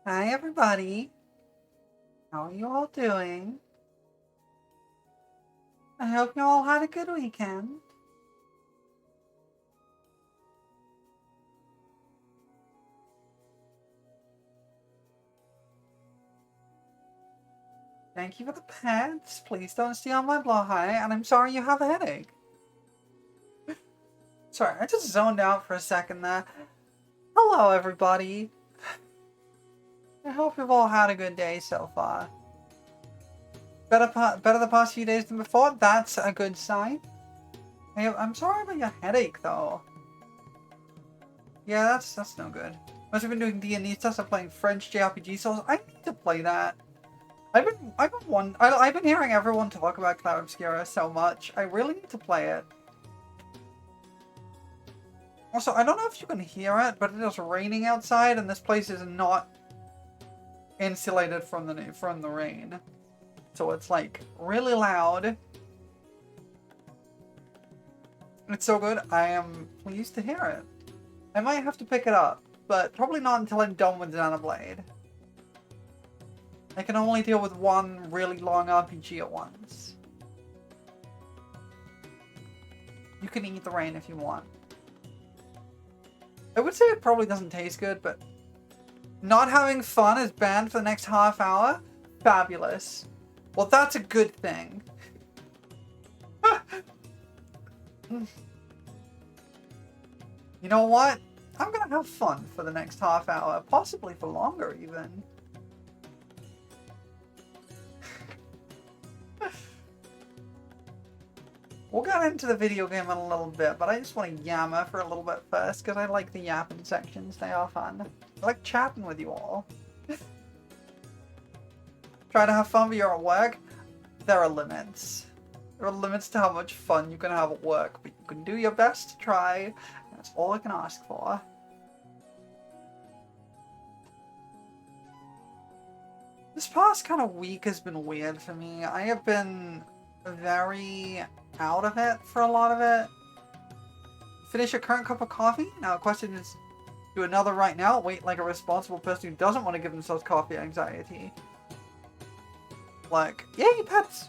Hi everybody. How are you all doing? I hope you all had a good weekend. Thank you for the pets. Please don't steal my blowhigh, and I'm sorry you have a headache. Sorry, I just zoned out for a second there. Hello everybody. I hope you've all had a good day so far. Better the past few days than before? That's a good sign. Hey, I'm sorry about your headache though. Yeah, that's no good. Must have been doing D&D stuff, so playing French JRPG souls. I need to play that. I've been hearing everyone talk about Cloud Obscura so much. I really need to play it. Also, I don't know if you can hear it, but it is raining outside, and this place is not insulated from the rain. So it's like really loud. It's so good. I am pleased to hear it. I might have to pick it up, but probably not until I'm done with Xenoblade. I can only deal with one really long RPG at once. You can eat the rain if you want. I would say it probably doesn't taste good, but not having fun is banned for the next half hour? Fabulous. Well, that's a good thing. You know what? I'm gonna have fun for the next half hour, possibly for longer even. We'll get into the video game in a little bit, but I just want to yammer for a little bit first, because I like the yapping sections. They are fun. I like chatting with you all. Try to have fun when you're at work. There are limits. There are limits to how much fun you can have at work, but you can do your best to try. That's all I can ask for. This past kind of week has been weird for me. I have been very out of it for a lot of it. Finish your current cup of coffee? Now the question is, do another right now? Wait like a responsible person who doesn't want to give themselves coffee anxiety. Like, yay, pets!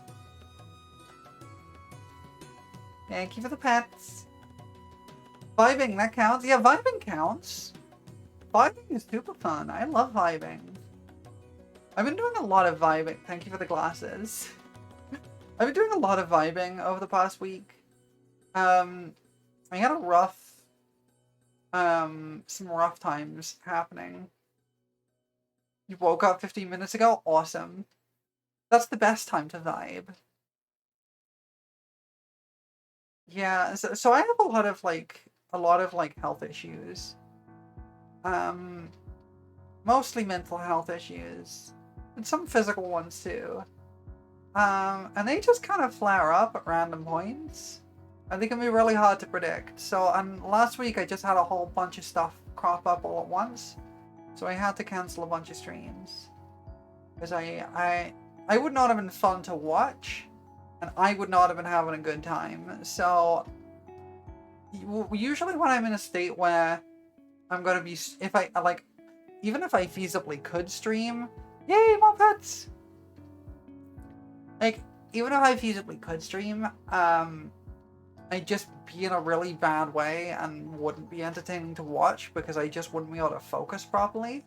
Thank you for the pets. Vibing, that counts? Yeah, vibing counts. Vibing is super fun. I love vibing. I've been doing a lot of vibing. Thank you for the glasses. I've been doing a lot of vibing over the past week. I had a rough, some rough times happening. You woke up 15 minutes ago? Awesome. That's the best time to vibe. Yeah, so I have a lot of health issues. Mostly mental health issues. And some physical ones too. And they just kind of flare up at random points. And they can be really hard to predict. So last week I just had a whole bunch of stuff crop up all at once. So I had to cancel a bunch of streams. Because I would not have been fun to watch. And I would not have been having a good time. So usually when I'm in a state where I'm going to be, even if I feasibly could stream, yay, more pets! Like, even if I feasibly could stream, I'd just be in a really bad way and wouldn't be entertaining to watch because I just wouldn't be able to focus properly.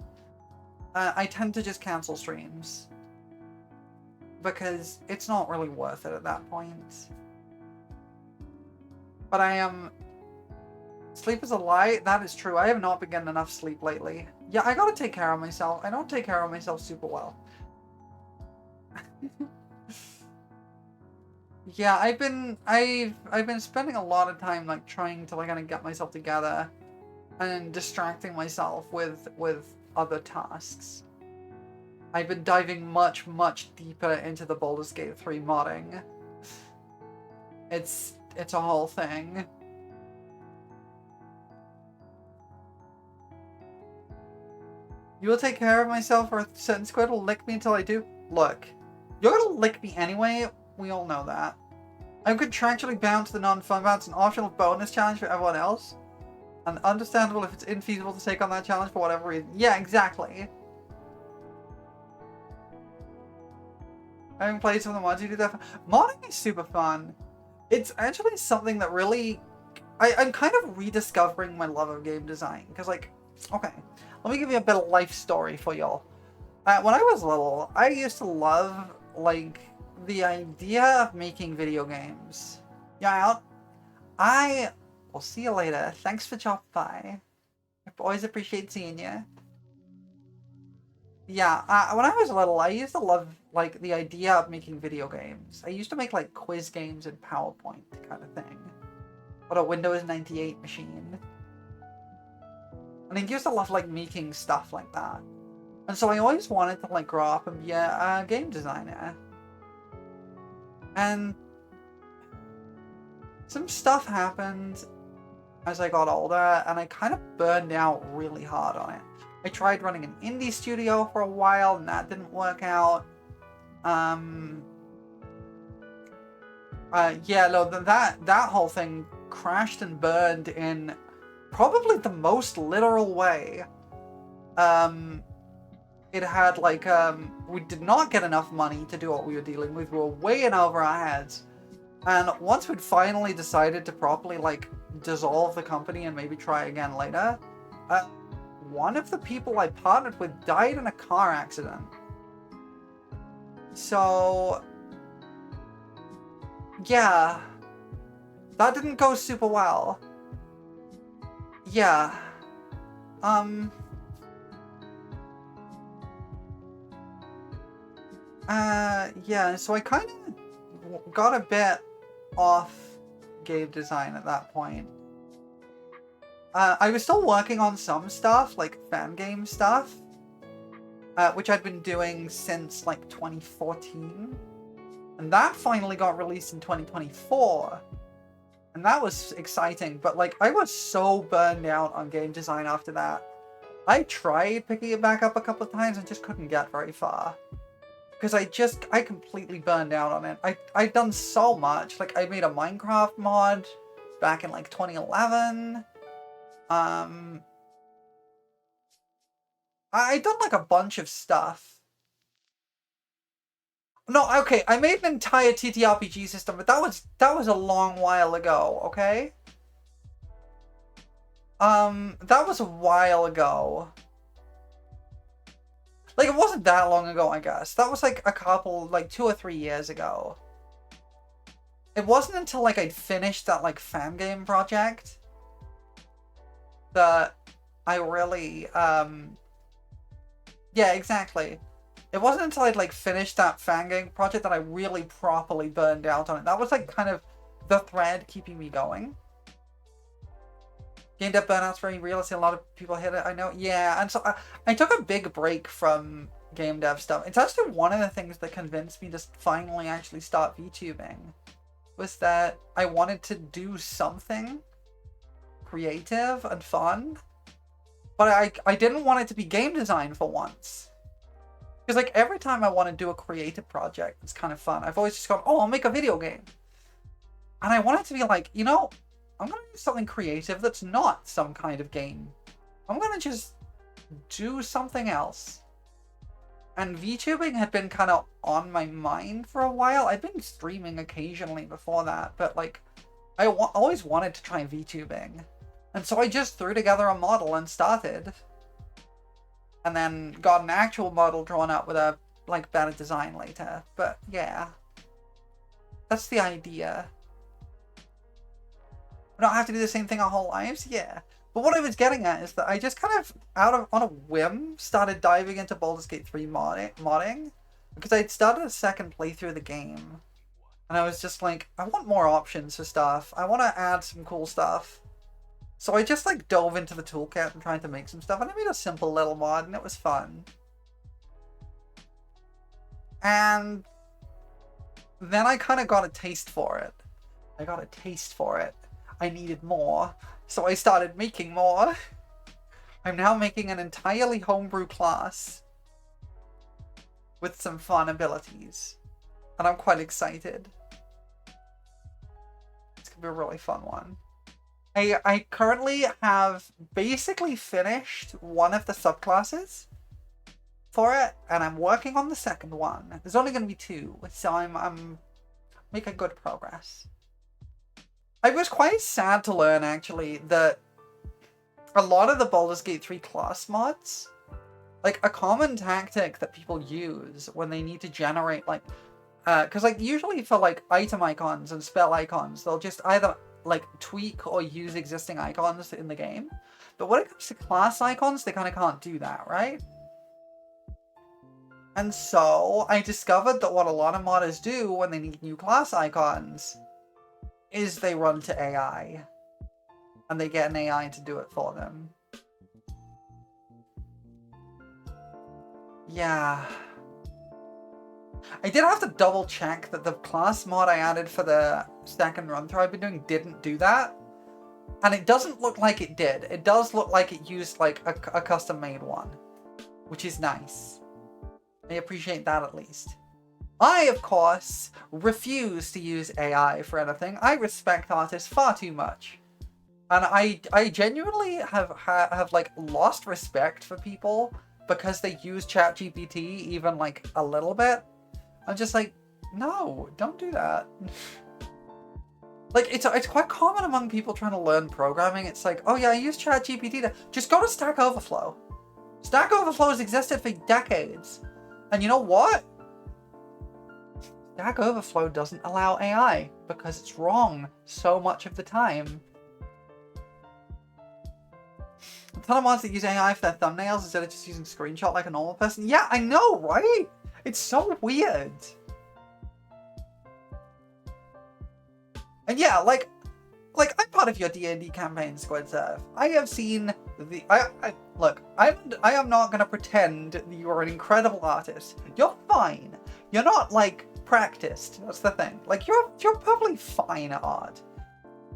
I tend to just cancel streams. Because it's not really worth it at that point. But I am... Sleep is a lie? That is true. I have not been getting enough sleep lately. Yeah, I gotta take care of myself. I don't take care of myself super well. Yeah, I've been spending a lot of time like trying to kind of get myself together and distracting myself with other tasks. I've been diving much deeper into the Baldur's Gate 3 modding. It's a whole thing. You will take care of myself or Sentence Squid will lick me until I do? Look, you're gonna lick me anyway. We all know that. I'm contractually bound to the non-fun bounce, an optional bonus challenge for everyone else. And understandable if it's infeasible to take on that challenge for whatever reason. Yeah, exactly. I haven't played some of the mods you do that. Modding is super fun. It's actually something that really... I'm kind of rediscovering my love of game design. Because, like, okay, let me give you a bit of life story for y'all. When I was little, I used to love, like, the idea of making video games. Yeah, I will see you later. Thanks for dropping by. I always appreciate seeing you. Yeah, when I was little, I used to love, like, the idea of making video games. I used to make, like, quiz games in PowerPoint kind of thing. Or a Windows 98 machine. And I used to love, like, making stuff like that. And so I always wanted to, like, grow up and be a game designer. And some stuff happened as I got older, and I kind of burned out really hard on it. I tried running an indie studio for a while, and that didn't work out. Yeah, no, that whole thing crashed and burned in probably the most literal way. It had, like, we did not get enough money to do what we were dealing with. We were way in over our heads. And once we'd finally decided to properly, like, dissolve the company and maybe try again later, one of the people I partnered with died in a car accident. So, yeah, that didn't go super well. Yeah. Yeah, so I kind of got a bit off game design at that point. I was still working on some stuff, like fan game stuff, which I'd been doing since, like, 2014. And that finally got released in 2024. And that was exciting, but, like, I was so burned out on game design after that. I tried picking it back up a couple of times and just couldn't get very far. Because I completely burned out on it. I'd done so much. Like, I made a Minecraft mod back in, like, 2011. I'd done, like, a bunch of stuff. No, okay, I made an entire TTRPG system, but that was a long while ago, okay? That was a while ago. Like, it wasn't that long ago, I guess. That was, like, a couple, like, 2 or 3 years ago. It wasn't until, like, I'd finished that, like, fan game project that I really, yeah, exactly. It wasn't until I'd, like, finished that fan game project that I really properly burned out on it. That was, like, kind of the thread keeping me going. Game dev burnout's very real. I see a lot of people hit it. I know. Yeah, and so I took a big break from game dev stuff. It's actually one of the things that convinced me to finally actually start VTubing. Was that I wanted to do something creative and fun. But I didn't want it to be game design for once. Because, like, every time I want to do a creative project, it's kind of fun. I've always just gone, oh, I'll make a video game. And I want it to be like, you know, I'm going to do something creative that's not some kind of game. I'm going to just do something else. And VTubing had been kind of on my mind for a while. I'd been streaming occasionally before that, but, like, I always wanted to try VTubing. And so I just threw together a model and started. And then got an actual model drawn up with a, like, better design later. But, yeah. That's the idea. We don't have to do the same thing our whole lives? Yeah. But what I was getting at is that I just kind of, on a whim, started diving into Baldur's Gate 3 modding. Because I'd started a second playthrough of the game. And I was just like, I want more options for stuff. I want to add some cool stuff. So I just, like, dove into the toolkit and tried to make some stuff. And I made a simple little mod, and it was fun. And then I kind of got a taste for it. I needed more. So I started making more. I'm now making an entirely homebrew class. With some fun abilities. And I'm quite excited. It's going to be a really fun one. I currently have basically finished one of the subclasses. for it, and I'm working on the second one. There's only going to be 2, so I'm making good progress. I was quite sad to learn, actually, that a lot of the Baldur's Gate 3 class mods, like, a common tactic that people use when they need to generate, like, because, like, usually for, like, item icons and spell icons, they'll just either, like, tweak or use existing icons in the game. But when it comes to class icons, they kind of can't do that, right? And so, I discovered that what a lot of modders do when they need new class icons is they run to AI. And they get an AI to do it for them. Yeah. I did have to double check that the class mod I added for the second run through I've been doing didn't do that. And it doesn't look like it did. It does look like it used like a custom made one. Which is nice. I appreciate that at least. I, of course, refuse to use AI for anything. I respect artists far too much. And I genuinely have like lost respect for people because they use ChatGPT even like a little bit. I'm just like, no, don't do that. Like, it's quite common among people trying to learn programming. It's like, oh yeah, I use ChatGPT to... Just go to Stack Overflow. Stack Overflow has existed for decades. And you know what? Stack Overflow doesn't allow AI because it's wrong so much of the time. A ton of mods that use AI for their thumbnails instead of just using screenshot like a normal person. Yeah, I know, right? It's so weird. And yeah, like I'm part of your D&D campaign, Squid Surf. I have seen the... Look, I am not going to pretend that you are an incredible artist. You're fine. You're not, like, practiced. That's the thing. Like, you're probably fine at art.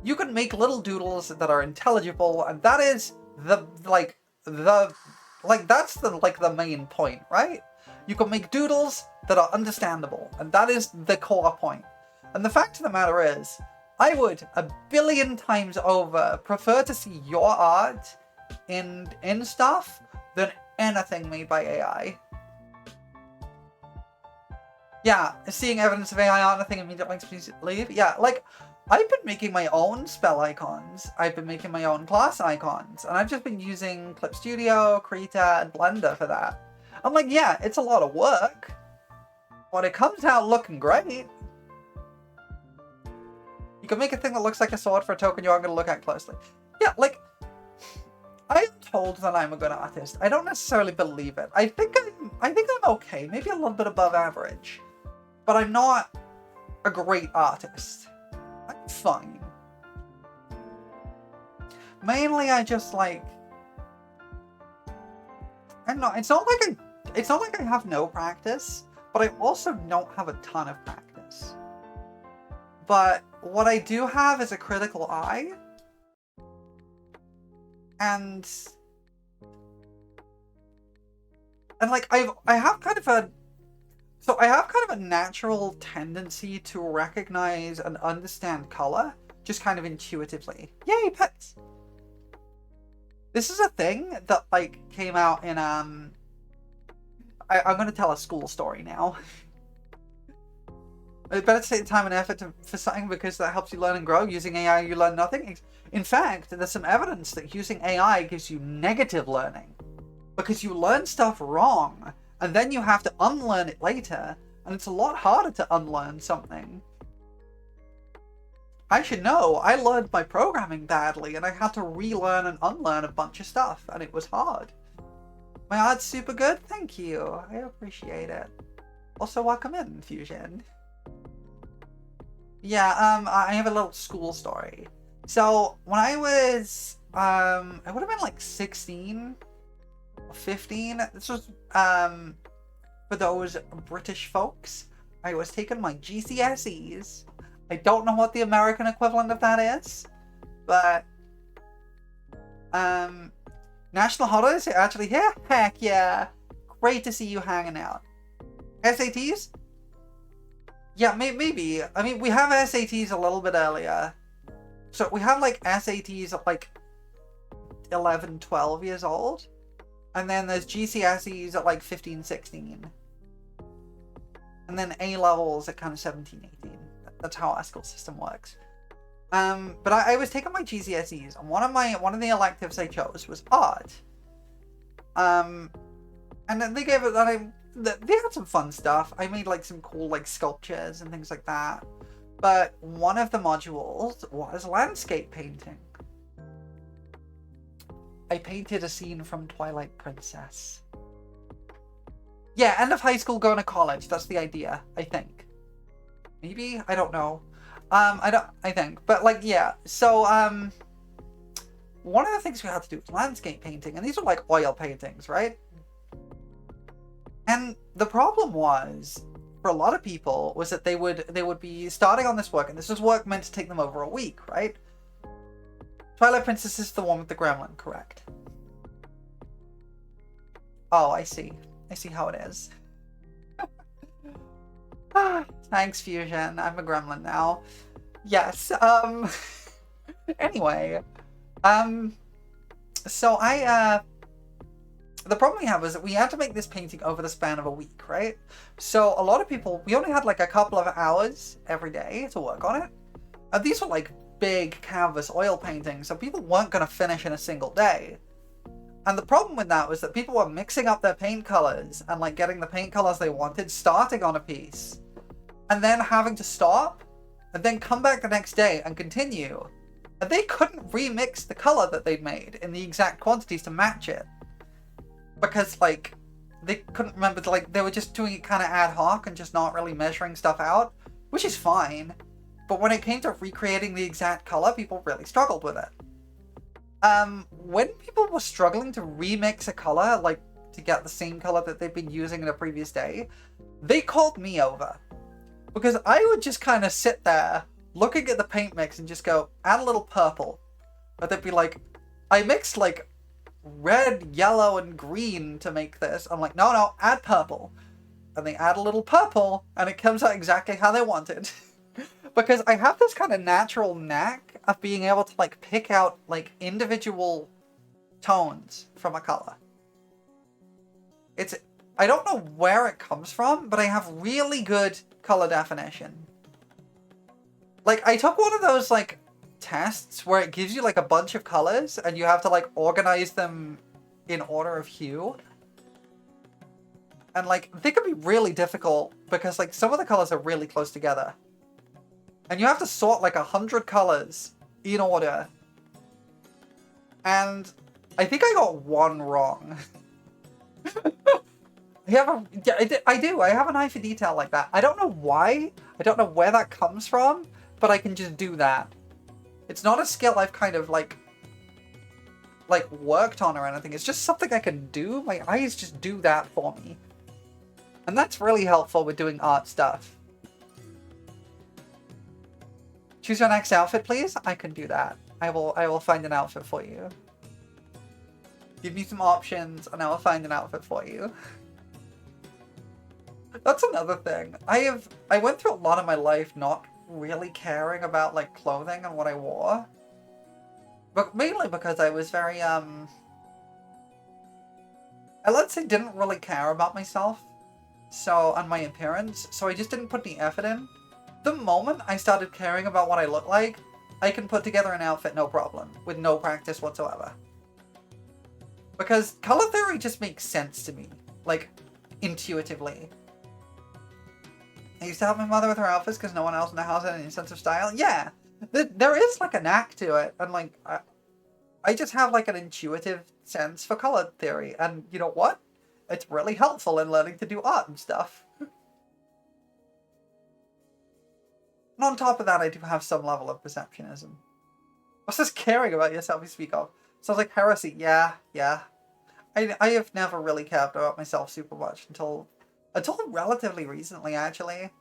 You can make little doodles that are intelligible, and that is that's the main point, right? You can make doodles that are understandable, and that is the core point. And the fact of the matter is, I would 1 billion times over prefer to see your art in stuff than anything made by AI. Yeah, seeing evidence of AI art, nothing immediately makes me leave. Yeah, like, I've been making my own spell icons. I've been making my own class icons. And I've just been using Clip Studio, Krita, and Blender for that. I'm like, yeah, it's a lot of work. But it comes out looking great. You can make a thing that looks like a sword for a token you aren't going to look at closely. Yeah, like, I'm told that I'm a good artist. I don't necessarily believe it. I think I'm okay, maybe a little bit above average. But I'm not a great artist. I'm fine. Mainly I just like... I'm not... It's not like I have no practice, but I also don't have a ton of practice. But what I do have is a critical eye. And like I have kind of a natural tendency to recognize and understand color just kind of intuitively. Yay, pets! This is a thing that like came out in I'm gonna tell a school story now. It's better to take the time and effort for something because that helps you learn and grow. Using AI, you learn nothing. In fact, there's some evidence that using AI gives you negative learning. Because you learn stuff wrong, and then you have to unlearn it later, and it's a lot harder to unlearn something. I should know, I learned my programming badly, and I had to relearn and unlearn a bunch of stuff, and it was hard. My art's super good? Thank you. I appreciate it. Also, welcome in, Fusion. Yeah, I have a little school story. So, when I was, I would have been like 16 or 15. This was, for those British folks. I was taking my GCSEs. I don't know what the American equivalent of that is, but, national holidays are actually here? Heck yeah. Great to see you hanging out. SATs? Yeah, maybe. I mean, we have SATs a little bit earlier. So we have, like, SATs at, like, 11, 12 years old. And then there's GCSEs at like 15, 16. And then A levels at kind of 17, 18. That's how our school system works. But I was taking my GCSEs, and one of the electives I chose was art. And then they gave it they had some fun stuff. I made like some cool like sculptures and things like that. But one of the modules was landscape painting. I painted a scene from Twilight Princess. Yeah, end of high school, going to college. That's the idea, I think. Maybe? I don't know. I think. But, like, yeah. So, one of the things we had to do was landscape painting. And these were, like, oil paintings, right? And the problem was, for a lot of people, was that they would be starting on this work. And this was work meant to take them over a week, right? Twilight Princess is the one with the gremlin, correct? Oh, I see. I see how it is. Thanks, Fusion. I'm a gremlin now. Yes, anyway. So the problem we had was that we had to make this painting over the span of a week, right? So a lot of people, we only had like a couple of hours every day to work on it. And these were like big canvas oil paintings, so people weren't going to finish in a single day. And the problem with that was that people were mixing up their paint colors and like getting the paint colors they wanted, starting on a piece, and then having to stop, and then come back the next day and continue. And they couldn't remix the color that they'd made in the exact quantities to match it. Because like, they couldn't remember, like they were just doing it kind of ad hoc and just not really measuring stuff out, which is fine. But when it came to recreating the exact color, people really struggled with it. When people were struggling to remix a color, like to get the same color that they've been using in a previous day, they called me over. Because I would just kind of sit there, looking at the paint mix and just go, add a little purple. But they'd be like, I mixed like red, yellow, and green to make this. I'm like, no, add purple. And they add a little purple, and it comes out exactly how they wanted. Because I have this kind of natural knack of being able to like pick out like individual tones from a color. I don't know where it comes from, but I have really good color definition. Like I took one of those like tests where it gives you like a bunch of colors and you have to like organize them in order of hue. And like they can be really difficult because like some of the colors are really close together. And you have to sort like 100 colors in order. And I think I got one wrong. I do. I have an eye for detail like that. I don't know why. I don't know where that comes from, but I can just do that. It's not a skill I've kind of like worked on or anything. It's just something I can do. My eyes just do that for me. And that's really helpful with doing art stuff. Choose your next outfit, please. I can do that. I will find an outfit for you. Give me some options, and I will find an outfit for you. That's another thing. I went through a lot of my life not really caring about like clothing and what I wore, but mainly because I was very let's say didn't really care about myself, and my appearance. So I just didn't put any effort in. The moment I started caring about what I look like, I can put together an outfit no problem, with no practice whatsoever. Because color theory just makes sense to me, like, intuitively. I used to help my mother with her outfits because no one else in the house had any sense of style. Yeah, there is, like, a knack to it, and, like, I just have, like, an intuitive sense for color theory, and you know what? It's really helpful in learning to do art and stuff. And on top of that, I do have some level of perceptionism. What's this caring about yourself you speak of? Sounds like heresy. Yeah. I have never really cared about myself super much until relatively recently, actually.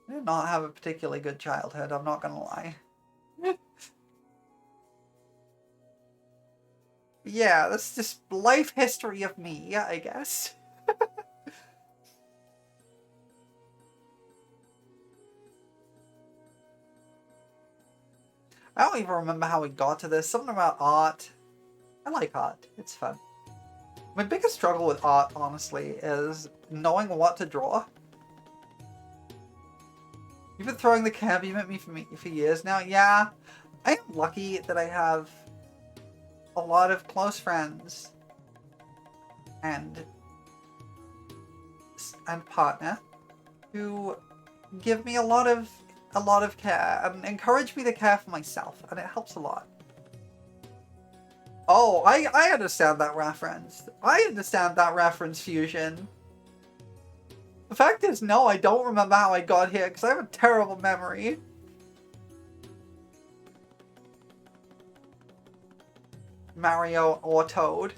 I did not have a particularly good childhood, I'm not gonna lie. Yeah, that's just life history of me, I guess. I don't even remember how we got to this. Something about art. I like art. It's fun. My biggest struggle with art, honestly, is knowing what to draw. You've been throwing the cam beam at me for years now. Yeah, I am lucky that I have a lot of close friends and partner who give me a lot of care and encourage me to care for myself, and it helps a lot. Oh, I understand that reference. I understand that reference, Fusion. The fact is, no, I don't remember how I got here because I have a terrible memory. Mario or Toad.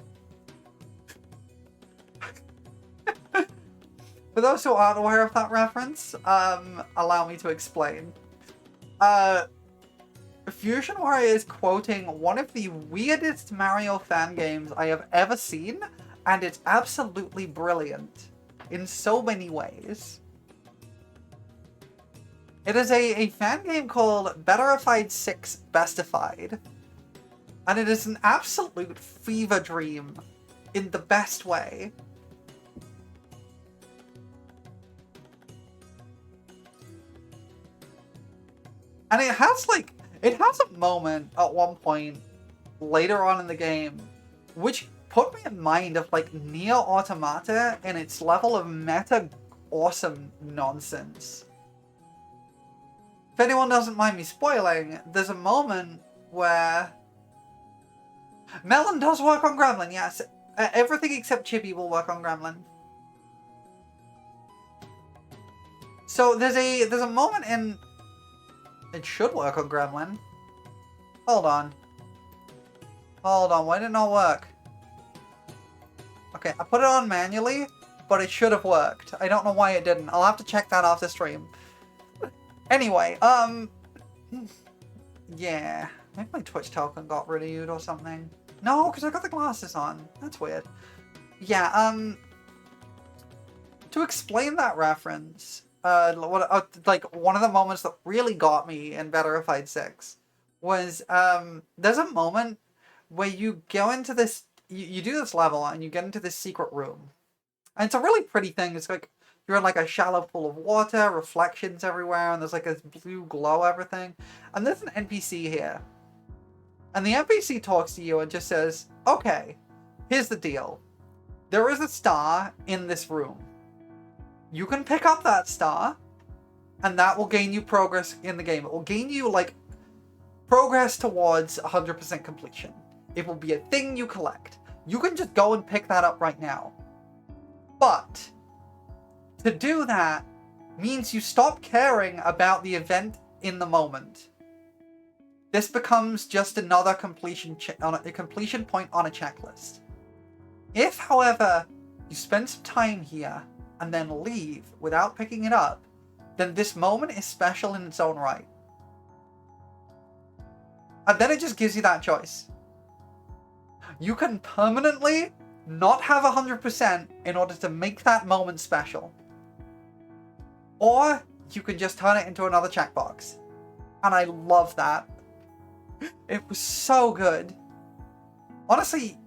For those who aren't aware of that reference, allow me to explain. Fusion Warrior is quoting one of the weirdest Mario fan games I have ever seen, and it's absolutely brilliant in so many ways. It is a fan game called Betterified 6 Bestified, and it is an absolute fever dream in the best way. And it has a moment at one point later on in the game which put me in mind of like Nier Automata and its level of meta awesome nonsense. If anyone doesn't mind me spoiling, there's a moment where Melon does work on Gremlin, yes. Everything except Chibi will work on Gremlin. So there's a moment in... It should work on Gremlin. Hold on, why did it not work? Okay, I put it on manually, but it should have worked. I don't know why it didn't. I'll have to check that off the stream. Anyway, yeah. Maybe my Twitch token got renewed or something. No, because I got the glasses on. That's weird. Yeah, to explain that reference, like one of the moments that really got me in Betterified 6 was, there's a moment where you go into this, you do this level and you get into this secret room. And it's a really pretty thing. It's like, you're in like a shallow pool of water, reflections everywhere, and there's like a blue glow everything. And there's an NPC here. And the NPC talks to you and just says, okay, here's the deal. There is a star in this room. You can pick up that star, and that will gain you progress in the game. It will gain you, like, progress towards 100% completion. It will be a thing you collect. You can just go and pick that up right now. But to do that means you stop caring about the event in the moment. This becomes just another completion point on a checklist. If, however, you spend some time here and then leave without picking it up, then this moment is special in its own right. And then it just gives you that choice. You can permanently not have 100% in order to make that moment special. Or you can just turn it into another checkbox. And I love that. It was so good. Honestly,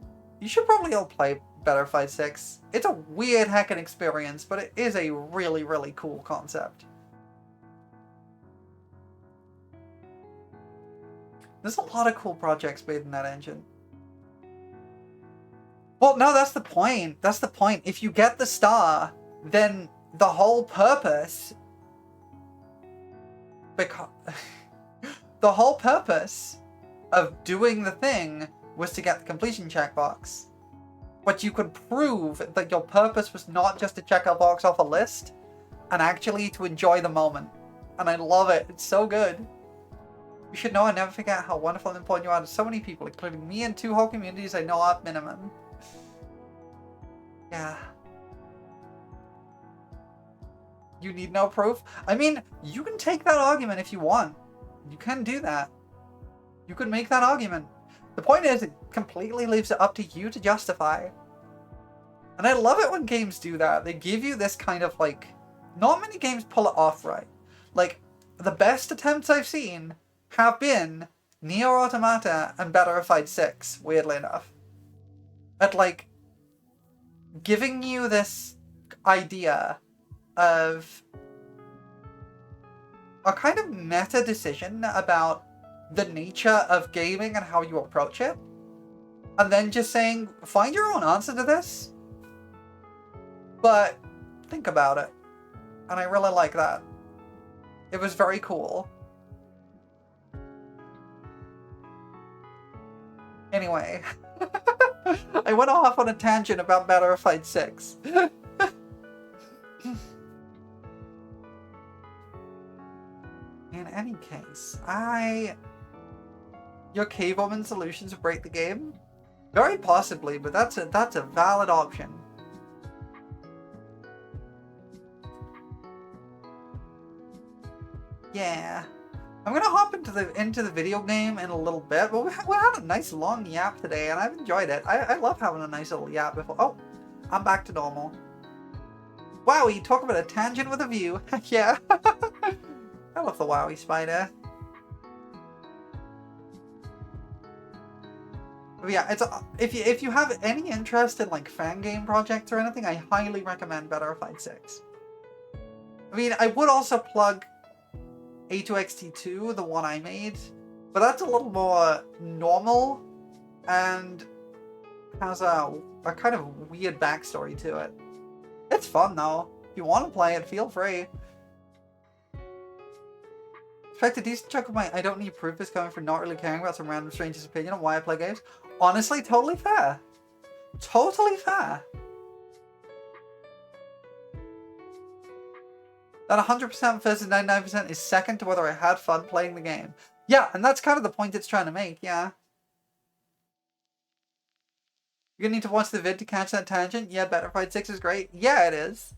you should probably all play Betterified 6. It's a weird heckin' experience, but it is a really, really cool concept. There's a lot of cool projects made in that engine. Well, no, that's the point. That's the point. If you get the star, then the whole purpose... the whole purpose of doing the thing was to get the completion checkbox. But you could prove that your purpose was not just to check a box off a list, and actually to enjoy the moment. And I love it. It's so good. You should know and never forget how wonderful and important you are to so many people, including me and 2 whole communities I know of minimum. Yeah. You need no proof? I mean, you can take that argument if you want. You can do that. You can make that argument. The point is, it completely leaves it up to you to justify. And I love it when games do that. They give you this kind of, like... Not many games pull it off right. Like, the best attempts I've seen have been Nier Automata and Betterified 6, weirdly enough. at, like, giving you this idea of a kind of meta decision about the nature of gaming and how you approach it. And then just saying, find your own answer to this, but think about it. And I really like that. It was very cool. Anyway, I went off on a tangent about Battlefield 6. In any case, your cavewoman solutions break the game? Very possibly, but that's a valid option. Yeah. I'm gonna hop into the video game in a little bit, but we had a nice long yap today, and I've enjoyed it. I love having a nice little yap before. Oh, I'm back to normal. Wowie, talk about a tangent with a view. Yeah. I love the Wowie spider. But yeah, if you have any interest in like fan game projects or anything, I highly recommend Battlefield 6. I mean, I would also plug A2XT2, the one I made, but that's a little more normal and has a kind of weird backstory to it. It's fun though. If you want to play it, feel free. In fact, a decent chunk of my I don't need proof is coming from not really caring about some random stranger's opinion on why I play games. Honestly, totally fair. Totally fair. That 100% versus 99% is second to whether I had fun playing the game. Yeah, and that's kind of the point it's trying to make, yeah. You're gonna need to watch the vid to catch that tangent? Yeah, Battlefield 6 is great. Yeah, it is.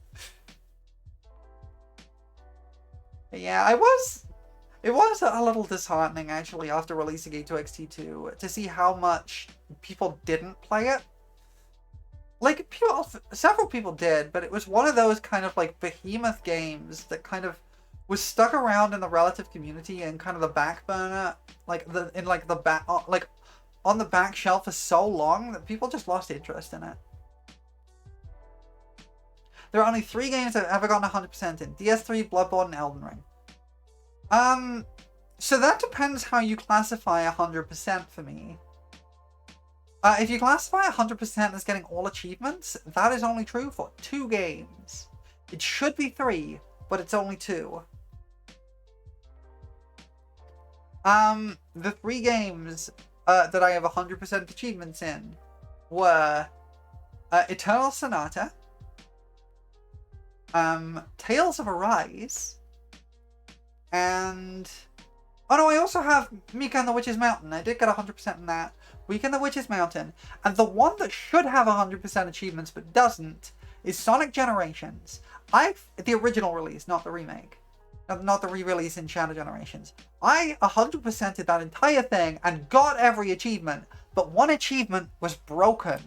Yeah, it was a little disheartening, actually, after releasing A2XT2, to see how much people didn't play it. Like, several people did, but it was one of those kind of, like, behemoth games that kind of was stuck around in the relative community and kind of the back burner, like, on the back shelf for so long that people just lost interest in it. There are only 3 games I've ever gotten 100% in. DS3, Bloodborne, and Elden Ring. So that depends how you classify 100% for me. If you classify 100% as getting all achievements, that is only true for 2 games. It should be 3, but it's only 2. The 3 games that I have 100% achievements in were Eternal Sonata, Tales of Arise, and... oh no, I also have Mika and the Witch's Mountain. I did get 100% in that. Mika and the Witch's Mountain. And the one that should have 100% achievements but doesn't is Sonic Generations. The original release, not the remake. Not the re-release in Shadow Generations. I 100%ed that entire thing and got every achievement, but one achievement was broken.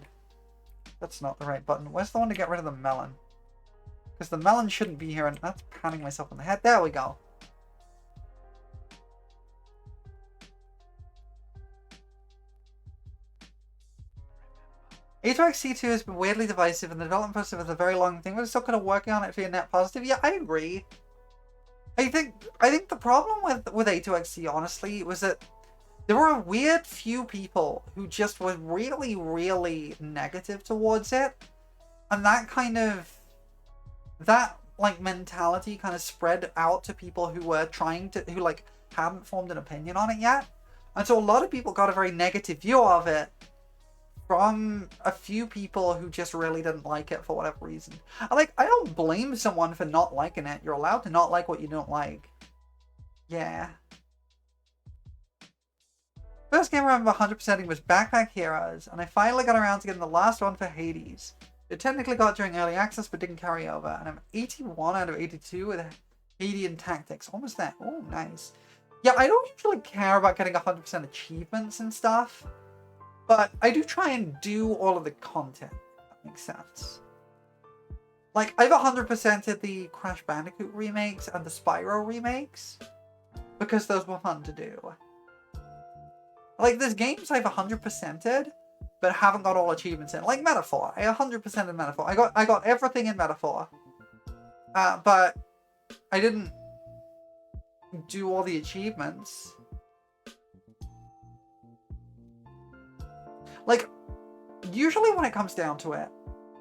That's not the right button. Where's the one to get rid of the melon? Because the melon shouldn't be here, and that's patting myself on the head. There we go. A2XT2 has been weirdly divisive, and the development process is a very long thing, but it's still kind of working on it to be a net positive. Yeah, I agree. I think the problem with A2XT, honestly, was that there were a weird few people who just were really, really negative towards it, and that mentality kind of spread out to people who were who hadn't formed an opinion on it yet, and so a lot of people got a very negative view of it from a few people who just really didn't like it for whatever reason. I don't blame someone for not liking it. You're allowed to not like what you don't like. Yeah. First game I remember 100%ing was Backpack Heroes, and I finally got around to getting the last one for Hades. It technically got during early access, but didn't carry over, and I'm 81 out of 82 with Hadian Tactics. Almost there. Oh, nice. Yeah, I don't usually care about getting 100% achievements and stuff, but I do try and do all of the content, if that makes sense. Like, I've 100%ed the Crash Bandicoot remakes and the Spyro remakes, because those were fun to do. Like, there's games I've 100%ed, but haven't got all achievements in. Like Metaphor. I 100% in Metaphor. I got everything in Metaphor. But I didn't do all the achievements. Like, usually when it comes down to it,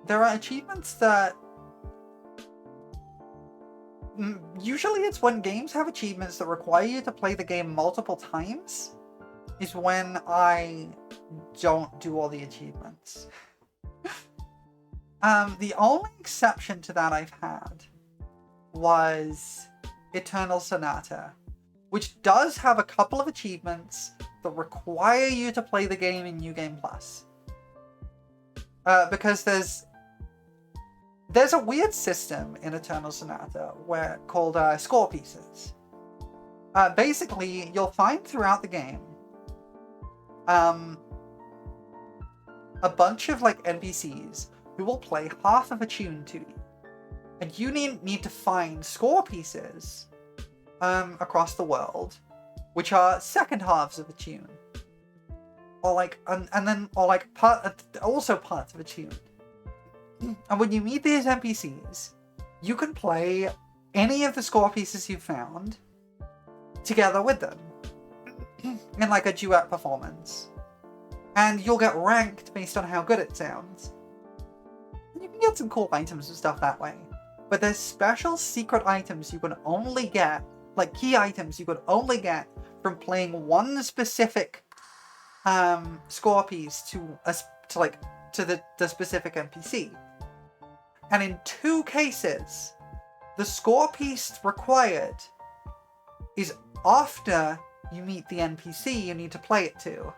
there are achievements that... Usually it's when games have achievements that require you to play the game multiple times, is when I don't do all the achievements. The only exception to that I've had was Eternal Sonata, which does have a couple of achievements that require you to play the game in New Game Plus. Because there's a weird system in Eternal Sonata called score pieces. Basically, you'll find throughout the game a bunch of like NPCs who will play half of a tune to you. And you need to find score pieces across the world, which are second halves of a tune. Or like, also parts of a tune. And when you meet these NPCs, you can play any of the score pieces you found together with them in like a duet performance. And you'll get ranked based on how good it sounds. And you can get some cool items and stuff that way. But there's special secret items you can only get, like key items you can only get from playing one specific score piece to the specific NPC. And in 2 cases, the score piece required is after you meet the NPC you need to play it to.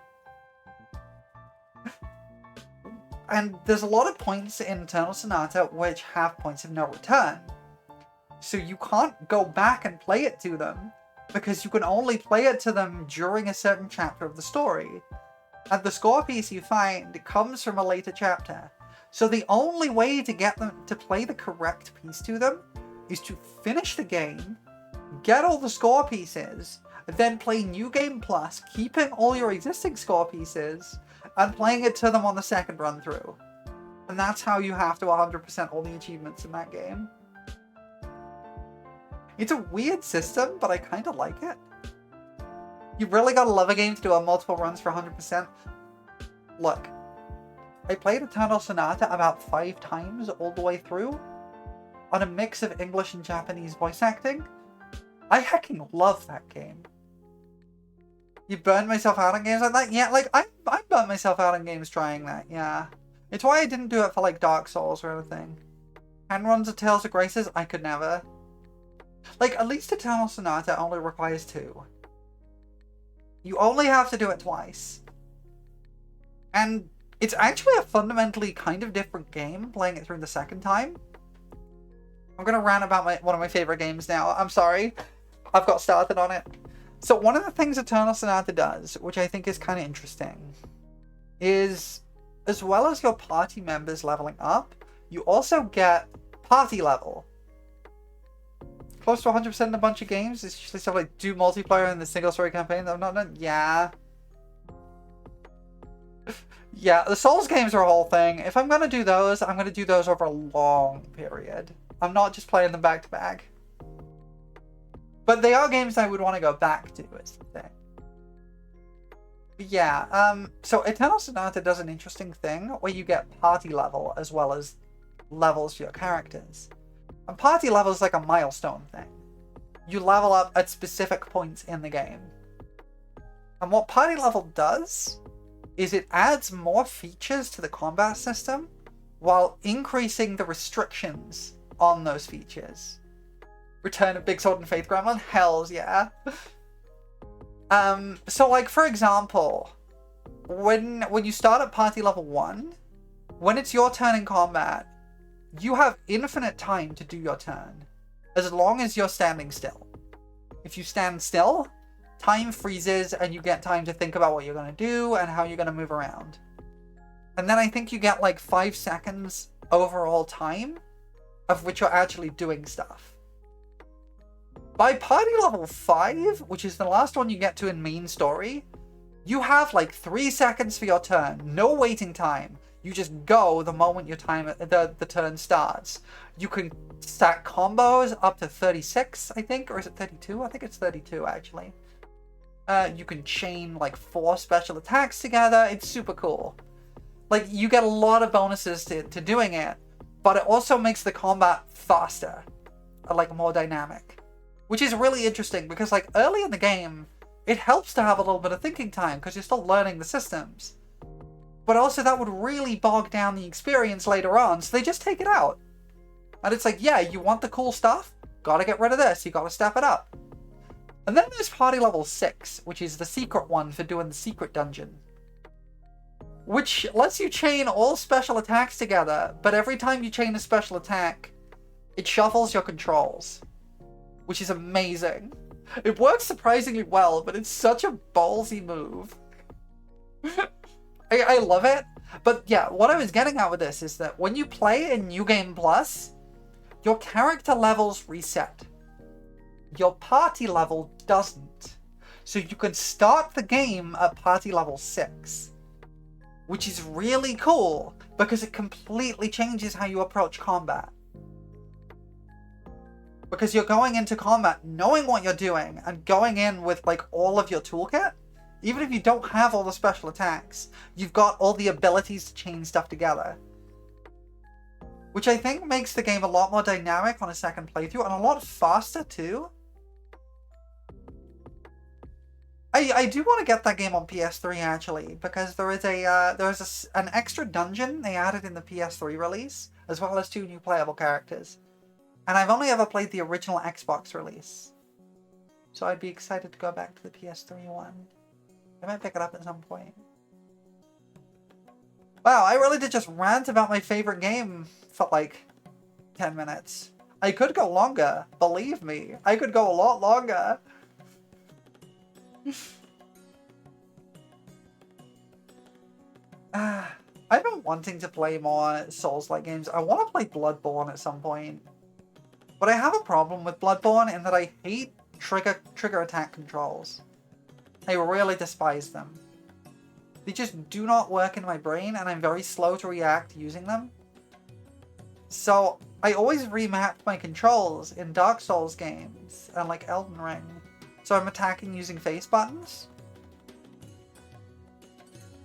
And there's a lot of points in Eternal Sonata which have points of no return. So you can't go back and play it to them, because you can only play it to them during a certain chapter of the story. And the score piece you find comes from a later chapter. So the only way to get them to play the correct piece to them is to finish the game, get all the score pieces, then play New Game Plus, keeping all your existing score pieces, and playing it to them on the second run through. And that's how you have to 100% all the achievements in that game. It's a weird system, but I kind of like it. You really gotta love a game to do a multiple runs for 100%. Look, I played Eternal Sonata about 5 times all the way through, on a mix of English and Japanese voice acting. I hecking love that game. You burn myself out on games like that? Yeah, like, I burnt myself out on games trying that, yeah. It's why I didn't do it for, like, Dark Souls or anything. Hand runs of Tales of Graces? I could never. Like, at least Eternal Sonata only requires 2. You only have to do it twice. And it's actually a fundamentally kind of different game, playing it through the second time. I'm gonna rant about one of my favorite games now. I'm sorry. I've got started on it. So one of the things Eternal Sonata does, which I think is kind of interesting, is as well as your party members leveling up, you also get party level. Close to 100% in a bunch of games. It's usually stuff like do multiplayer in the single story campaign that I've not done. Yeah. Yeah, the Souls games are a whole thing. If I'm gonna do those, I'm gonna do those over a long period. I'm not just playing them back to back. But they are games I would want to go back to, is the thing. But yeah, so Eternal Sonata does an interesting thing where you get party level as well as levels for your characters. And party level is like a milestone thing. You level up at specific points in the game. And what party level does is it adds more features to the combat system while increasing the restrictions on those features. Return of Big Sword and Faith Gremlin? Hells yeah. So like for example, when you start at party level 1, when it's your turn in combat, you have infinite time to do your turn, as long as you're standing still. If you stand still, time freezes and you get time to think about what you're going to do and how you're going to move around. And then I think you get like 5 seconds overall time, of which you're actually doing stuff. By party level 5, which is the last one you get to in main story, You have like 3 seconds for your turn. No waiting time. You just go the moment your time the turn starts. You can stack combos up to 36, I think, or is it 32? I think it's 32 actually. You can chain like 4 special attacks together. It's super cool. Like, you get a lot of bonuses to doing it, but it also makes the combat faster, like more dynamic, which is really interesting because like early in the game, it helps to have a little bit of thinking time because you're still learning the systems. But also that would really bog down the experience later on, so they just take it out. And it's like, yeah, you want the cool stuff? Gotta get rid of this, you gotta step it up. And then there's party level 6, which is the secret one for doing the secret dungeon. Which lets you chain all special attacks together, but every time you chain a special attack, it shuffles your controls. Which is amazing. It works surprisingly well, but it's such a ballsy move. I love it. But yeah, what I was getting at with this is that when you play in New Game Plus, your character levels reset. Your party level doesn't. So you can start the game at party level 6. Which is really cool, because it completely changes how you approach combat. Because you're going into combat knowing what you're doing, and going in with like all of your toolkit. Even if you don't have all the special attacks, you've got all the abilities to chain stuff together. Which I think makes the game a lot more dynamic on a second playthrough, and a lot faster too. I do want to get that game on PS3 actually, because there is an extra dungeon they added in the PS3 release, as well as 2 new playable characters. And I've only ever played the original Xbox release. So I'd be excited to go back to the PS3 one. I might pick it up at some point. Wow, I really did just rant about my favorite game for like 10 minutes. I could go longer, believe me. I could go a lot longer. I've been wanting to play more Souls-like games. I want to play Bloodborne at some point. But I have a problem with Bloodborne in that I hate trigger attack controls. I really despise them. They just do not work in my brain, and I'm very slow to react using them. So I always remap my controls in Dark Souls games and like Elden Ring. So I'm attacking using face buttons.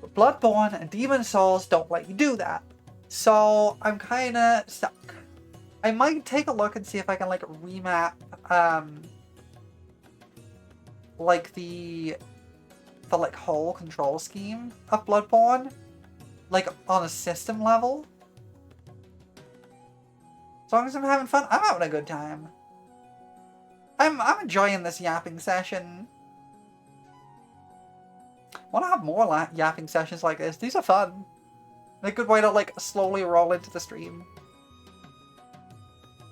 But Bloodborne and Demon Souls don't let you do that. So I'm kinda stuck. I might take a look and see if I can like remap like the like whole control scheme of Bloodborne, like on a system level. As long as I'm having fun, I'm having a good time. I'm enjoying this yapping session. Want to have more yapping sessions like this. These are fun. A good way to like slowly roll into the stream.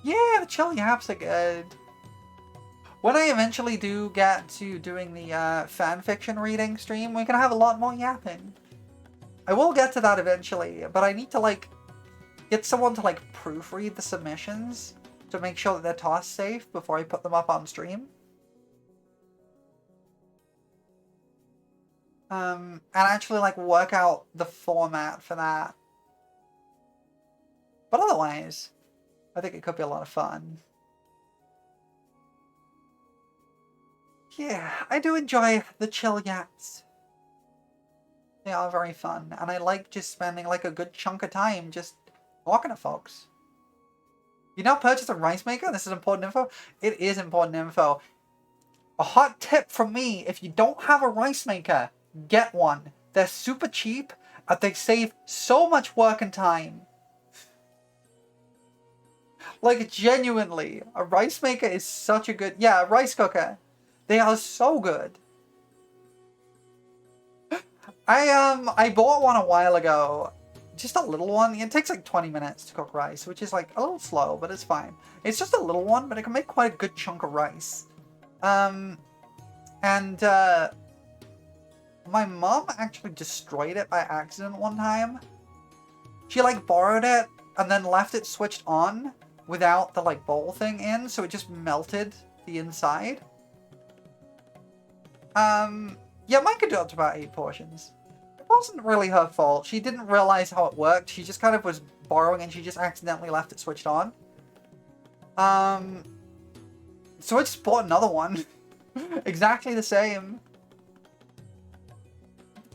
Yeah, the chill yaps are good. When I eventually do get to doing the fanfiction reading stream, we can have a lot more yapping. I will get to that eventually, but I need to like get someone to like proofread the submissions to make sure that they're toss safe before I put them up on stream. And actually like work out the format for that. But otherwise, I think it could be a lot of fun. Yeah, I do enjoy the chill yaps. They are very fun, and I like just spending like a good chunk of time just talking to folks. You now purchase a rice maker? This is important info? It is important info. A hot tip from me, if you don't have a rice maker, get one. They're super cheap, and they save so much work and time. Like, genuinely, a rice maker is such a good... Yeah, a rice cooker. They are so good. I bought one a while ago. Just a little one. It takes like 20 minutes to cook rice, which is like a little slow, but it's fine. It's just a little one, but it can make quite a good chunk of rice. My mom actually destroyed it by accident one time. She like borrowed it and then left it switched on without the like bowl thing in, so it just melted the inside. Yeah, mine could do up to about 8 portions. It wasn't really her fault. She didn't realize how it worked. She just kind of was borrowing and she just accidentally left it switched on. So I just bought another one. Exactly the same.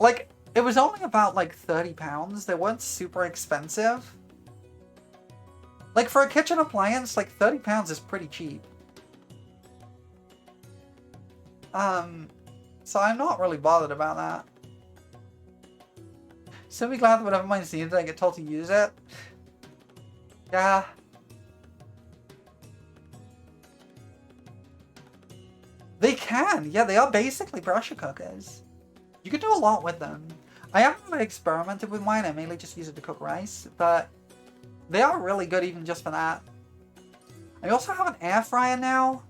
Like, it was only about like £30. They weren't super expensive. Like, for a kitchen appliance, like £30 is pretty cheap. So I'm not really bothered about that. So be glad that whenever mine seems I get told to use it. Yeah. They can. Yeah, they are basically pressure cookers. You can do a lot with them. I haven't really experimented with mine. I mainly just use it to cook rice, but they are really good even just for that. I also have an air fryer now,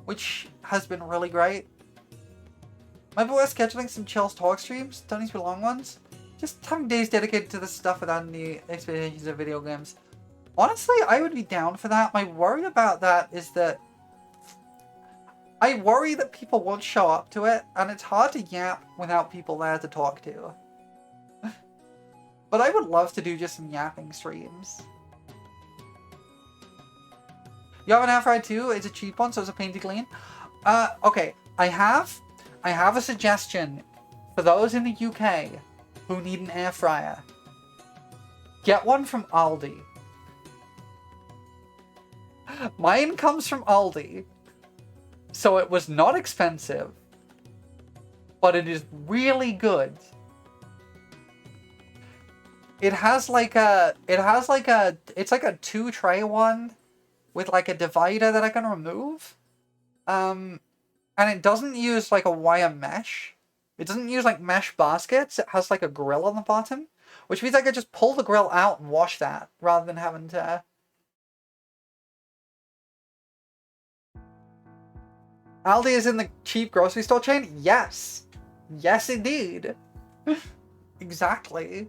which has been really great. Maybe we're scheduling some Chills Talk streams. Don't need to be long ones. Just having days dedicated to this stuff without any expectations of video games. Honestly, I would be down for that. My worry about that is that I worry that people won't show up to it, and it's hard to yap without people there to talk to. But I would love to do just some yapping streams. You have an air fryer too? It's a cheap one, so it's a pain to clean. Okay, I have a suggestion for those in the UK who need an air fryer. Get one from Aldi. Mine comes from Aldi. So it was not expensive, but it is really good. It's like a 2-tray one with like a divider that I can remove. And it doesn't use like a wire mesh. It doesn't use like mesh baskets. It has like a grill on the bottom, which means I could just pull the grill out and wash that rather than having to... Aldi is in the cheap grocery store chain? Yes. Yes, indeed. Exactly.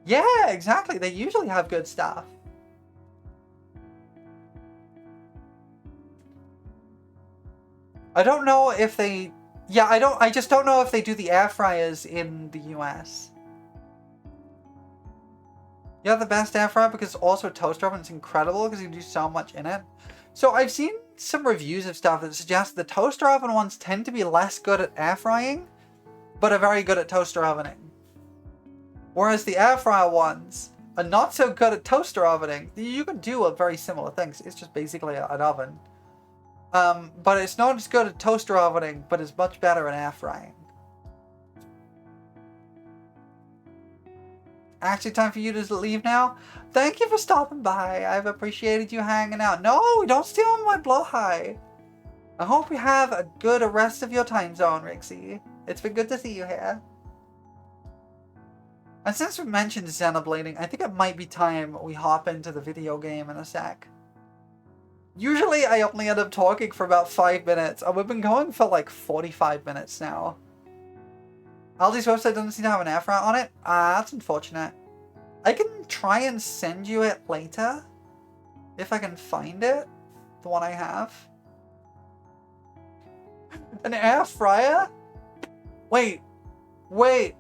Yeah, exactly. They usually have good stuff. I don't know if they... Yeah, I just don't know if they do the air fryers in the US. You have the best air fryer because it's also a toaster oven. It's incredible because you can do so much in it. So I've seen some reviews of stuff that suggest the toaster oven ones tend to be less good at air frying, but are very good at toaster ovening. Whereas the air fryer ones are not so good at toaster ovening. You can do a very similar things. It's just basically an oven. But it's not as good at toaster ovening, but it's much better at air frying. Actually, time for you to leave now. Thank you for stopping by. I've appreciated you hanging out. No, don't steal my blowhigh. I hope you have a good rest of your time zone, Rixie. It's been good to see you here. And since we mentioned Xenoblading, I think it might be time we hop into the video game in a sec. Usually I only end up talking for about 5 minutes, and we've been going for like 45 minutes now. Aldi's website doesn't seem to have an air fryer on it. That's unfortunate. I can try and send you it later. If I can find it. The one I have. An air fryer? Wait. Wait.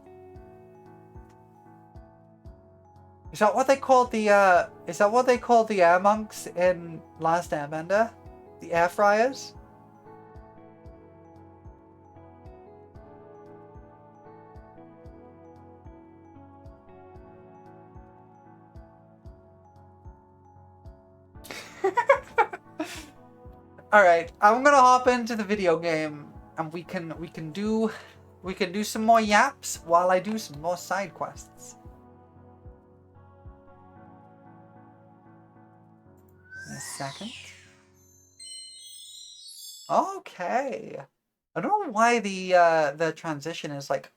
Is that what they called the, air monks in Last Airbender? The air fryers? Alright, I'm gonna hop into the video game and we can do some more yaps while I do some more side quests. In a second. Okay. I don't know why the transition is like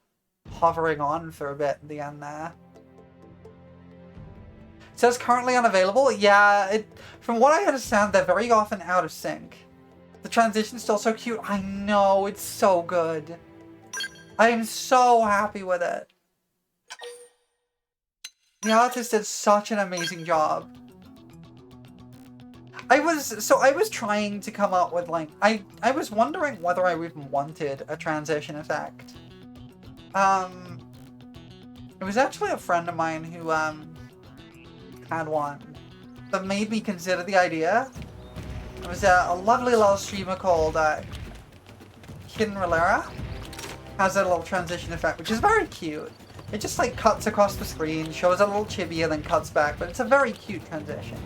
hovering on for a bit at the end there. It says currently unavailable. Yeah, from what I understand, they're very often out of sync. The transition's still so cute. I know, it's so good. I am so happy with it. The artist did such an amazing job. I was trying to come up with like I was wondering whether I even wanted a transition effect. It was actually a friend of mine who had one that made me consider the idea. It was a lovely little streamer called Kin Relera. Has a little transition effect, which is very cute. It just like cuts across the screen, shows a little chibi, and then cuts back, but it's a very cute transition.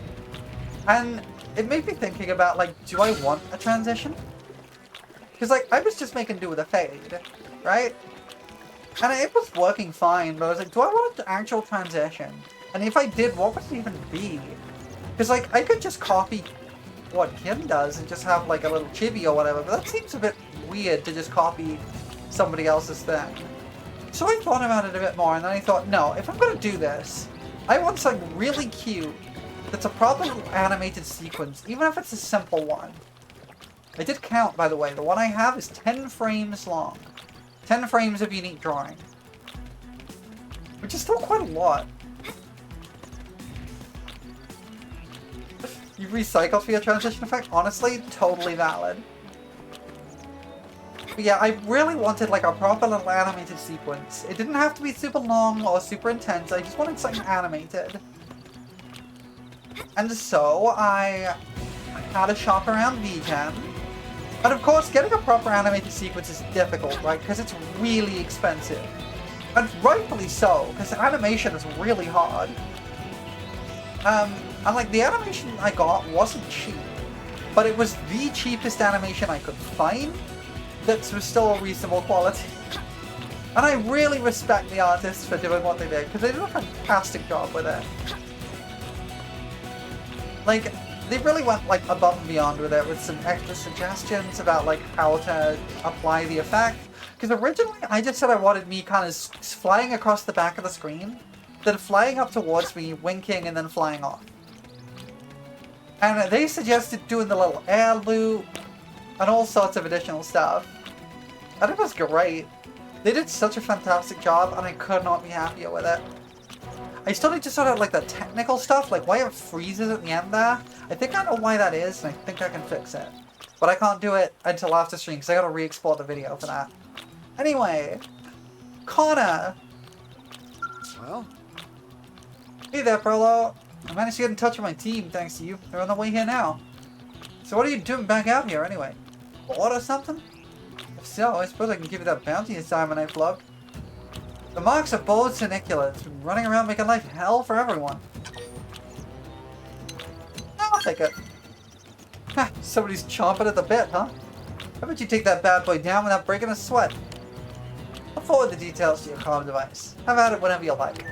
And it made me thinking about like, do I want a transition? Because like, I was just making do with a fade, right? And it was working fine, but I was like, do I want an actual transition? And if I did, what would it even be? Because like, I could just copy what Kim does and just have like a little chibi or whatever, but that seems a bit weird to just copy somebody else's thing. So I thought about it a bit more, and then I thought, no, if I'm going to do this, I want something really cute that's a proper animated sequence, even if it's a simple one. I did count, by the way. The one I have is 10 frames long. 10 frames of unique drawing. Which is still quite a lot. You recycled for your transition effect? Honestly, totally valid. But yeah, I really wanted like a proper little animated sequence. It didn't have to be super long or super intense, I just wanted something animated. And so I had to shop around VGen. And of course, getting a proper animated sequence is difficult, right? Because it's really expensive. And rightfully so, because animation is really hard. And like the animation I got wasn't cheap, but it was the cheapest animation I could find that was still a reasonable quality. And I really respect the artists for doing what they did, because they did a fantastic job with it. Like, they really went like above and beyond with it, with some extra suggestions about like how to apply the effect. Because originally I just said I wanted me kind of flying across the back of the screen, then flying up towards me, winking, and then flying off. And they suggested doing the little air loop, and all sorts of additional stuff. And it was great. They did such a fantastic job, and I could not be happier with it. I still need to sort out like the technical stuff, like why it freezes at the end there. I think I know why that is, and I think I can fix it. But I can't do it until after stream, because I gotta re-export the video for that. Anyway, Connor! Well? Hey there, Prolo. I managed to get in touch with my team, thanks to you. They're on the way here now. So what are you doing back out here, anyway? Bored or something? If so, I suppose I can give you that bounty assignment I flubbed. The marks of bold Sinicular. It's been running around making life hell for everyone. I'll take it. Ha! Somebody's chomping at the bit, huh? How about you take that bad boy down without breaking a sweat? I'll forward the details to your comm device. Have at it whenever you like.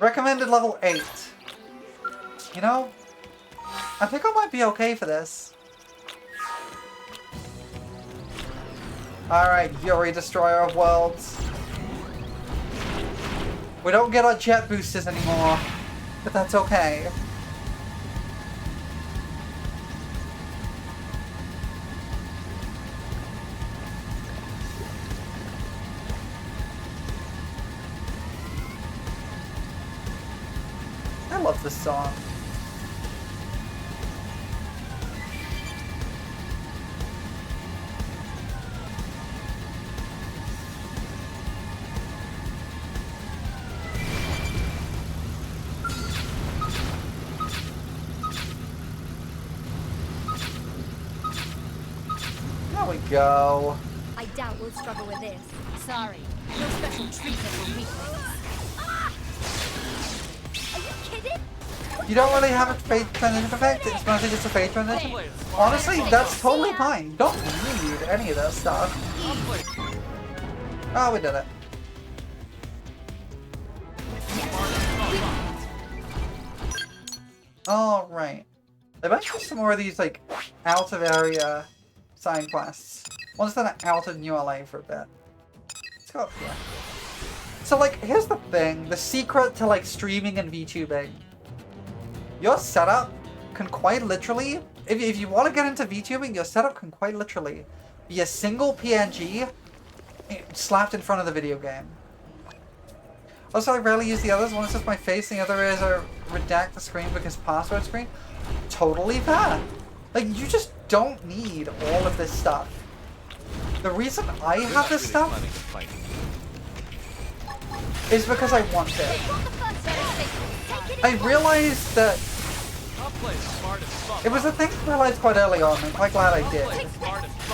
Recommended level 8. You know, I think I might be okay for this. Alright, Yuri, Destroyer of Worlds. We don't get our jet boosters anymore, but that's okay. I love this song. There we go. I doubt we'll struggle with this. Sorry, no special treatment for weaklings. Ah! Are you kidding? You don't really have a fade transition effect? It's mostly just a fade transition? Honestly, that's totally fine. You don't need any of that stuff. Oh, we did it. Alright. There might be some more of these, like, out of area side quests. Ones that are out of New LA for a bit. Let's go up here. So, like, here's the thing. The secret to, like, streaming and VTubing. Your setup can quite literally, if you want to get into VTubing, your setup can quite literally be a single PNG slapped in front of the video game. Also, I rarely use the others. One is just my face, and the other is a redact the screen because password screen. Totally fair. Like, you just don't need all of this stuff. The reason I have this stuff is because I want it. I realized that it was a thing I realized quite early on, and I'm quite glad I did.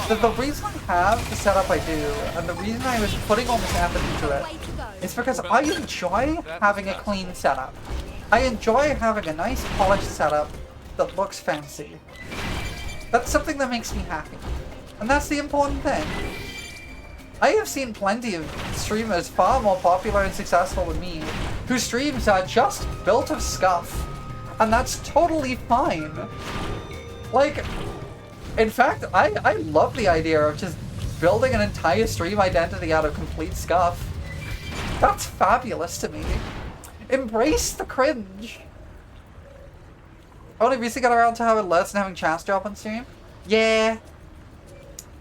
That the reason I have the setup I do, and the reason I was putting all this effort into it, is because I enjoy having a clean setup. I enjoy having a nice polished setup that looks fancy. That's something that makes me happy. And that's the important thing. I have seen plenty of streamers far more popular and successful than me, whose streams are just built of scuff. And that's totally fine. Like, in fact, I love the idea of just building an entire stream identity out of complete scuff. That's fabulous to me. Embrace the cringe. I only recently got around to having alerts and having chance drop on stream. Yeah.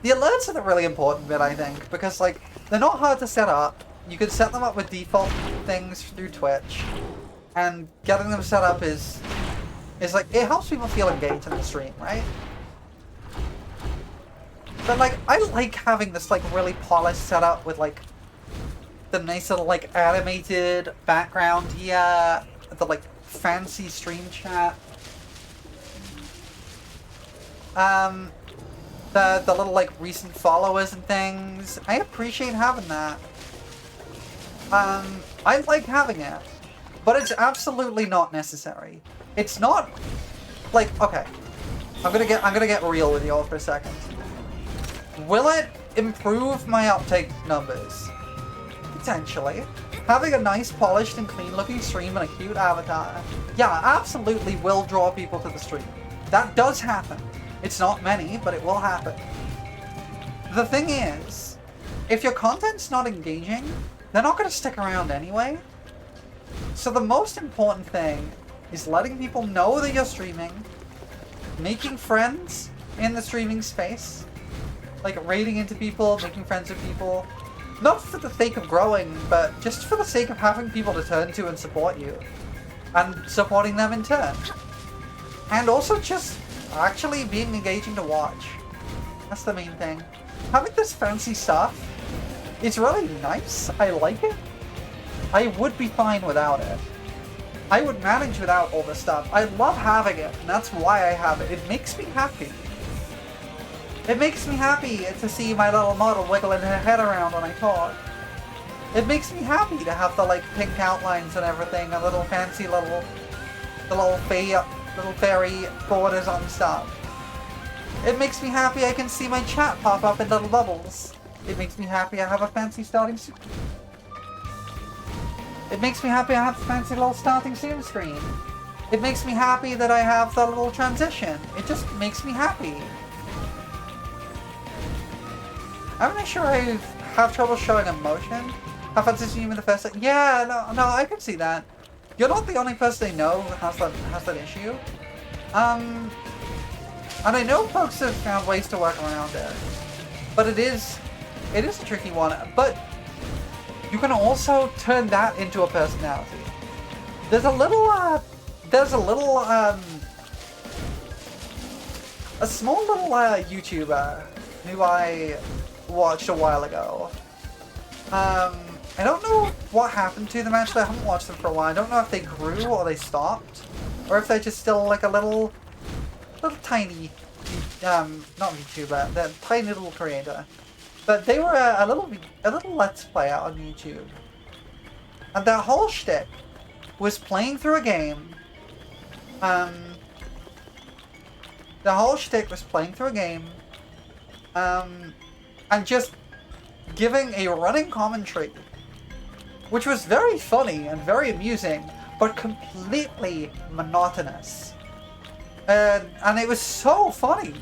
The alerts are the really important bit, I think, because, like, they're not hard to set up. You can set them up with default things through Twitch. And getting them set up is like, it helps people feel engaged in the stream, right? But, like, I like having this, like, really polished setup with, like, the nice little, like, animated background here, the, like, fancy stream chat. The little, like, recent followers and things. I appreciate having that. I like having it. But it's absolutely not necessary. It's not, like, okay. I'm gonna get real with you all for a second. Will it improve my uptake numbers? Potentially. Having a nice, polished, and clean-looking stream and a cute avatar, yeah, absolutely will draw people to the stream. That does happen. It's not many, but it will happen. The thing is, if your content's not engaging, they're not going to stick around anyway. So the most important thing is letting people know that you're streaming, making friends in the streaming space, like raiding into people, making friends with people, not for the sake of growing, but just for the sake of having people to turn to and support you, and supporting them in turn. And also just actually being engaging to watch. That's the main thing. Having this fancy stuff is really nice. I like it. I would be fine without it. I would manage without all this stuff. I love having it, and that's why I have it. It makes me happy. It makes me happy to see my little model wiggling her head around when I talk. It makes me happy to have the, like, pink outlines and everything, a little fancy little fairy borders on stuff. It makes me happy I can see my chat pop up in little bubbles. It makes me happy I have a fancy starting screen. It makes me happy I have a fancy little starting zoom screen. It makes me happy that I have the little transition. It just makes me happy. I'm not sure I have trouble showing emotion. Have fun seeing you in the first. Yeah, no, I can see that. You're not the only person I know who has that issue. And I know folks have found ways to work around it, but it is a tricky one. But you can also turn that into a personality. There's a small little YouTuber who I watched a while ago. I don't know what happened to them actually. I haven't watched them for a while. I don't know if they grew or they stopped, or if they're just still like a little tiny, not YouTuber, they're a tiny little creator. But they were a little Let's Play out on YouTube, and their whole shtick was playing through a game. And just giving a running commentary, which was very funny and very amusing, but completely monotonous. And it was so funny,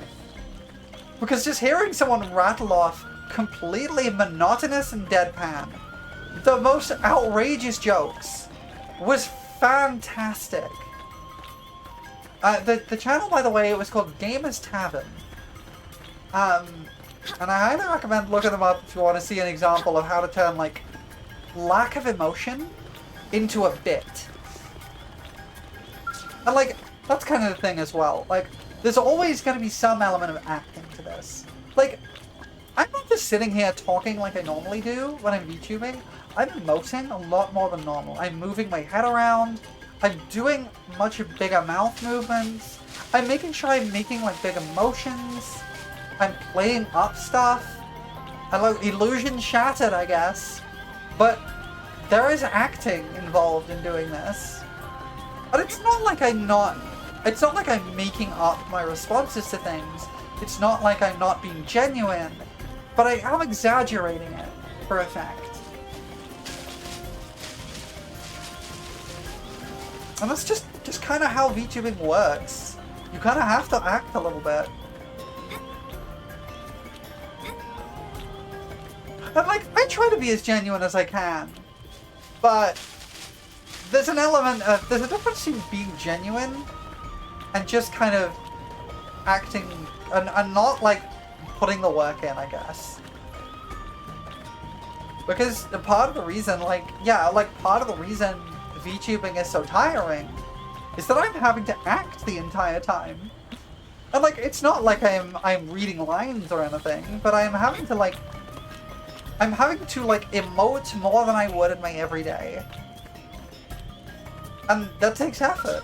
because just hearing someone rattle off completely monotonous and deadpan the most outrageous jokes was fantastic. The channel, by the way, it was called Gamer's Tavern. And I highly recommend looking them up if you want to see an example of how to turn, like, lack of emotion into a bit. And like, that's kind of the thing as well. Like, there's always going to be some element of acting to this. Like, I'm not just sitting here talking like I normally do when I'm VTubing. I'm emoting a lot more than normal. I'm moving my head around. I'm doing much bigger mouth movements. I'm making sure I'm making like big emotions. I'm playing up stuff. I like illusion shattered, I guess. But there is acting involved in doing this. But it's not like I'm making up my responses to things. It's not like I'm not being genuine. But I am exaggerating it for effect. And that's just kind of how VTubing works. You kind of have to act a little bit. And like, I try to be as genuine as I can. But there's an element of, there's a difference between being genuine and just kind of acting and not like putting the work in, I guess. Because part of the reason, like, yeah, like part of the reason VTubing is so tiring is that I'm having to act the entire time. And like, it's not like I'm reading lines or anything, but I'm having to like emote more than I would in my everyday. And that takes effort.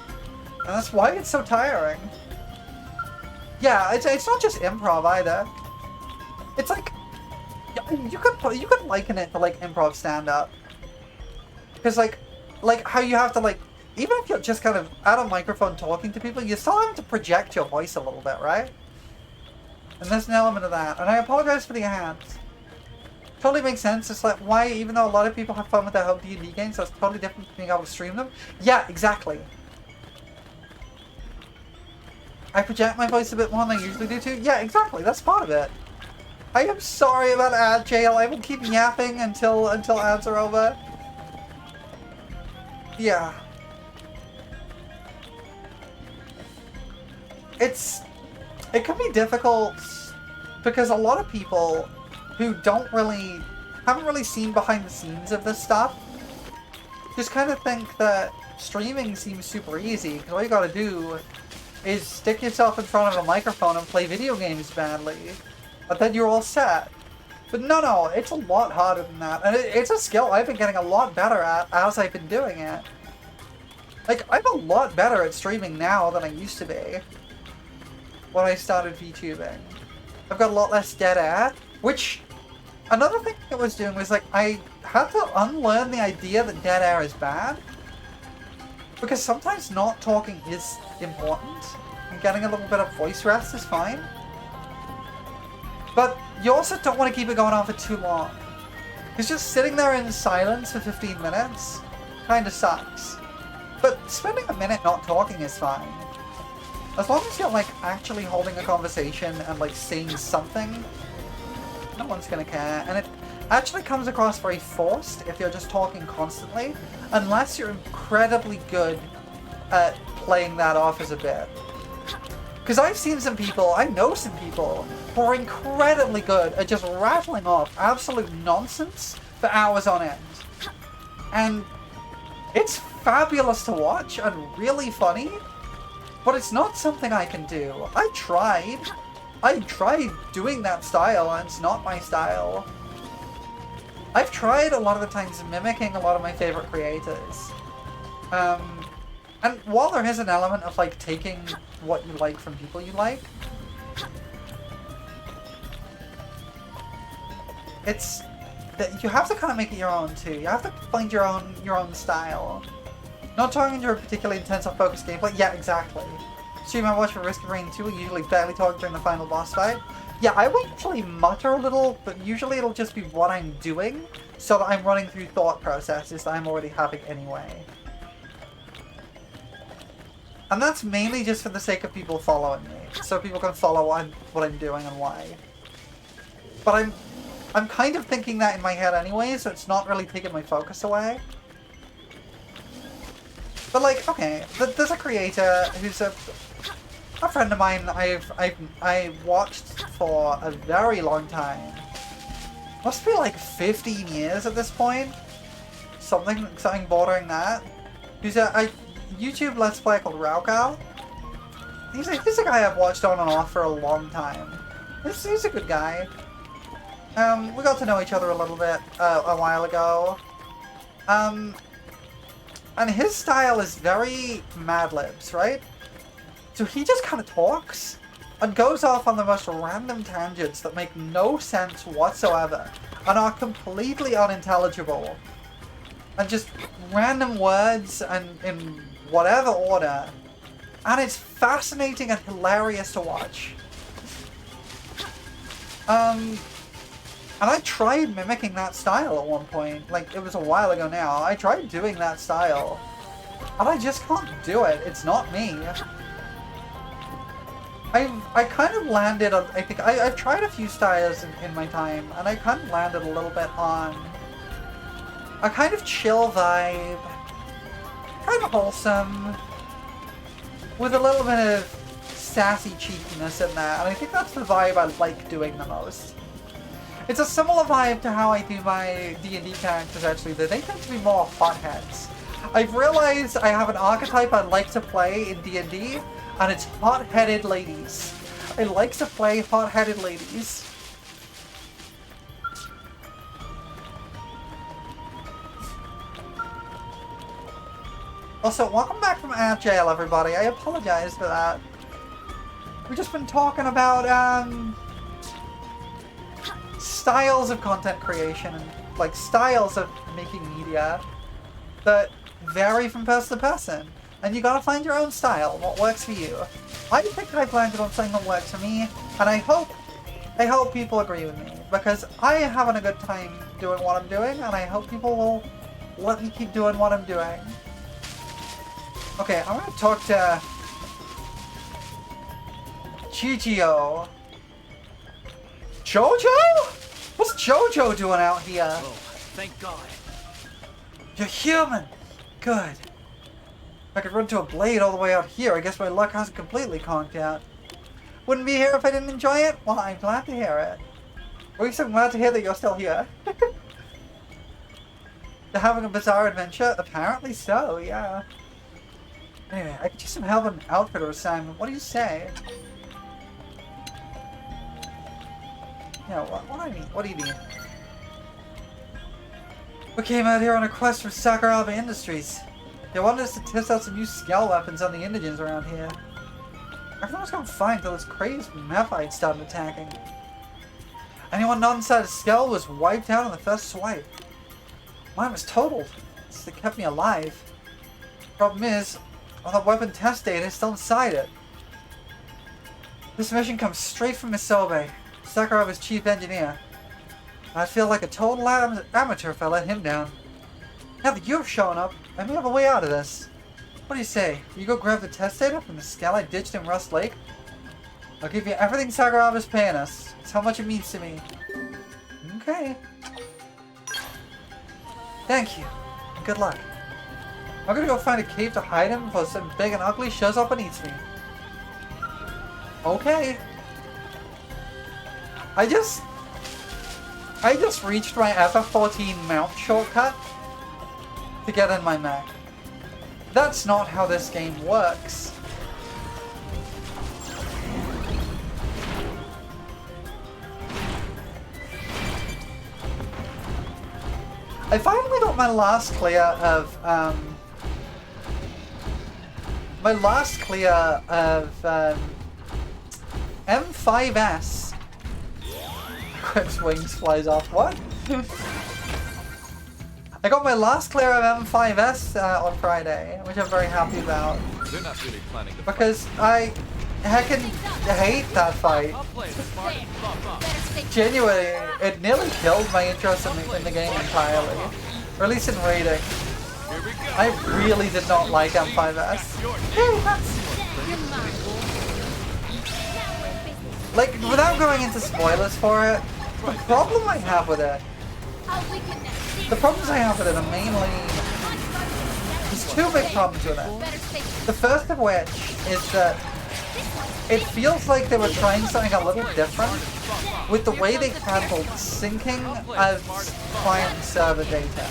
And that's why it's so tiring. Yeah, it's not just improv either. It's like, you could liken it to like improv stand-up. Because like how you have to like, even if you're just kind of at a microphone talking to people, you still have to project your voice a little bit, right? And there's an element of that. And I apologize for the ads. Totally makes sense. It's like, why, even though a lot of people have fun with their home D&D games, that's totally different from being able to stream them. Yeah, exactly. I project my voice a bit more than I usually do too. Yeah, exactly. That's part of it. I am sorry about ad jail. I will keep yapping until ads are over. Yeah. It can be difficult because a lot of people who haven't really seen behind the scenes of this stuff just kind of think that streaming seems super easy because all you gotta do is stick yourself in front of a microphone and play video games badly, but then you're all set. But no, it's a lot harder than that, and it's a skill I've been getting a lot better at as I've been doing it. Like, I'm a lot better at streaming now than I used to be when I started VTubing. I've got a lot less dead air, which, another thing I was doing was, like, I had to unlearn the idea that dead air is bad. Because sometimes not talking is important, and getting a little bit of voice rest is fine. But you also don't want to keep it going on for too long. Because just sitting there in silence for 15 minutes kinda sucks. But spending a minute not talking is fine. As long as you're like actually holding a conversation and like saying something, no one's gonna care. And it actually comes across very forced if you're just talking constantly, unless you're incredibly good at playing that off as a bit. Because I've seen some people, I know some people, who are incredibly good at just rattling off absolute nonsense for hours on end. And it's fabulous to watch and really funny, but it's not something I can do. I tried doing that style and it's not my style. I've tried a lot of the times mimicking a lot of my favorite creators. And while there is an element of like taking what you like from people you like, it's that you have to kind of make it your own too. You have to find your own style. Not talking to a particularly intense or focused gameplay. Yeah, exactly. Stream I watch for Risk of Rain 2 will usually barely talk during the final boss fight. Yeah, I will usually mutter a little, but usually it'll just be what I'm doing, so that I'm running through thought processes that I'm already having anyway. And that's mainly just for the sake of people following me, so people can follow what I'm doing and why. But I'm kind of thinking that in my head anyway, so it's not really taking my focus away. But like, okay, there's a creator who's a friend of mine I watched for a very long time. Must be like 15 years at this point. something bordering that. Who's a YouTube Let's Play called Raukal. He's a guy I've watched on and off for a long time. He's a good guy. We got to know each other a little bit a while ago. And his style is very Mad Libs, right? So he just kind of talks and goes off on the most random tangents that make no sense whatsoever and are completely unintelligible. And just random words and in whatever order. And it's fascinating and hilarious to watch. And I tried mimicking that style at one point. Like, it was a while ago now. I tried doing that style. And I just can't do it. It's not me. I kind of landed on, I think, I've tried a few styles in my time, and I kind of landed a little bit on a kind of chill vibe, kind of wholesome, with a little bit of sassy cheekiness in there, and I think that's the vibe I like doing the most. It's a similar vibe to how I do my D&D characters, actually, that they tend to be more hotheads. I've realized I have an archetype I like to play in D&D, and it's hot-headed ladies. I like to play hot-headed ladies. Also, welcome back from ad jail, everybody. I apologize for that. We've just been talking about, styles of content creation and, like, styles of making media that vary from person to person. And you gotta find your own style, what works for you. I think I've landed on something that works for me, and I hope people agree with me, because I am having a good time doing what I'm doing, and I hope people will let me keep doing what I'm doing. Okay, I'm gonna talk to Gigio. Jojo? What's Jojo doing out here? Oh, thank God. You're human! Good. If I could run to a blade all the way out here, I guess my luck hasn't completely conked out. Wouldn't be here if I didn't enjoy it? Well, I'm glad to hear it. Or at least I'm glad to hear that you're still here. You're having a bizarre adventure? Apparently so, yeah. Anyway, I could use some help in an outfitter assignment. What do you say? Yeah, what do I need? What do you need? We came out here on a quest from Sakuraba Industries. They wanted us to test out some new scale weapons on the indigents around here. Everything was going fine until this crazed Mephite started attacking. Anyone not inside a skull was wiped out on the first swipe. Mine was totaled. It kept me alive. Problem is, all the weapon test data is still inside it. This mission comes straight from Misobe, Sakuraba's chief engineer. I feel like a total amateur if I let him down. Now that you've shown up, I may have a way out of this. What do you say? You go grab the test data from the skull I ditched in Rust Lake? I'll give you everything Sakuraba's paying us. It's how much it means to me. Okay. Thank you. And good luck. I'm gonna go find a cave to hide him before some big and ugly shows up and eats me. Okay. I just reached my FF14 mount shortcut to get in my mech. That's not how this game works. I finally got my last clear of M5S. Crip's wings flies off. What? I got my last clear of M5S on Friday, which I'm very happy about. They're not really planning to because I heckin' hate that fight. Genuinely, it nearly killed my interest in the game entirely. Or at least in raiding. I really did not like M5S. Like, without going into spoilers for it, the problem I have with it, the problems I have with it are mainly, there's two big problems with it. The first of which is that it feels like they were trying something a little different with the way they handled syncing of client server data.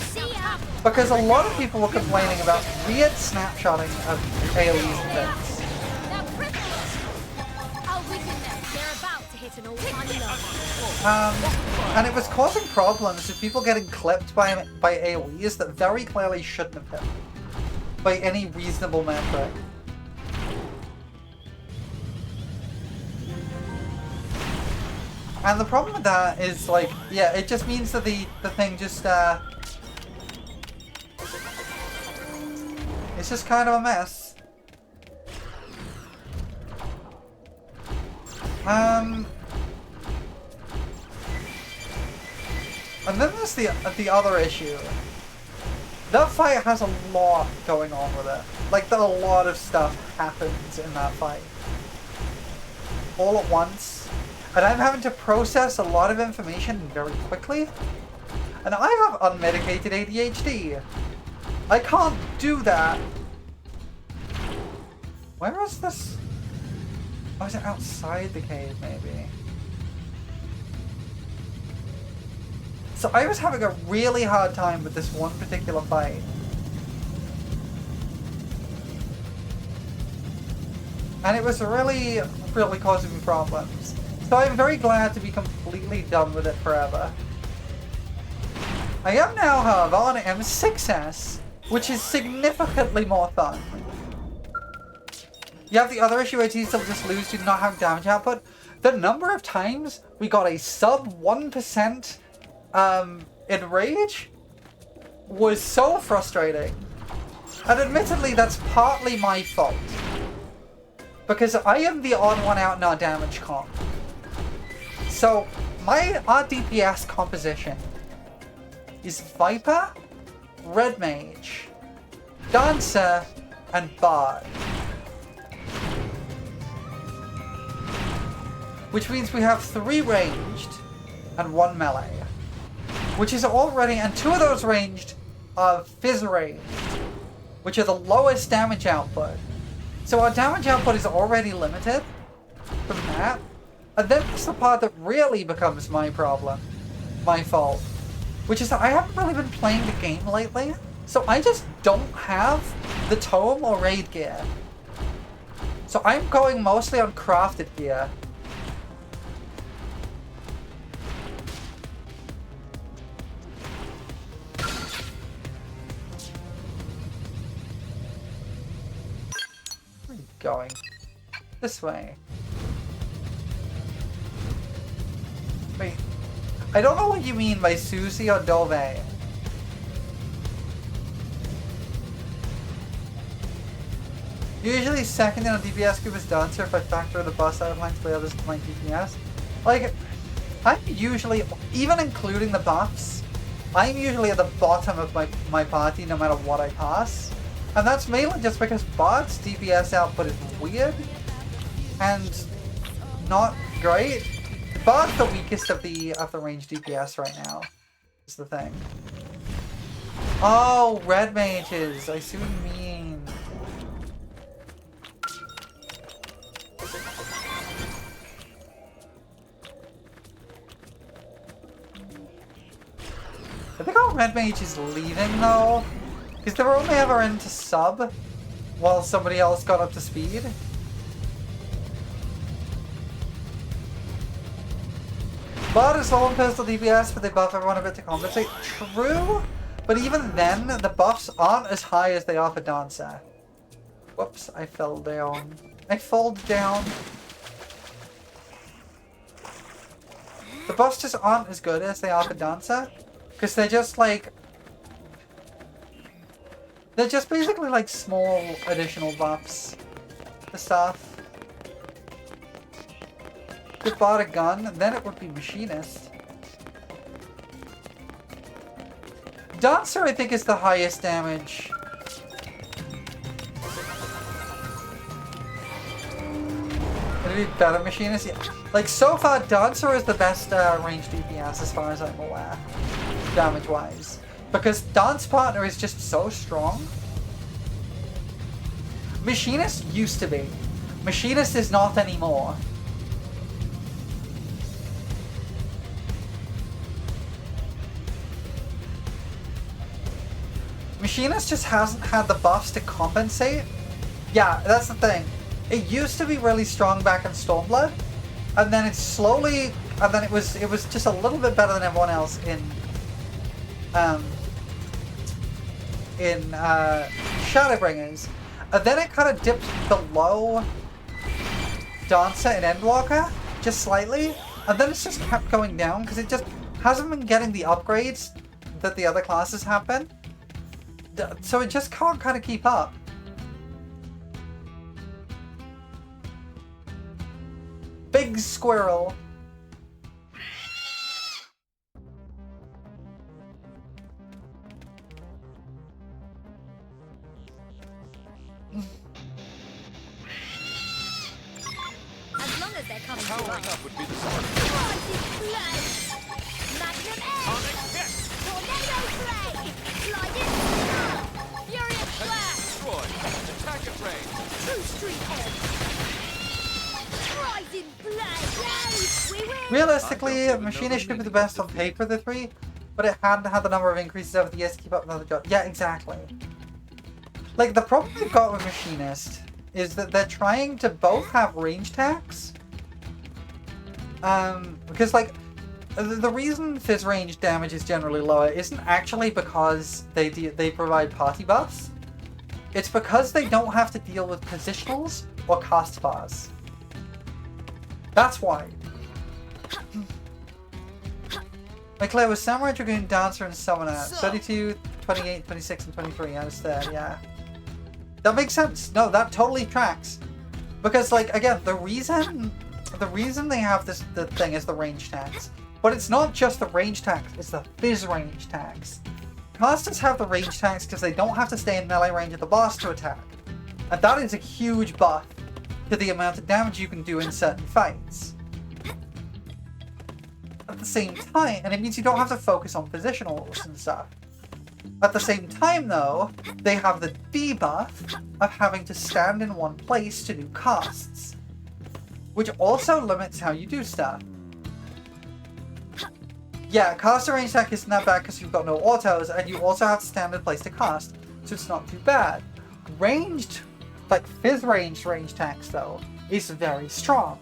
Because a lot of people were complaining about weird snapshotting of AoEs and things. And it was causing problems with people getting clipped by AoEs that very clearly shouldn't have hit by any reasonable metric. And the problem with that is, like, yeah, it just means that the thing just, it's just kind of a mess. And then there's the other issue. That fight has a lot going on with it. Like, a lot of stuff happens in that fight. All at once. And I'm having to process a lot of information very quickly. And I have unmedicated ADHD. I can't do that. Where is this? Oh, is it outside the cave, maybe? So I was having a really hard time with this one particular fight. And it was really, really causing me problems. So I'm very glad to be completely done with it forever. I am now, however, on M6S, which is significantly more fun. You have the other issue where you still just lose to not have damage output. The number of times we got a sub 1% in rage was so frustrating. And admittedly, that's partly my fault. Because I am the odd one out in our damage comp. So, our DPS composition is Viper, Red Mage, Dancer, and Bard. Which means we have 3 ranged and 1 melee. Which is already, and 2 of those ranged are Fizz ranged, which are the lowest damage output. So our damage output is already limited from that. And then there's the part that really becomes my problem, my fault. Which is that I haven't really been playing the game lately, so I just don't have the tome or raid gear. So I'm going mostly on crafted gear. Going this way. Wait, I don't know what you mean by Susie or Dove. Usually second in a DPS group is Dancer if I factor the bust out of my others to my DPS. Like, I'm usually, even including the buffs, I'm usually at the bottom of my party no matter what I pass. And that's mainly just because Bard's DPS output is weird and not great. Bard's the weakest of the ranged DPS right now, is the thing. Oh, red mages. I see what you mean. I think our red mage is leaving though. Because they were only ever into sub, while somebody else got up to speed. Bard is low on personal DPS, but they buff everyone a bit to compensate. True, but even then, the buffs aren't as high as they are for Dancer. Whoops, I fell down. I fall down. The buffs just aren't as good as they are for Dancer, because they're just like... They're just basically like small additional buffs to stuff. If Bard a gun, then it would be Machinist. Dancer, I think, is the highest damage. Would it be better Machinist? Yeah. Like, so far, Dancer is the best ranged DPS as far as I'm aware, damage-wise. Because Dance Partner is just so strong. Machinist used to be. Machinist is not anymore. Machinist just hasn't had the buffs to compensate. Yeah, that's the thing. It used to be really strong back in Stormblood, and then it slowly, and then it was just a little bit better than everyone else in Shadowbringers, and then it kind of dipped below Dancer and Endwalker just slightly, and then it's just kept going down because it just hasn't been getting the upgrades that the other classes have been. So it just can't kind of keep up. Big squirrel. As long as they're coming to Powering life. up would be the start. Magnum Sonic X! hit! Tornado Flame! Sliding Star! Furious Flash! Destroyed! Attack at range! True Street Edge! Rising Flame! Yay! We win! Realistically, I don't even Machinist know should the be the meaning best of on defeat. paper of the three, but it hadn't had the number of increases over the years to keep up with other jobs. Yeah, exactly. Like, the problem they've got with Machinist is that they're trying to both have range tax. Because, like, the reason Fizz range damage is generally lower isn't actually because they provide party buffs. It's because they don't have to deal with positionals or cast bars. That's why. Like, Claire was Samurai, Dragoon, Dancer, and Summoner. 32, 28, 26, and 23. I was there, yeah. That makes sense. No, that totally tracks. Because, like, again, the reason they have the thing is the range tax. But it's not just the range tax, it's the Fizz range tax. Casters have the range tax because they don't have to stay in melee range of the boss to attack. And that is a huge buff to the amount of damage you can do in certain fights. At the same time, and it means you don't have to focus on positionals and stuff. At the same time, though, they have the debuff of having to stand in one place to do casts, which also limits how you do stuff. Yeah, caster range attack isn't that bad because you've got no autos, and you also have to stand in place to cast, so it's not too bad. Ranged, like Fizz range tax, though, is very strong.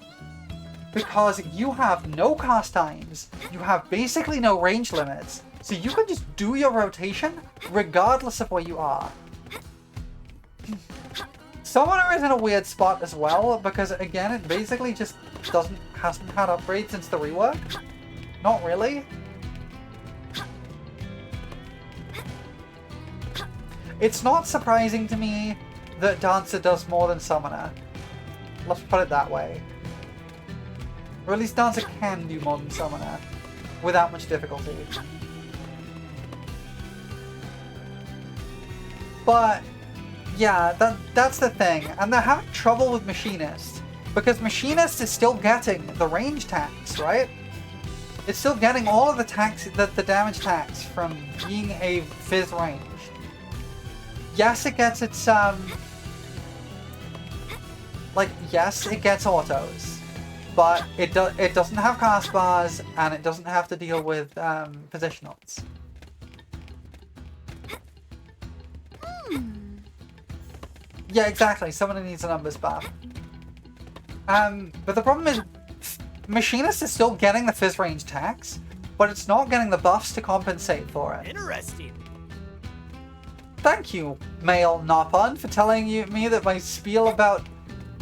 Because you have no cast times, you have basically no range limits, so you can just do your rotation regardless of where you are. Summoner is in a weird spot as well, because again, it basically just hasn't had upgrades since the rework. Not really. It's not surprising to me that Dancer does more than Summoner. Let's put it that way. Or at least Dancer can do more than Summoner without much difficulty. But yeah, that's the thing. And they're having trouble with Machinist. Because Machinist is still getting the range tax, right? It's still getting all of the tax, the damage tax from being a Fizz range. Yes, it gets its, yes, it gets autos. But it doesn't have cast bars, and it doesn't have to deal with, positionals. Yeah, exactly. Someone needs a numbers buff. But the problem is, Machinist is still getting the Fizz range tax, but it's not getting the buffs to compensate for it. Interesting. Thank you, male Nopon, for telling me that my spiel about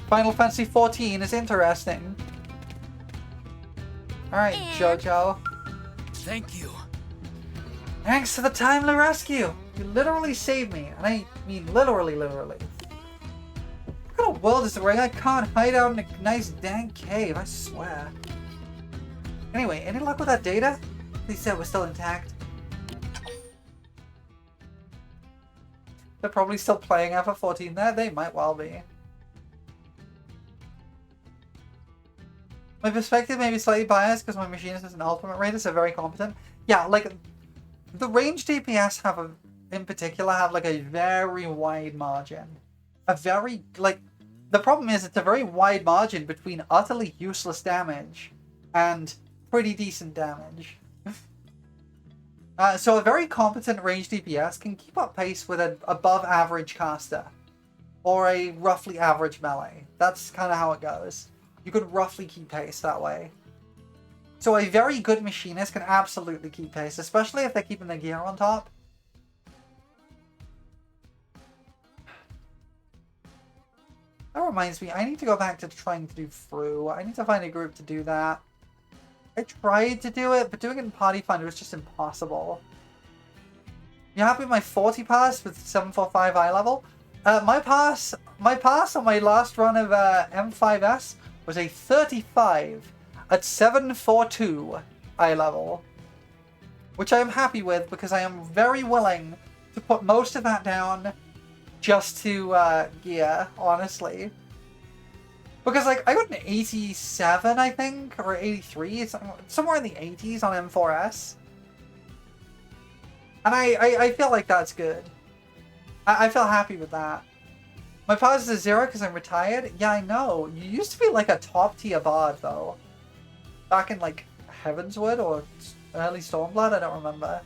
Final Fantasy XIV is interesting. Alright, Jojo. Thank you. Thanks for the timely rescue! You literally saved me, and I mean literally. What kind of world is it where I can't hide out in a nice dank cave, I swear. Anyway, any luck with that data? They said we're still intact. They're probably still playing FF14 there, they might well be. My perspective may be slightly biased because my Machinist is an ultimate raider, so very competent. Yeah, like, the ranged DPS in particular have like a very wide margin. A very, like, The problem is it's a very wide margin between utterly useless damage and pretty decent damage. So a very competent range DPS can keep up pace with an above average caster. Or a roughly average melee. That's kind of how it goes. You could roughly keep pace that way. So a very good machinist can absolutely keep pace, especially if they're keeping their gear on top. That reminds me, I need to go back to trying to do Fru. I need to find a group to do that. I tried to do it, but doing it in Party Finder was just impossible. You happy with my 40 pass with 745 eye level? My pass on my last run of M5S was a 35 at 742 eye level. Which I am happy with because I am very willing to put most of that down just to gear, honestly. Because, like, I got an 87, I think, or 83, somewhere in the 80s on M4S. And I feel like that's good. I feel happy with that. My pause is a 0 because I'm retired? Yeah, I know. You used to be, like, a top-tier bard, though. Back in, like, Heavenswood or early Stormblood? I don't remember.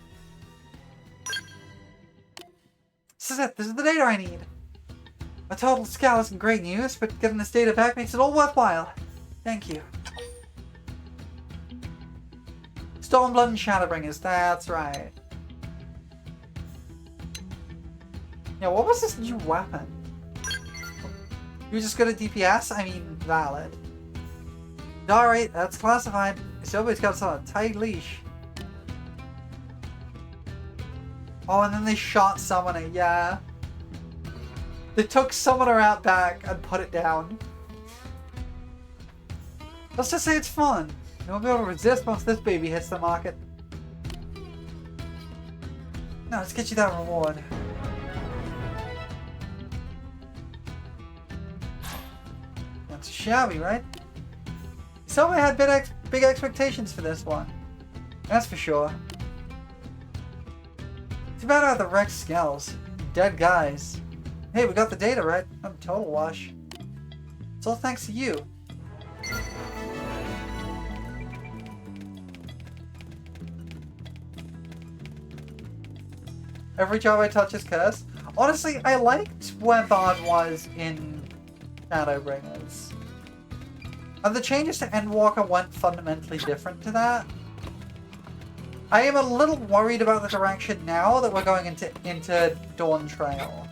This is it. This is the data I need. A total scowl isn't great news, but getting this data back makes it all worthwhile. Thank you. Stormblood and Shadowbringers, that's right. Yeah, what was this new weapon? You just good at DPS? I mean, valid. Alright, that's classified. Somebody's got us on a tight leash. Oh, and then they shot Summoner, yeah. They took Summoner out back and put it down. Let's just say it's fun. You won't be able to resist once this baby hits the market. Now, let's get you that reward. That's shabby, right? Somebody had big expectations for this one. That's for sure. Too bad I have the wrecked skells. Dead guys. Hey, we got the data right. I'm a total wash. It's all thanks to you. Every job I touch is cursed. Honestly, I liked where Bard was in Shadowbringers. And the changes to Endwalker went fundamentally different to that. I am a little worried about the direction now that we're going into Dawn Trail.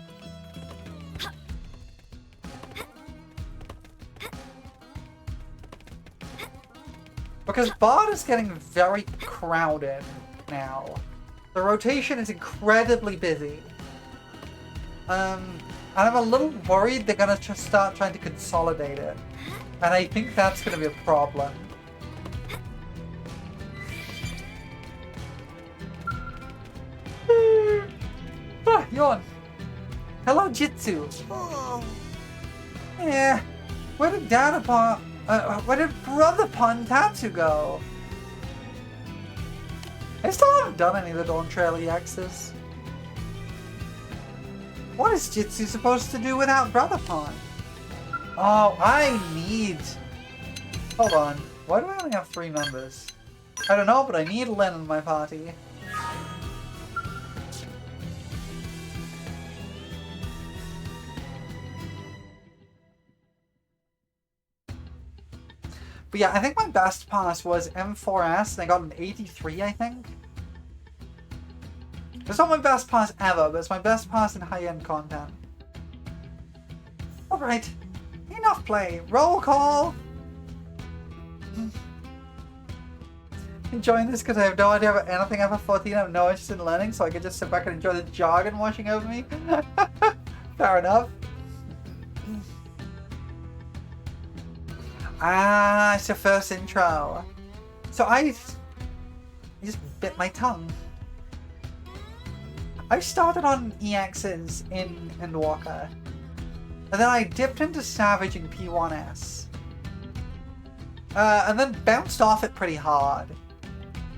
Because Bard is getting very crowded now. The rotation is incredibly busy. And I'm a little worried they're going to just start trying to consolidate it. And I think that's going to be a problem. Yawn. Hello, Jitsu. Yeah. Where did Brother Pontatsu go? I still haven't done any of the Dawn Trail EXs. What is Jitsu supposed to do without Brother Pon? Oh, I need... Hold on. Why do I only have 3 members? I don't know, but I need Lyn in my party. But yeah, I think my best pass was M4S, and I got an 83, I think. It's not my best pass ever, but it's my best pass in high-end content. Alright, enough play. Roll call! Enjoying this because I have no idea about anything after 14. I have no interest in learning, so I can just sit back and enjoy the jargon washing over me. Fair enough. Ah, it's your first intro. So I just bit my tongue. I started on EXs in Endwalker, and then I dipped into Savage in P1S, and then bounced off it pretty hard.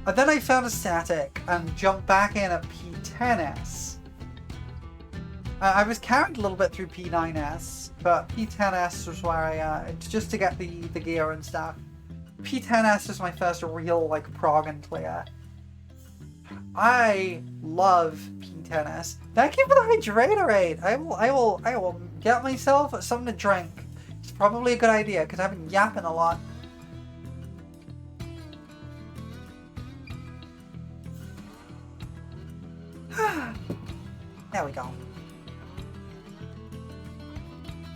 And then I found a static and jumped back in at P10S. I was carried a little bit through P9S, but P10S was where I, just to get the gear and stuff. P10S was my first real, like, prog and clear. I love P10S. Thank you for the hydratorade. I will get myself something to drink. It's probably a good idea because I've been yapping a lot. There we go.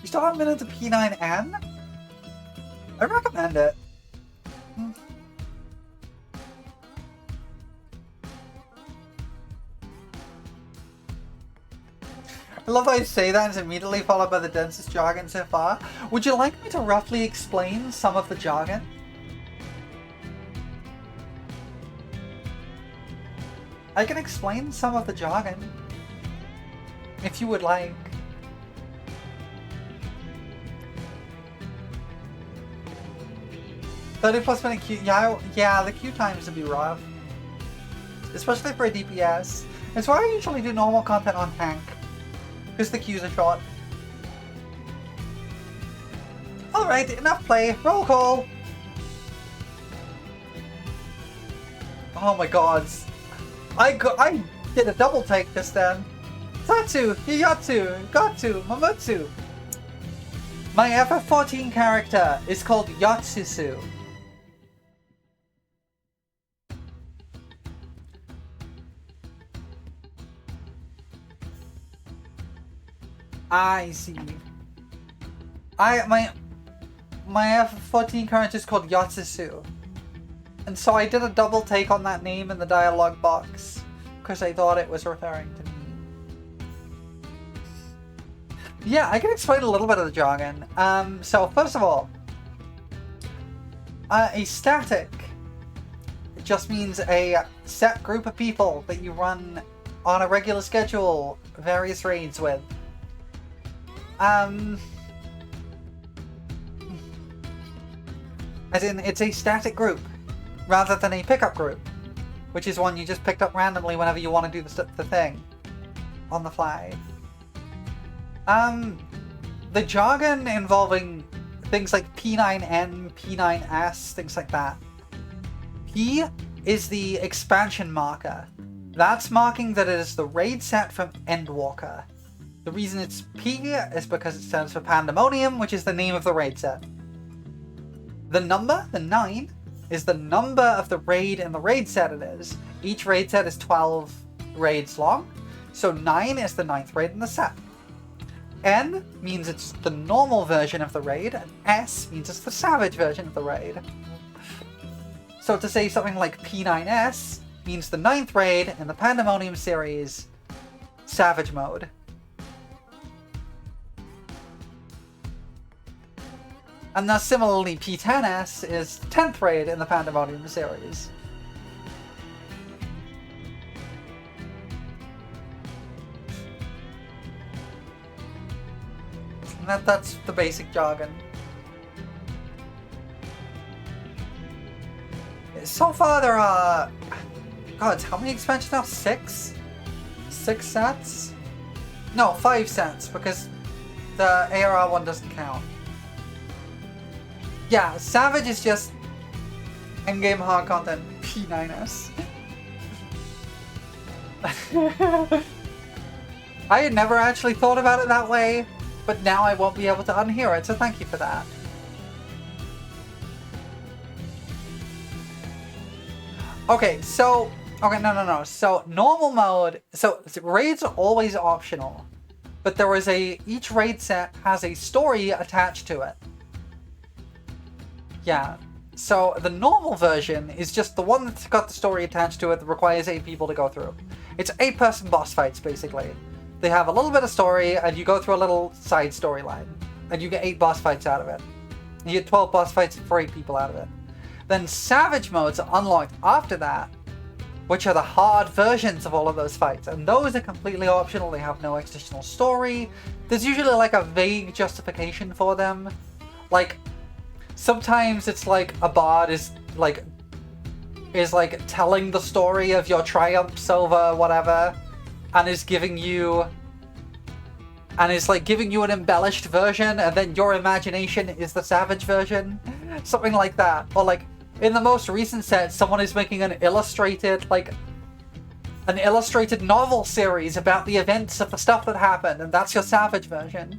You still haven't been into P9N? I recommend it. I love how I say that and it's immediately followed by the densest jargon so far. Would you like me to roughly explain some of the jargon? I can explain some of the jargon, if you would like. +30 queue. Yeah, the queue times would be rough, especially for a DPS. It's why I usually do normal content on tank, because the queues are short. All right, enough play. Roll call. Oh my god. I did a double take just then. Tatsu, Hiyatsu, Gatsu, Mamutsu. My FF14 character is called Yatsusu. I see. My FF14 character is called Yatsusu. And so I did a double take on that name in the dialogue box, because I thought it was referring to me. Yeah, I can explain a little bit of the jargon. So first of all, a static just means a set group of people that you run on a regular schedule various raids with. As in, it's a static group, rather than a pickup group, which is one you just picked up randomly whenever you want to do the thing on the fly. The jargon involving things like P9N, P9S, things like that. P is the expansion marker. That's marking that it is the raid set from Endwalker. The reason it's P is because it stands for Pandemonium, which is the name of the raid set. The number, the 9, is the number of the raid in the raid set it is. Each raid set is 12 raids long, so 9 is the 9th raid in the set. N means it's the normal version of the raid, and S means it's the savage version of the raid. So to say something like P9S means the 9th raid in the Pandemonium series, Savage Mode. And thus similarly P10S is the 10th raid in the Pandemonium series. And that's the basic jargon. So far there are... God, how many expansions now? 6? 6 sets? No, 5 sets, because the ARR one doesn't count. Yeah, Savage is just endgame hard content P9S. I had never actually thought about it that way, but now I won't be able to unhear it, so thank you for that. Okay, so... Okay, no. So, normal mode... So, raids are always optional. But there is each raid set has a story attached to it. Yeah. So, the normal version is just the one that's got the story attached to it that requires 8 people to go through. It's 8-person boss fights, basically. They have a little bit of story, and you go through a little side storyline. And you get 8 boss fights out of it. You get 12 boss fights for 8 people out of it. Then Savage modes are unlocked after that, which are the hard versions of all of those fights. And those are completely optional, they have no additional story. There's usually like a vague justification for them. Like, sometimes it's like a bard is like telling the story of your triumphs over whatever, and is giving you and it's like giving you an embellished version, and then your imagination is the savage version. Something like that. Or like, in the most recent set, someone is making an illustrated novel series about the events of the stuff that happened, and that's your savage version.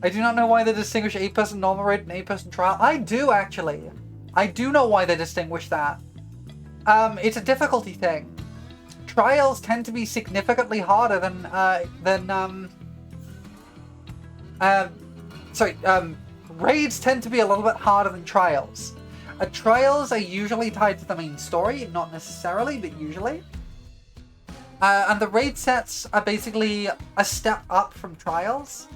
I do not know why they distinguish 8-person normal raid and 8-person trial. I do, actually. I do know why they distinguish that. It's a difficulty thing. Trials tend to be significantly harder raids tend to be a little bit harder than trials. Trials are usually tied to the main story, not necessarily, but usually. And the raid sets are basically a step up from trials.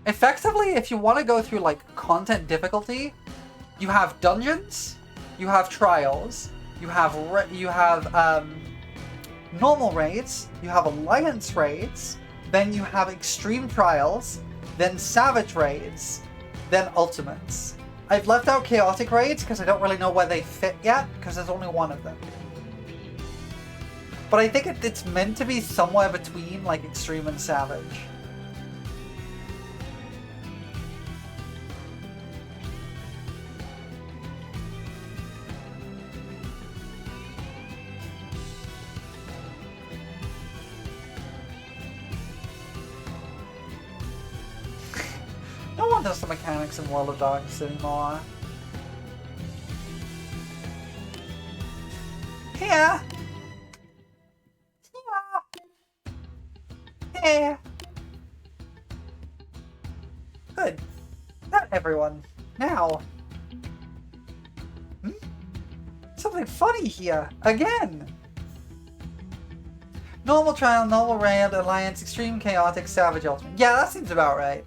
Effectively, if you want to go through like content difficulty, you have dungeons, you have trials, you have normal raids, you have alliance raids, then you have extreme trials, then savage raids, then ultimates. I've left out chaotic raids because I don't really know where they fit yet, because there's only one of them. But I think it's meant to be somewhere between like extreme and savage. No one does the mechanics in World of Darkness anymore. Here! Here! Good. Not everyone. Now. Something funny here. Again! Normal trial, normal raid, alliance, extreme, chaotic, savage, ultimate. Yeah, that seems about right.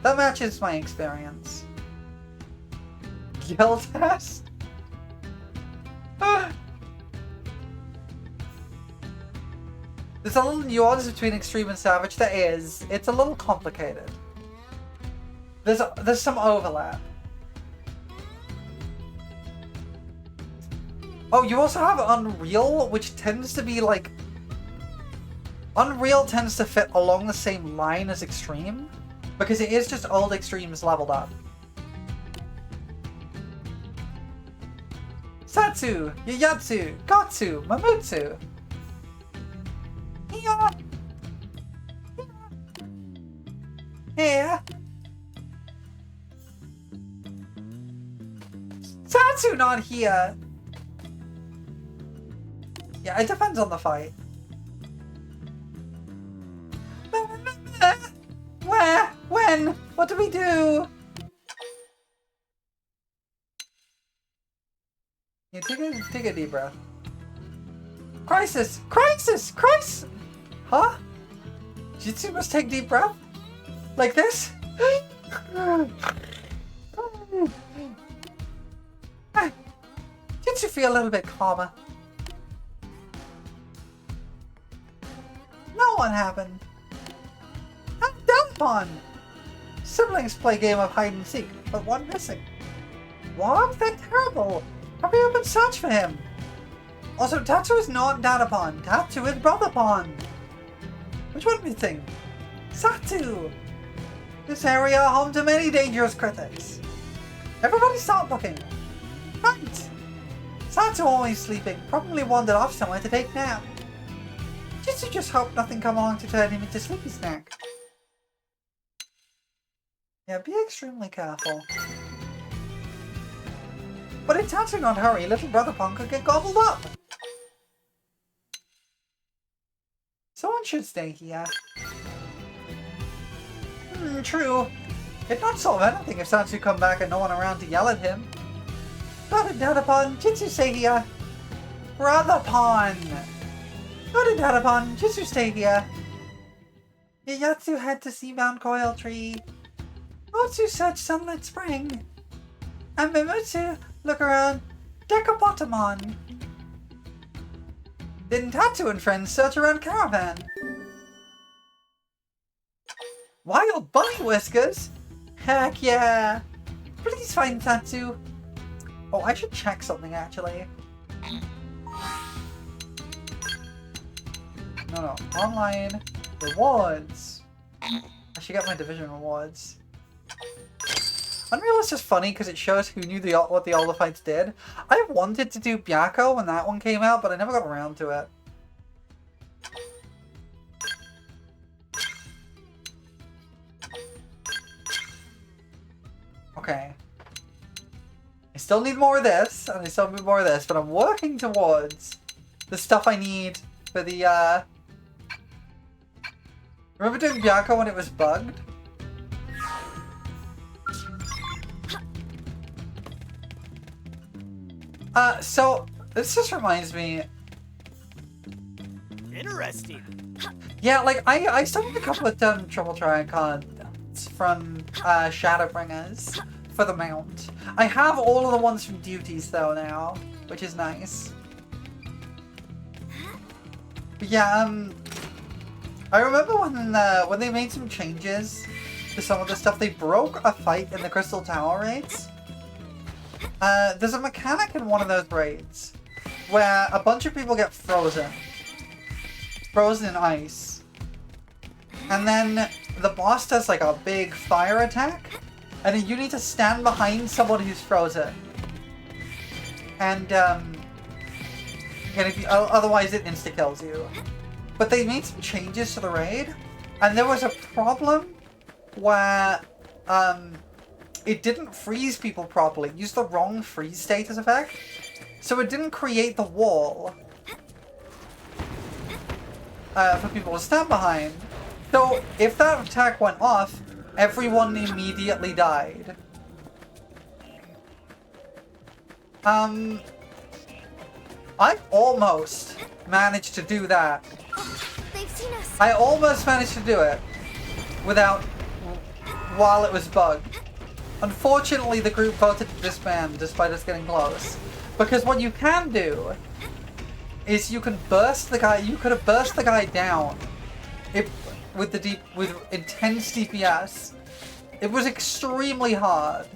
That matches my experience. Guild test? There's a little nuance between extreme and savage. There is. It's a little complicated. There's some overlap. Oh, you also have Unreal, which tends to be like... Unreal tends to fit along the same line as Extreme. Because it is just old Extremes leveled up. Satsu, Yayatsu, Gatsu, Mamutsu. Here. Here. Satsu not here. Yeah, it depends on the fight. Where? When? What do we do? Yeah, take a deep breath. Crisis! Crisis! Crisis! Huh? Jitsu must take deep breath? Like this? Jitsu feel a little bit calmer. No one happened. I'm done upon. Siblings play game of hide and seek, but one missing. What? They're terrible. Hurry up and search for him. Also, Tatsu is not Dadapon. Tatsu is Brotherpon. Which one missing? Satu. This area home to many dangerous critics. Everybody start looking. Right. Satu always sleeping. Probably wandered off somewhere to take nap. Just hope nothing come along to turn him into sleepy snack. Yeah, be extremely careful. But if Tatsu not hurry, little brother Pong could get gobbled up. Someone should stay here. True. It'd not solve anything if Tatsu come back and no one around to yell at him. Brother Dadapon, Jitsu stay here. Brother Pon! Brother Dadapon, Jitsu stay here. Yayatsu head to Seabound Coil Tree. Motsu search Sunlit Spring. And Mimutsu look around Decapotamon. Then Tatsu and friends search around Caravan. Wild Bunny Whiskers? Heck yeah! Please find Tatsu. Oh, I should check something actually. No. Online rewards. I should get my division rewards. Unreal is just funny because it shows who knew what the Older fights did. I wanted to do Byakko when that one came out, but I never got around to it. Okay. I still need more of this, and I still need more of this, but I'm working towards the stuff I need for the, Remember doing Byakko when it was bugged? So, this just reminds me... Interesting. Yeah, like, I started a couple of Triple Triad cards from, Shadowbringers for the mount. I have all of the ones from Duties, though, now, which is nice. But yeah, I remember when they made some changes to some of the stuff, they broke a fight in the Crystal Tower raids. There's a mechanic in one of those raids where a bunch of people get frozen in ice, and then the boss does like a big fire attack, and then you need to stand behind someone who's frozen, and if you, otherwise it insta kills you. But they made some changes to the raid, and there was a problem where it didn't freeze people properly. It used the wrong freeze status effect. So it didn't create the wall for people to stand behind. So if that attack went off, everyone immediately died. I almost managed to do that. They've seen us. I almost managed to do it while it was bugged. Unfortunately, the group voted to disband despite us getting close. Because what you can do is you can burst the guy. You could have burst the guy down with intense DPS. It was extremely hard.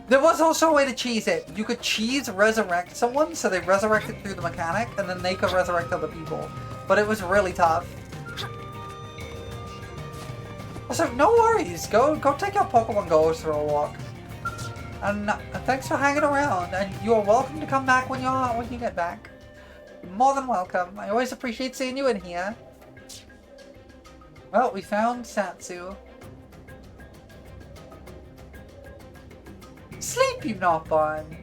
There was also a way to cheese it. You could cheese resurrect someone, so they resurrected through the mechanic, and then they could resurrect other people. But it was really tough. Also, no worries. Go take your Pokemon Go's for a walk. And thanks for hanging around. And you are welcome to come back when you get back. You're more than welcome. I always appreciate seeing you in here. Well, we found Satsu. Sleep you not, Barn.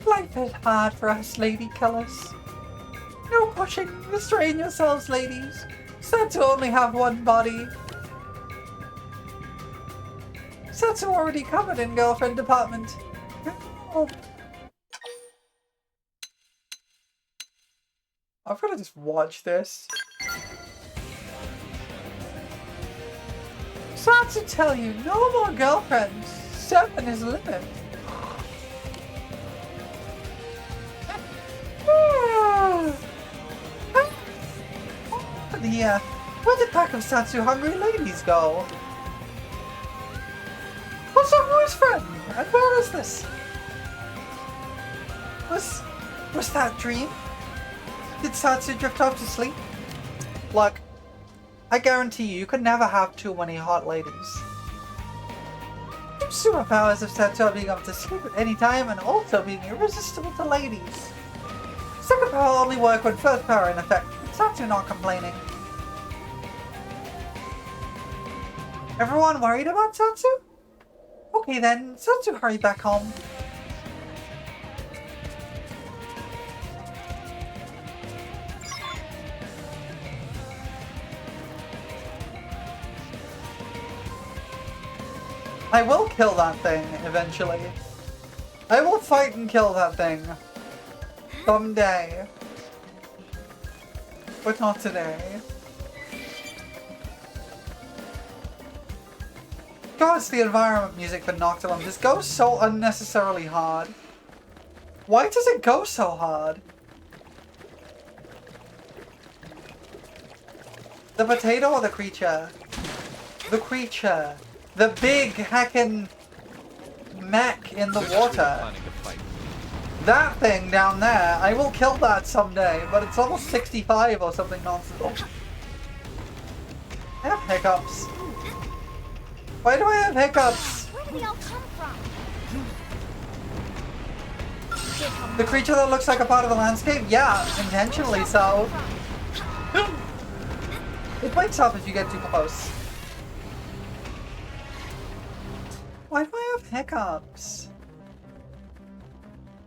Life is hard for us, lady killers. No pushing. Restrain yourselves, ladies. Said to only have one body. Said to already covered in girlfriend department. Oh. I've got to just watch this. Sad to tell you, no more girlfriends. 7 is the limit. Where did pack of Satsu hungry ladies go? What's up, boy's friend? And where is this? Was that dream? Did Satsu drift off to sleep? Look, I guarantee you could never have too many hot ladies. Superpowers of Satsu are being able to sleep at any time and also being irresistible to ladies. Second power only work when first power in effect. Satsu not complaining. Everyone worried about Satsu? Okay then, Satsu hurry back home. I will kill that thing eventually. I will fight and kill that thing. Someday. But not today. God, it's the environment music for Noctilum. This goes so unnecessarily hard. Why does it go so hard? The potato or the creature? The creature. The big heckin' mech in the water. That thing down there, I will kill that someday, but it's almost 65 or something nonsense. I have hiccups. Why do I have hiccups? Where did they all come from? The creature that looks like a part of the landscape? Yeah, intentionally so. It wakes up if you get too close. Why do I have hiccups?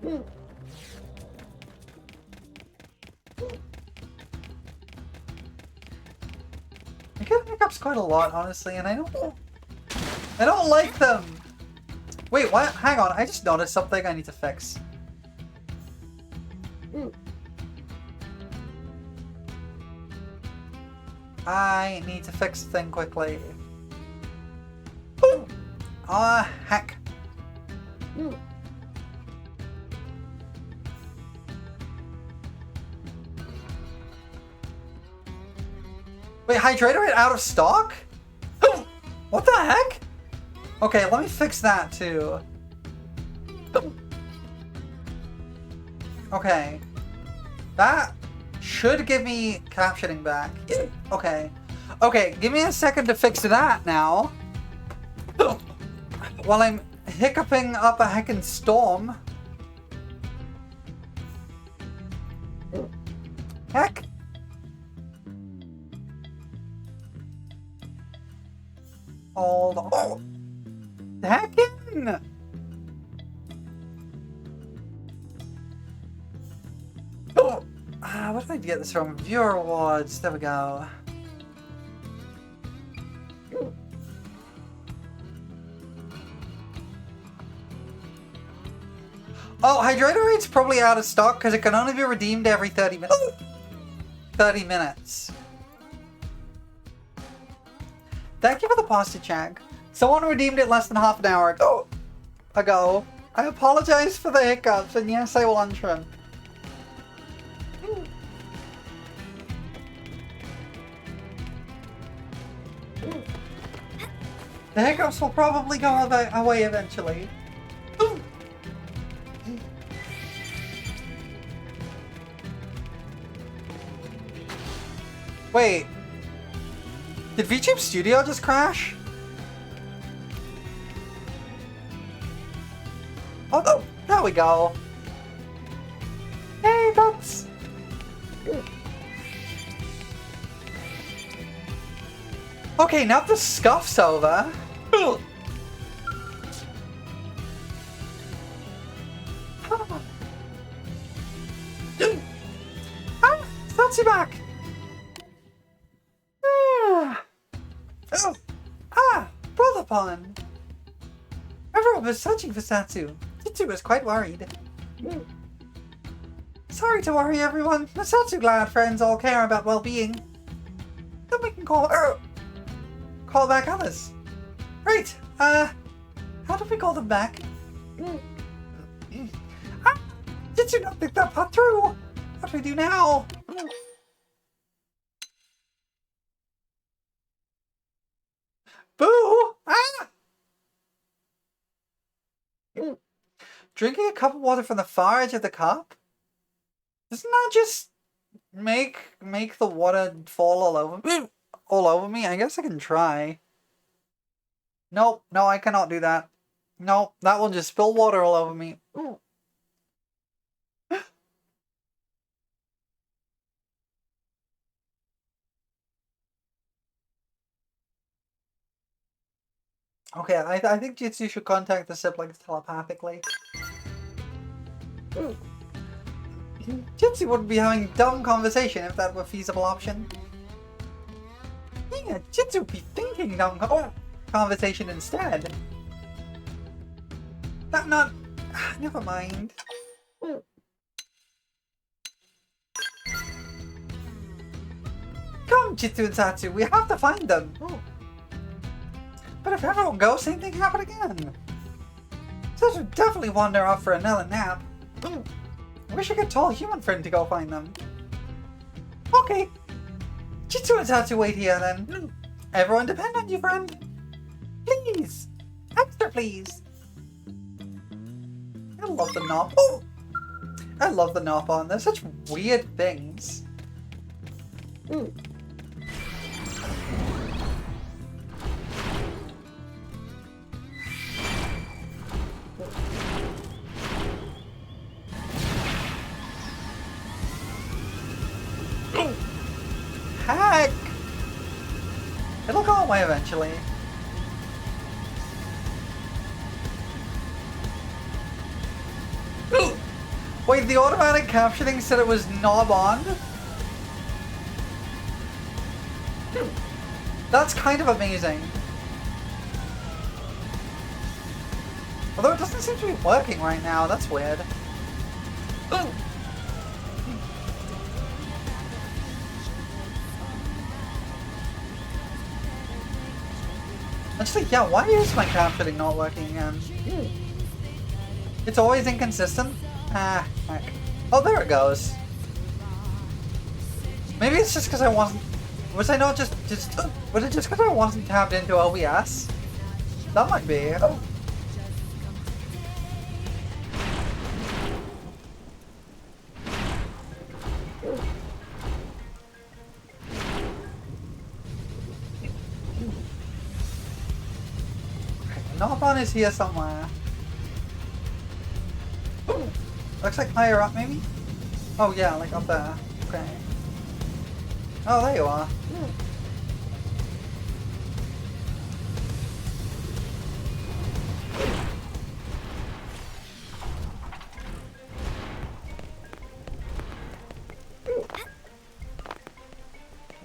I get hiccups quite a lot, honestly, and I don't like them. Wait, what? Hang on, I just noticed something I need to fix. I need to fix the thing quickly. Ah, heck. Wait, Hydratorate out of stock? What the heck? Okay, let me fix that too. Okay. That should give me captioning back. Okay. Okay, give me a second to fix that now. While I'm hiccuping up a heckin' storm. Heck. Hold on. Heckin'! What did I get this from? Viewer awards. There we go. Oh, Hydratorate's probably out of stock because it can only be redeemed every 30 minutes. 30 minutes. Thank you for the pasta check. Someone redeemed it less than half an hour ago. I apologize for the hiccups, and yes, I will untrim. The hiccups will probably go away eventually. Wait. Did VTube Studio just crash? Oh, no. There we go. Hey, Bubs. Okay, now the scuff's over. Satsu back. Brother Pond. Everyone was searching for Satsu. Jitsu was quite worried. Sorry to worry, everyone. The Satsu glad friends all care about well-being. Then we can call back others. Right. How do we call them back? Jitsu not think that part through. What do we do now? Boo! Drinking a cup of water from the far edge of the cup? Doesn't that just make the water fall all over me? I guess I can try. Nope, no, I cannot do that. Nope, that will just spill water all over me. Okay, I think Jitsu should contact the siblings telepathically. Jitsu wouldn't be having dumb conversation if that were a feasible option. Yeah, Jitsu would be thinking dumb conversation instead. That not... Never mind. Come, Jitsu and Satsu, we have to find them. But if everyone goes, same thing happen again. Satsu would definitely wander off for another nap. I wish I could tell a human friend to go find them. Okay. Jitsu and Satsu wait here then. Everyone depend on you, friend. Please. Extra please. I love the knob. I love the Nopon. They're such weird things. Heck! It'll go away eventually. Wait, the automatic captioning said it was knob on? That's kind of amazing. Although it doesn't seem to be working right now, that's weird. Actually, yeah, why is my captioning not working again? It's always inconsistent? Ah, heck. Oh, there it goes. Maybe it's just because I wasn't... Was I not just... Was it just because I wasn't tapped into OBS? That might be. Oh. Nopon is here somewhere. Looks like higher up, maybe? Oh yeah, like up there. Okay. Oh, there you are.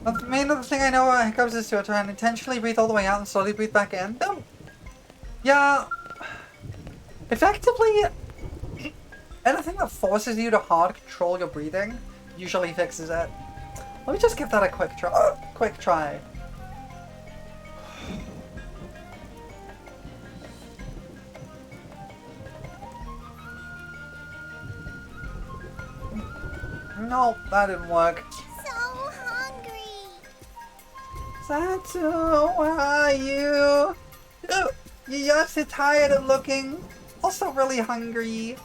But the main other thing I know about hiccups is to try and intentionally breathe all the way out and slowly breathe back in. Oh. Yeah. Effectively, anything that forces you to hard control your breathing usually fixes it. Let me just give that a quick try. Quick try. No, that didn't work. So hungry. Satsu, where are you? Oh, you're just tired of looking. Also really hungry.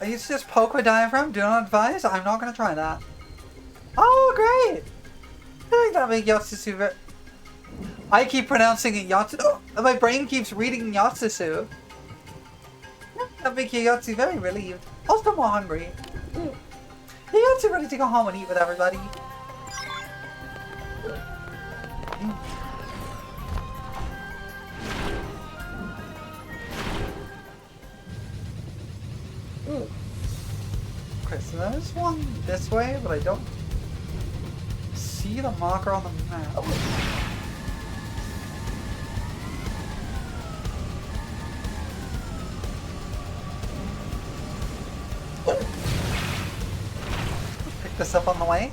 Are you just poke with diaphragm? Do not advise? I'm not gonna try that. Oh, great! I think that make Yotsusu I keep pronouncing it Yatsu. Oh, my brain keeps reading Yatsusu. That makes Yotsu very relieved. Also more hungry. Yotsu ready to go home and eat with everybody. Okay, so there's one this way, but I don't see the marker on the map. Pick this up on the way.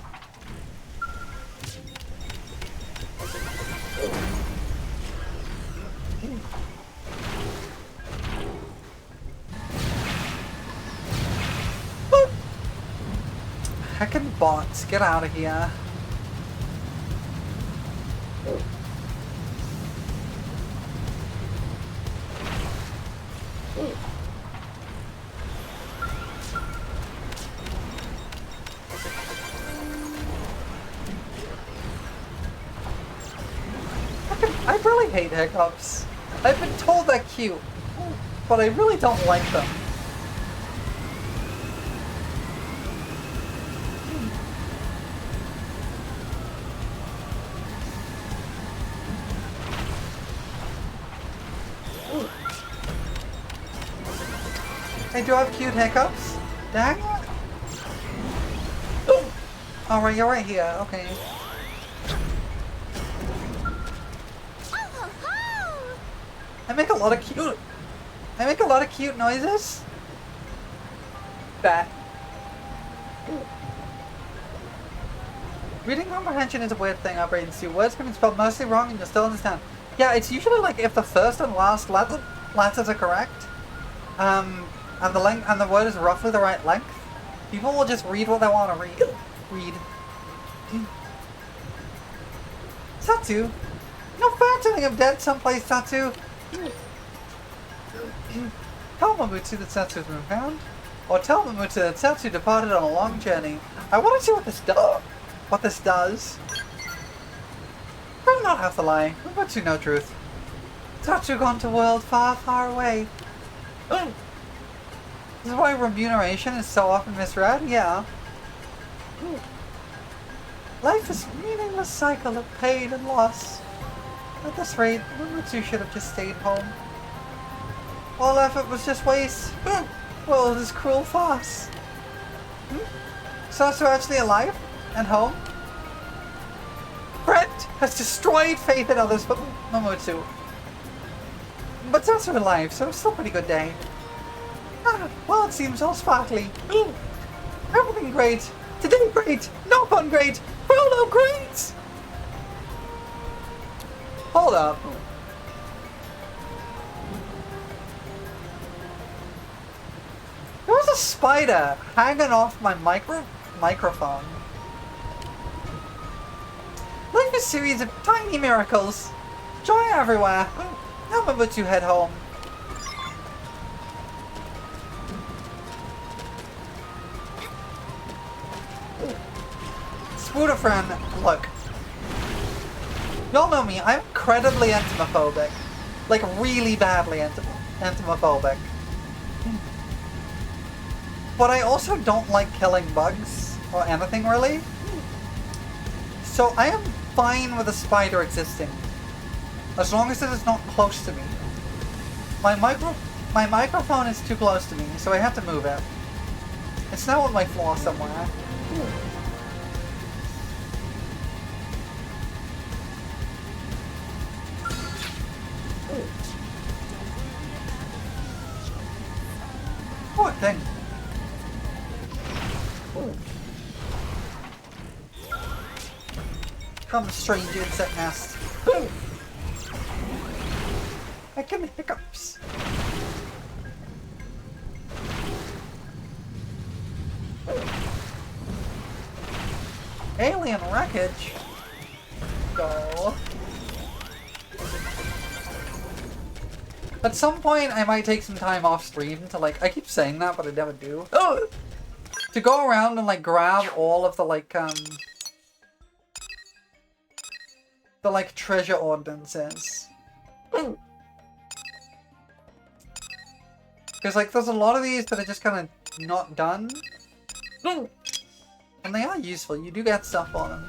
Heckin' bots, get out of here. I really hate hiccups. I've been told they're cute, but I really don't like them. Hey, do I have cute hiccups? Dang it! Alright, you're right here. Okay. I make a lot of cute noises. Bah. Reading comprehension is a weird thing our brains do. Words can be spelled mostly wrong and you'll still understand. Yeah, it's usually like if the first and last letters are correct, and the word is roughly the right length, people will just read what they want to read. Satsu, no fair telling him dead someplace, Tatsu. Tell Mamutsu that Tatsu's been found. Or tell Mamutsu that Tatsu departed on a long journey. I want to see what this does. I'll not have to lie. Mamutsu no truth. Tatsu gone to a world far, far away. This is why remuneration is so often misread? Yeah. Life is a meaningless cycle of pain and loss. At this rate, Mamutsu should have just stayed home. All effort was just waste. Well, this cruel farce. Tatsu actually alive? And home? Brett has destroyed faith in others but Mamutsu. But Tatsu alive, so it's still a pretty good day. Well, it seems all sparkly. Everything great. Today great. No fun great. Frollo great! Hold up. There was a spider hanging off my microphone. Life is a series of tiny miracles. Joy everywhere. Now Mamutsu head home. Spooder friend, look. Y'all know me, I'm incredibly entomophobic. Like, really badly entomophobic. But I also don't like killing bugs, or anything really. So I am fine with a spider existing. As long as it is not close to me. My microphone is too close to me, so I have to move it. It's now on my floor somewhere. Poor thing. From the strange insect nest. I can hiccups. Alien wreckage. Go. At some point, I might take some time off stream to like. I keep saying that, but I never do. Oh! To go around and like grab all of the like treasure ordinances. Because like there's a lot of these that are just kind of not done. And they are useful. You do get stuff on them.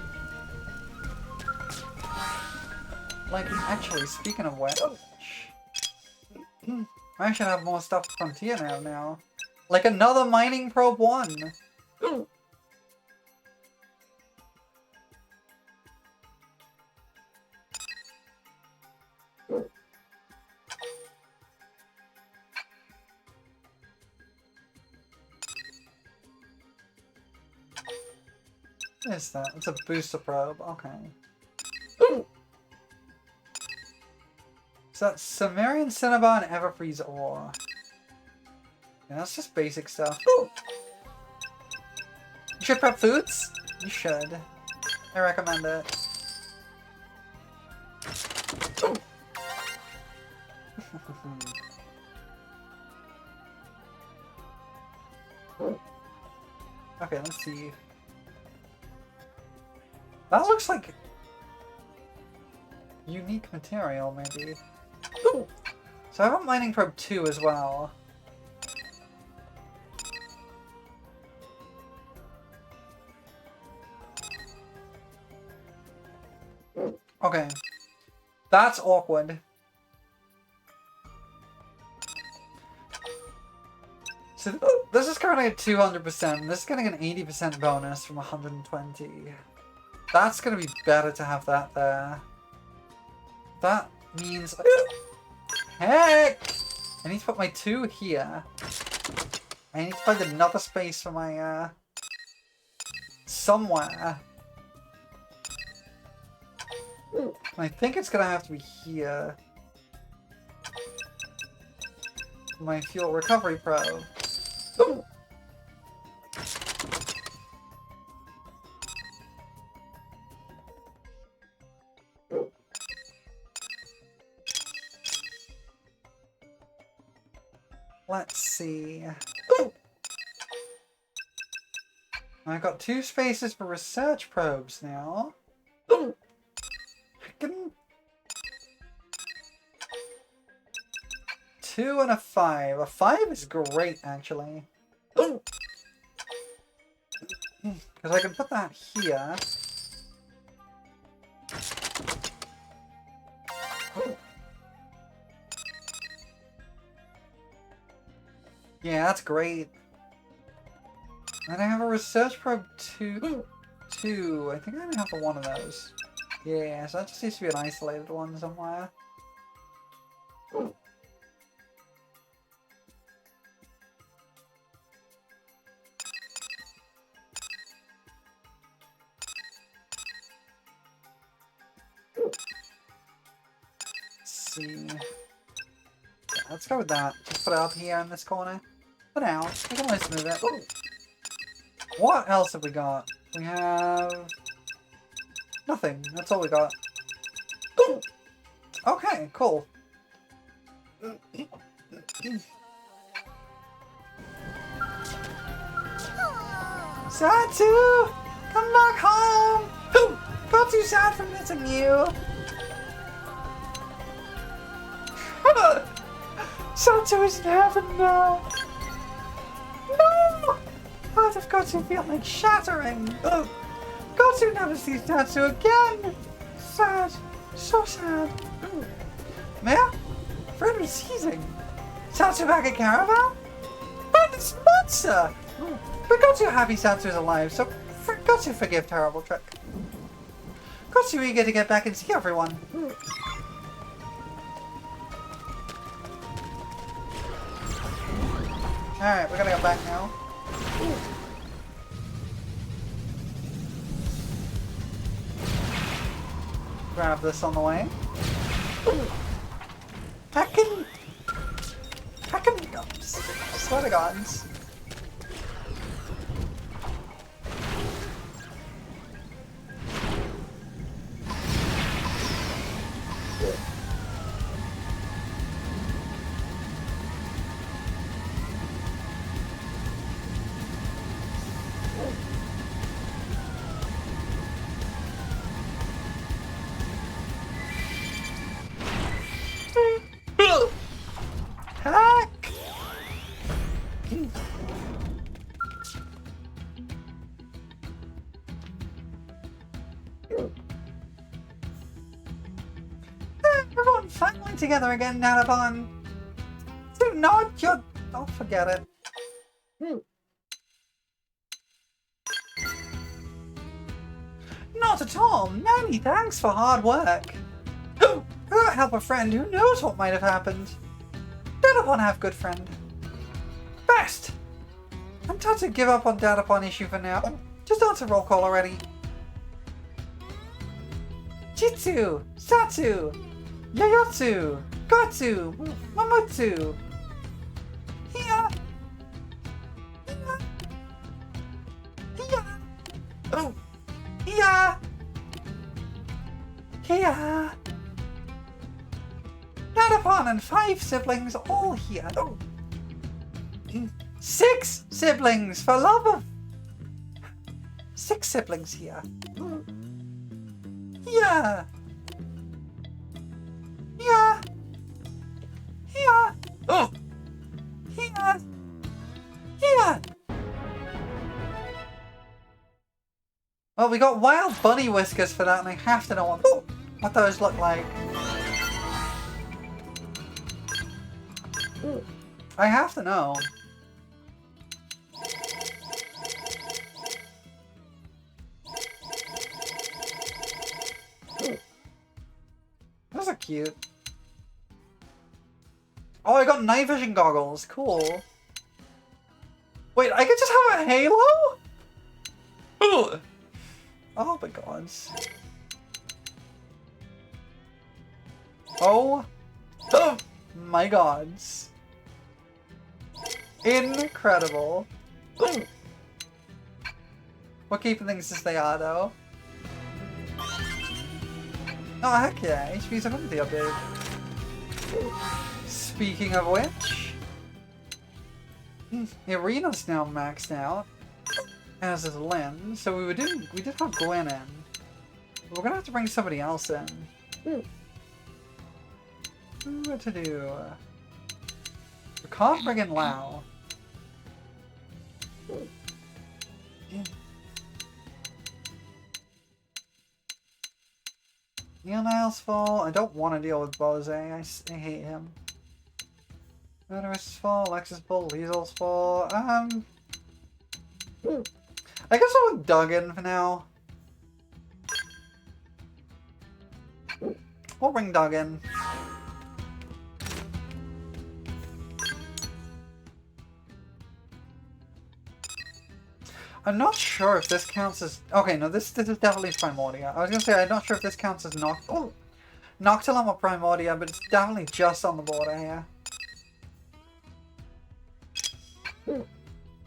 Like, actually, speaking of which, I should have more stuff from Frontier now. Like another Mining Probe 1. What is that? It's a booster probe. Okay. So that's Sumerian Cinnabar and Everfreeze ore. Yeah, that's just basic stuff. You should prep foods? You should. I recommend it. Okay, let's see. That looks like unique material, maybe. So I have a Mining Probe 2 as well. Okay. That's awkward. So this is currently at 200%. This is getting an 80% bonus from 120. That's gonna be better to have that there. That means... Heck! I need to put my 2 here. I need to find another space for my, somewhere. I think it's gonna have to be here. My fuel recovery probe. Let's see. I've got 2 spaces for research probes now. I can... 2 and a 5. A 5 is great, actually. Because I can put that here. Yeah, that's great. And I have a research probe 2. I think I only have one of those. Yeah, so that just needs to be an isolated one somewhere. Let's see. Yeah, let's go with that. Just put it up here in this corner. For now, we can always move it. What else have we got? We have... nothing. That's all we got. Okay, cool. Satu! Come back home! Got too sad for missing you! Satu is in heaven now! No! Heart of Gotu feel like shattering! Gotu never sees Satu again! Sad. So sad. Mea? Friend was seizing. Satu back at Caravan? Friend is monster! But Gotu happy Satu is alive, so Gotu forgive terrible trick. Gotu eager to get back and see everyone. Alright, we're gonna go back now. Grab this on the way. Hacking gums. Swear to gods. Hack! Everyone finally together again, Nanabon. Do not your... Don't forget it. Not at all. Many thanks for hard work. Without help a friend, who knows what might have happened? Dadapon have good friend. Best! I'm time to give up on Dadapon issue for now. Just answer roll call already. Jitsu! Satu! Yayotsu! Gotsu! Mamutsu! Hiya! Hiya! Hiya! Oh! Hiya! Hiya! Dadapon and 5 siblings all here. Oh. 6 siblings for love of... 6 siblings here. Yeah. Yeah. Yeah. Oh. Yeah. Yeah. Well, we got wild bunny whiskers for that, and I have to know what those look like. I have to know. Those are cute. Oh, I got night vision goggles. Cool. Wait, I could just have a halo? Ooh. Oh my gods. Oh. Oh my gods. Incredible. We're keeping things as they are, though. Oh, heck yeah. HP's ability update. Speaking of which... The arena's now maxed out, as is Lynn. So we did have Gwen in. But we're gonna have to bring somebody else in. What to do? We can't bring in Lao. Neonil's full. I don't want to deal with Bose. I hate him. Murderous is full. Lex is full. Liesel's full. I guess I'll with Duggan for now. We'll bring Duggan. I'm not sure if this counts as... Okay, no, this is definitely Primordia. I was gonna say, I'm not sure if this counts as Noctilum or Primordia, but it's definitely just on the border here.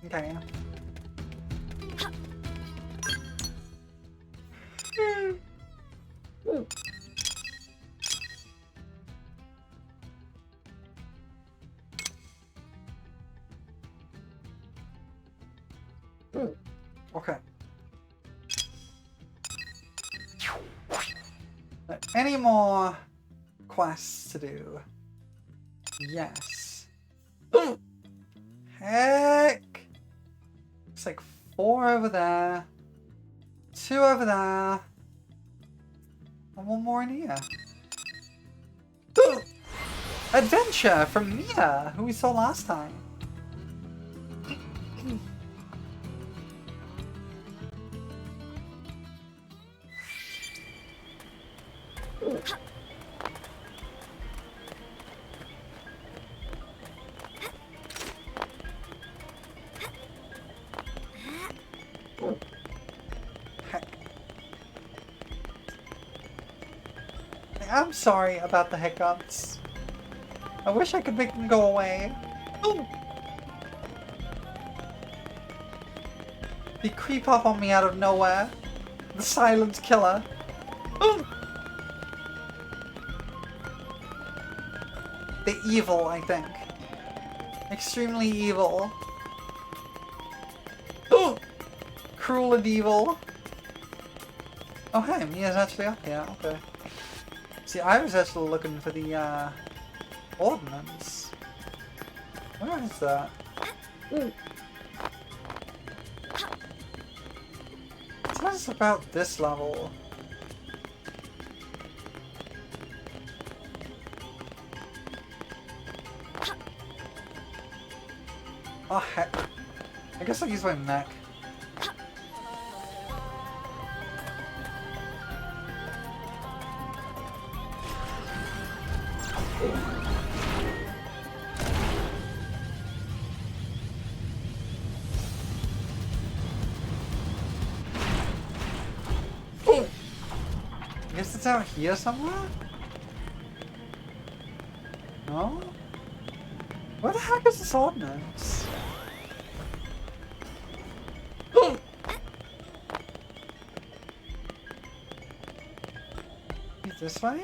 Okay. Okay. Any more quests to do? Yes. Heck! It's like 4 over there, 2 over there, and 1 more in here. Adventure from Mia, who we saw last time. I'm sorry about the hiccups. I wish I could make them go away. Ooh. They creep up on me out of nowhere. The silent killer. Ooh. The evil, I think. Extremely evil. Ooh. Cruel and evil. Oh hey, Mia's actually up here, okay. See, I was actually looking for the, ordnance. Where is that? It's about this level. Oh heck. I guess I'll use my mech. I guess it's out here somewhere? No? Where the heck is this ordnance? This way?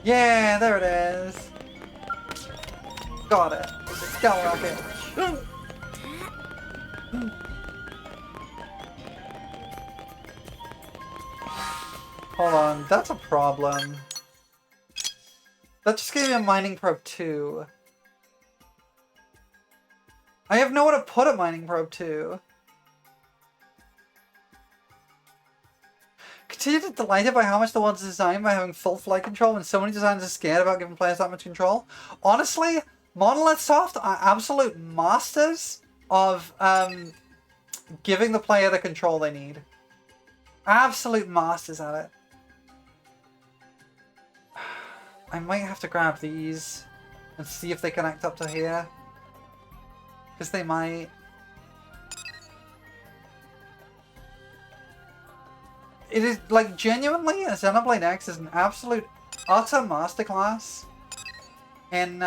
Yeah, there it is. Got it. Skyrocket. Hold on, that's a problem. That just gave me a mining probe 2. I have nowhere to put a mining probe 2. Continue to delighted by how much the world is designed by having full flight control when so many designers are scared about giving players that much control. Honestly, Monolith Soft are absolute masters of giving the player the control they need. Absolute masters at it. I might have to grab these and see if they connect up to here. Because they might. It is, like, genuinely, Xenoblade X is an absolute, utter masterclass in,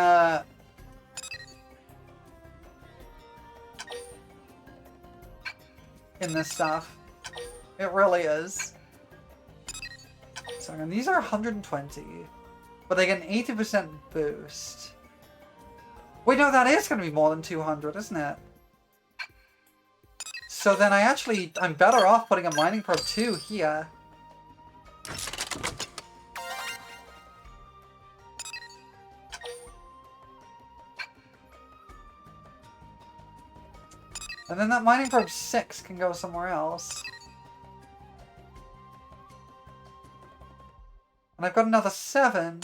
in this stuff. It really is. second. These are 120. But they get an 80% boost. Wait, no, that is going to be more than 200, isn't it? So then I'm better off putting a mining probe 2 here. And then that mining probe 6 can go somewhere else. And I've got another 7,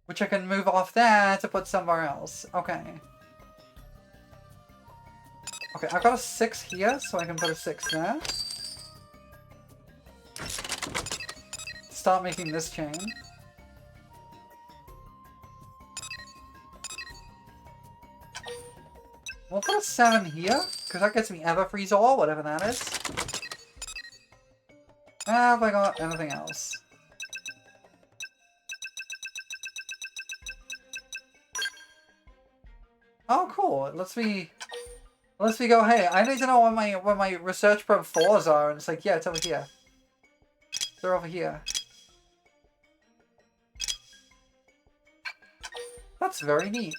which I can move off there to put somewhere else. Okay. Okay, I've got a 6 here, so I can put a 6 there. Start making this chain. We'll put a 7 here, because that gets me Everfreeze Ore, whatever that is. Have I got anything else? Oh, cool. It lets me go, hey, I need to know where my research probe 4s are, and it's like, yeah, it's over here. They're over here. That's very neat.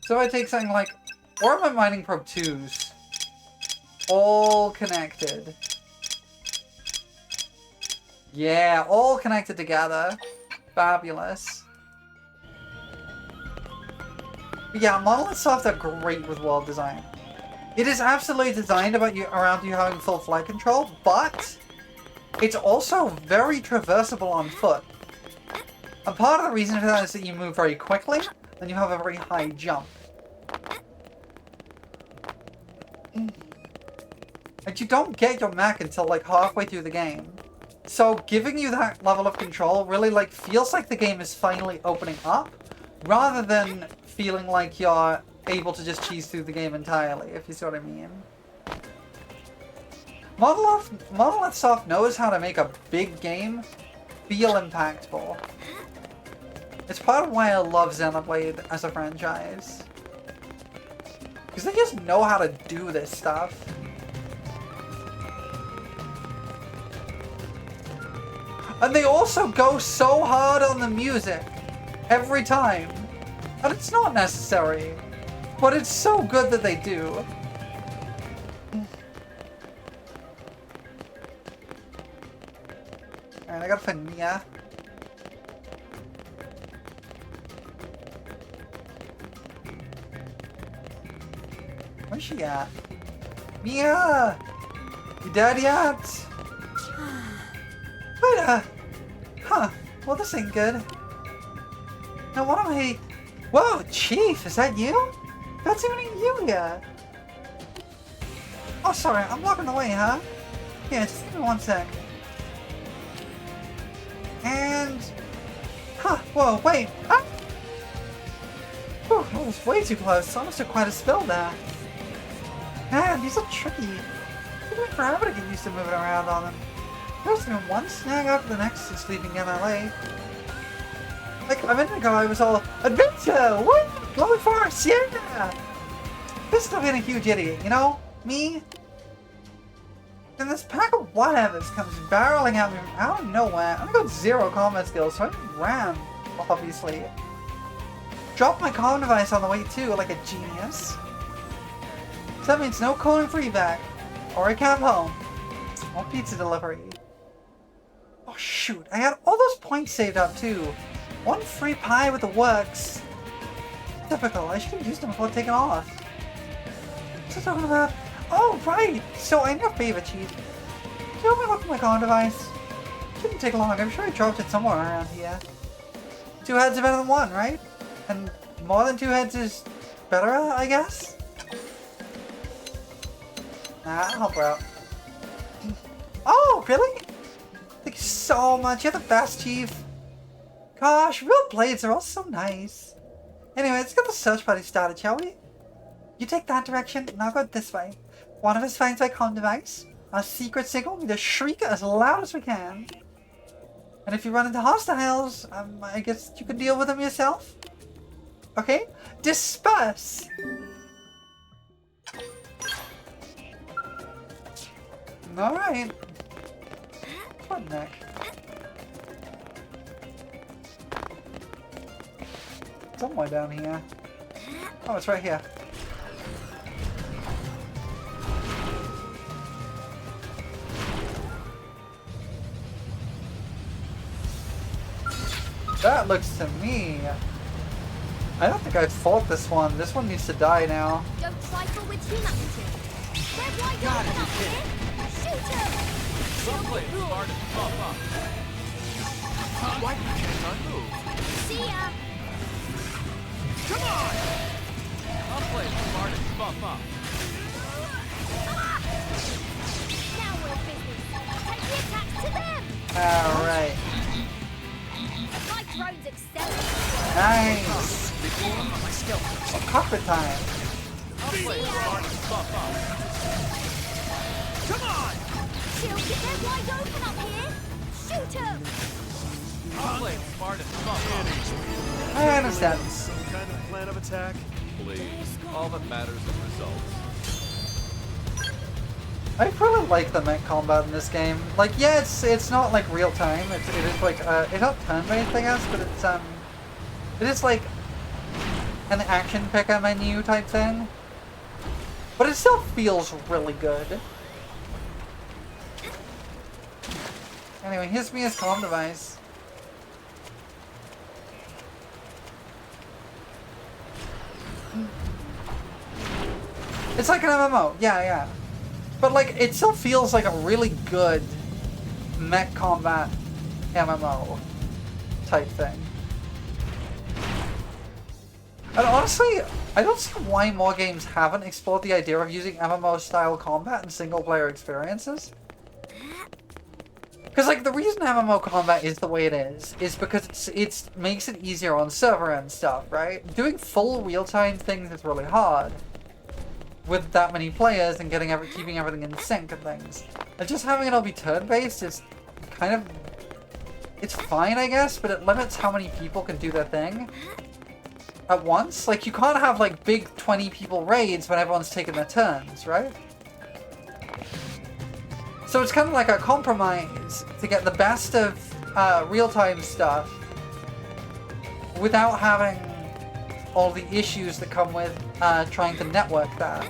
So I take something like, where are my mining probe 2s? All connected. Yeah, all connected together. Fabulous. Yeah, Monolith Soft are great with world design. It is absolutely designed around you having full flight control, but it's also very traversable on foot. And part of the reason for that is that you move very quickly, and you have a very high jump. And you don't get your mech until like halfway through the game. So giving you that level of control really like feels like the game is finally opening up, rather than feeling like you're able to just cheese through the game entirely, if you see what I mean. Monolith Soft knows how to make a big game feel impactful. It's part of why I love Xenoblade as a franchise. Because they just know how to do this stuff. And they also go so hard on the music every time. And it's not necessary, but it's so good that they do. Alright, I gotta find Mia. Where's she at? Mia! You dead yet? Wait, huh. Well, this ain't good. Now, what am I... Whoa, Chief, is that you? That's even you here. Oh, sorry, I'm blocking the way, huh? Yeah, just give me 1 sec. And... Huh, whoa, wait. Ah! Whew, that was way too close. I almost took quite a spill there. Man, these are tricky. It took me forever to get used to moving around on them. There's been one snag after the next since leaving MLA. Like, a minute ago I was all, adventure! Woo! Glowing forest, yeah! This still being a huge idiot, you know? Me? And this pack of whatevers comes barreling at me from out of nowhere. I've got 0 combat skills, so I ran, obviously. Dropped my comm device on the way too, like a genius. So that means no calling free back, or a cab home, or pizza delivery. Oh shoot, I had all those points saved up too. 1 free pie with the works. Typical, I should have used them before taking off. What's I talking about? Oh right, so I know favor cheat. Do you want me to look at my comm device? Shouldn't take long, I'm sure I dropped it somewhere around here. 2 heads are better than 1, right? And more than 2 heads is better, I guess? Nah, I'll help her out. Oh, really? Thank you so much, you're the best, Chief. Gosh, real blades are all so nice. Anyway, let's get the search party started, shall we? You take that direction, and I'll go this way. One of us finds my comm device. Our secret signal, we just shriek as loud as we can. And if you run into hostiles, I guess you can deal with them yourself. Okay? Disperse! Alright. What neck? Somewhere down here. Oh, it's right here. That looks to me... I don't think I've fought this one. This one needs to die now. Don't trifle with humanity. They're wide open up here. Shoot him! Someplace started to pop up. Why can't I move? See ya! Come on! Someplace started to pop up. Now we're busy. Take the attacks to them! Alright. My drone's excelling. Nice! My skeleton. Oh, carpet time. Someplace started to pop up. Come on! Shield, they're wide open up here. Shoot him! Someplace started to pop up. I understand. Some kind of plan of attack? Please, all that matters is results. I really like the mech combat in this game. Like, yeah, it's not like real time. It is like it's not turn-based, I guess, but it is like an action picker menu type thing. But it still feels really good. Anyway, here's Mia's comm device. It's like an MMO, yeah. But like, it still feels like a really good mech combat MMO type thing. And honestly, I don't see why more games haven't explored the idea of using MMO style combat in single player experiences. Because like, the reason MMO combat is the way it is because it makes it easier on server and stuff, right? Doing full real-time things is really hard with that many players and keeping everything in sync and things. And just having it all be turn-based is kind of... It's fine, I guess, but it limits how many people can do their thing at once. Like, you can't have, like, big 20 people raids when everyone's taking their turns, right? So it's kind of like a compromise to get the best of real-time stuff without having all the issues that come with trying to network that.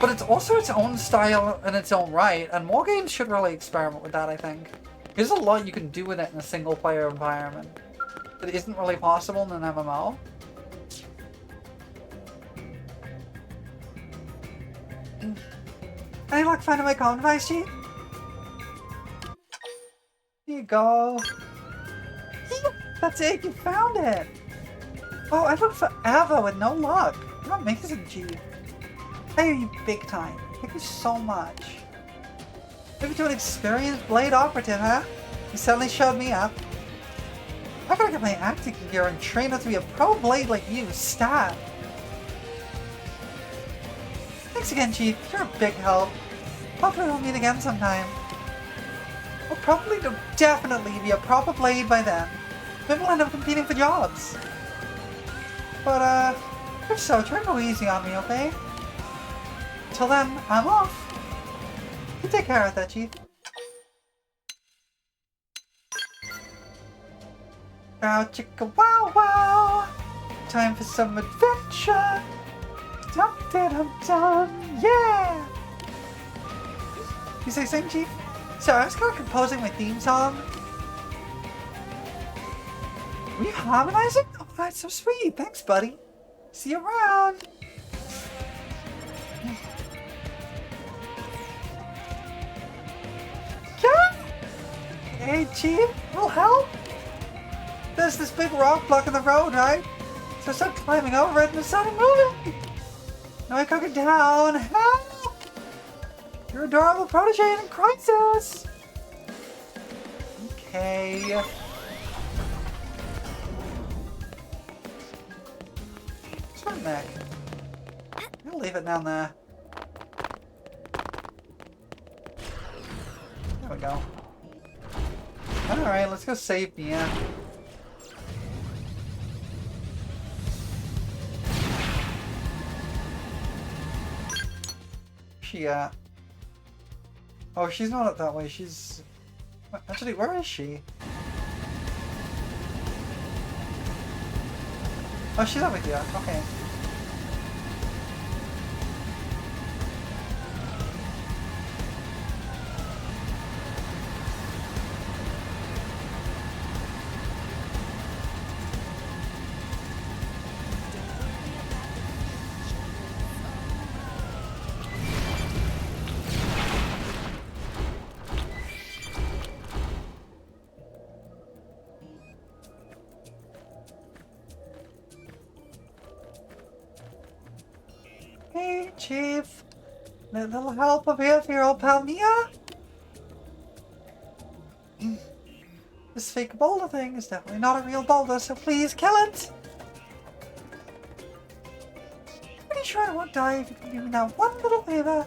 But it's also its own style in its own right, and more games should really experiment with that, I think. There's a lot you can do with it in a single-player environment that isn't really possible in an MMO. Any luck finding my comm device, Chief? Here you go. That's it, you found it! Oh, I've looked forever with no luck. You're amazing, Chief. I owe you big time. Thank you so much. Maybe to an experienced blade operative, huh? You suddenly showed me up. I gotta get my acting gear and train up to be a pro blade like you, stat. Thanks again, Chief. You're a big help. Hopefully we'll meet again sometime. We'll definitely be a proper blade by then. Maybe we'll end up competing for jobs. But, if so, try to go easy on me, okay? Till then, I'm off. You take care of that, Chief. Now, chicka wow wow! Time for some adventure! Dum dum dum! Yeah! You say same, Chief? So I was kind of composing my theme song. Were you harmonizing? Oh, that's so sweet. Thanks, buddy. See you around. Yeah! Hey, Chief, will help? There's this big rock blocking the road, right? So I start climbing over it and it started moving. Now I can't get down. Help! Your adorable protege in crisis! Okay. Where's my mech? I'm gonna leave it down there. There we go. Alright, let's go save Mia. She at? Oh, she's not up that way. She's... Actually, where is she? Oh, she's over here. Okay. Hey, Chief. Need a little help over here for your old pal Mia? This fake boulder thing is definitely not a real boulder, so please kill it! Pretty sure I won't die if you can do me that one little favor.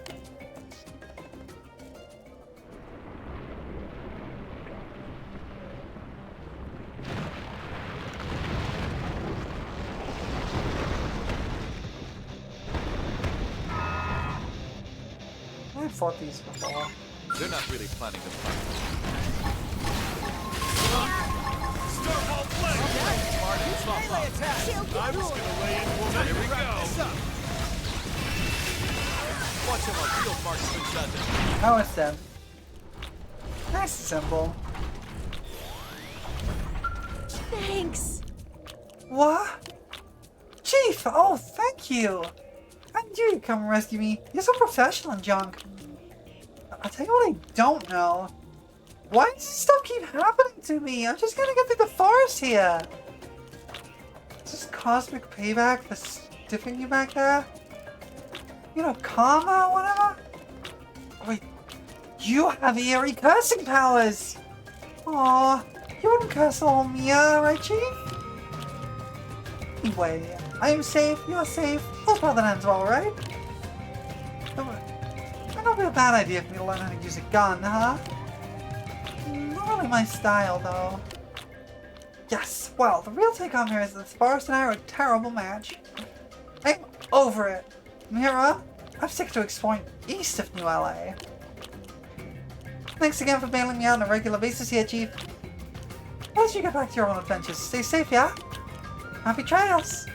I've fought these before. They're not really planning to fight. Starfall flank! I'm just gonna lay in woman. Here we go. This up. Watch him on field marksman shutdown. Oh, it's dead. Nice symbol. Thanks. What? Chief! Oh, thank you! I knew you'd come rescue me. You're so professional and junk. I'll tell you what I don't know. Why does this stuff keep happening to me? I'm just gonna get through the forest here. Is this cosmic payback for stiffing you back there? You know, karma or whatever? Wait, you have eerie cursing powers! Aw, you wouldn't curse all Mia, right, Chief? Anyway, I am safe, you're safe. All well that ends well, right? Might not be a bad idea for me to learn how to use a gun, huh? Not really my style, though. Yes, well, the real take-home here is that the Forest and I are a terrible match. I'm over it. Mira, I'm sick to exploring east of New LA. Thanks again for bailing me out on a regular basis here, Chief. As you get back to your own adventures, stay safe, yeah? Happy trails!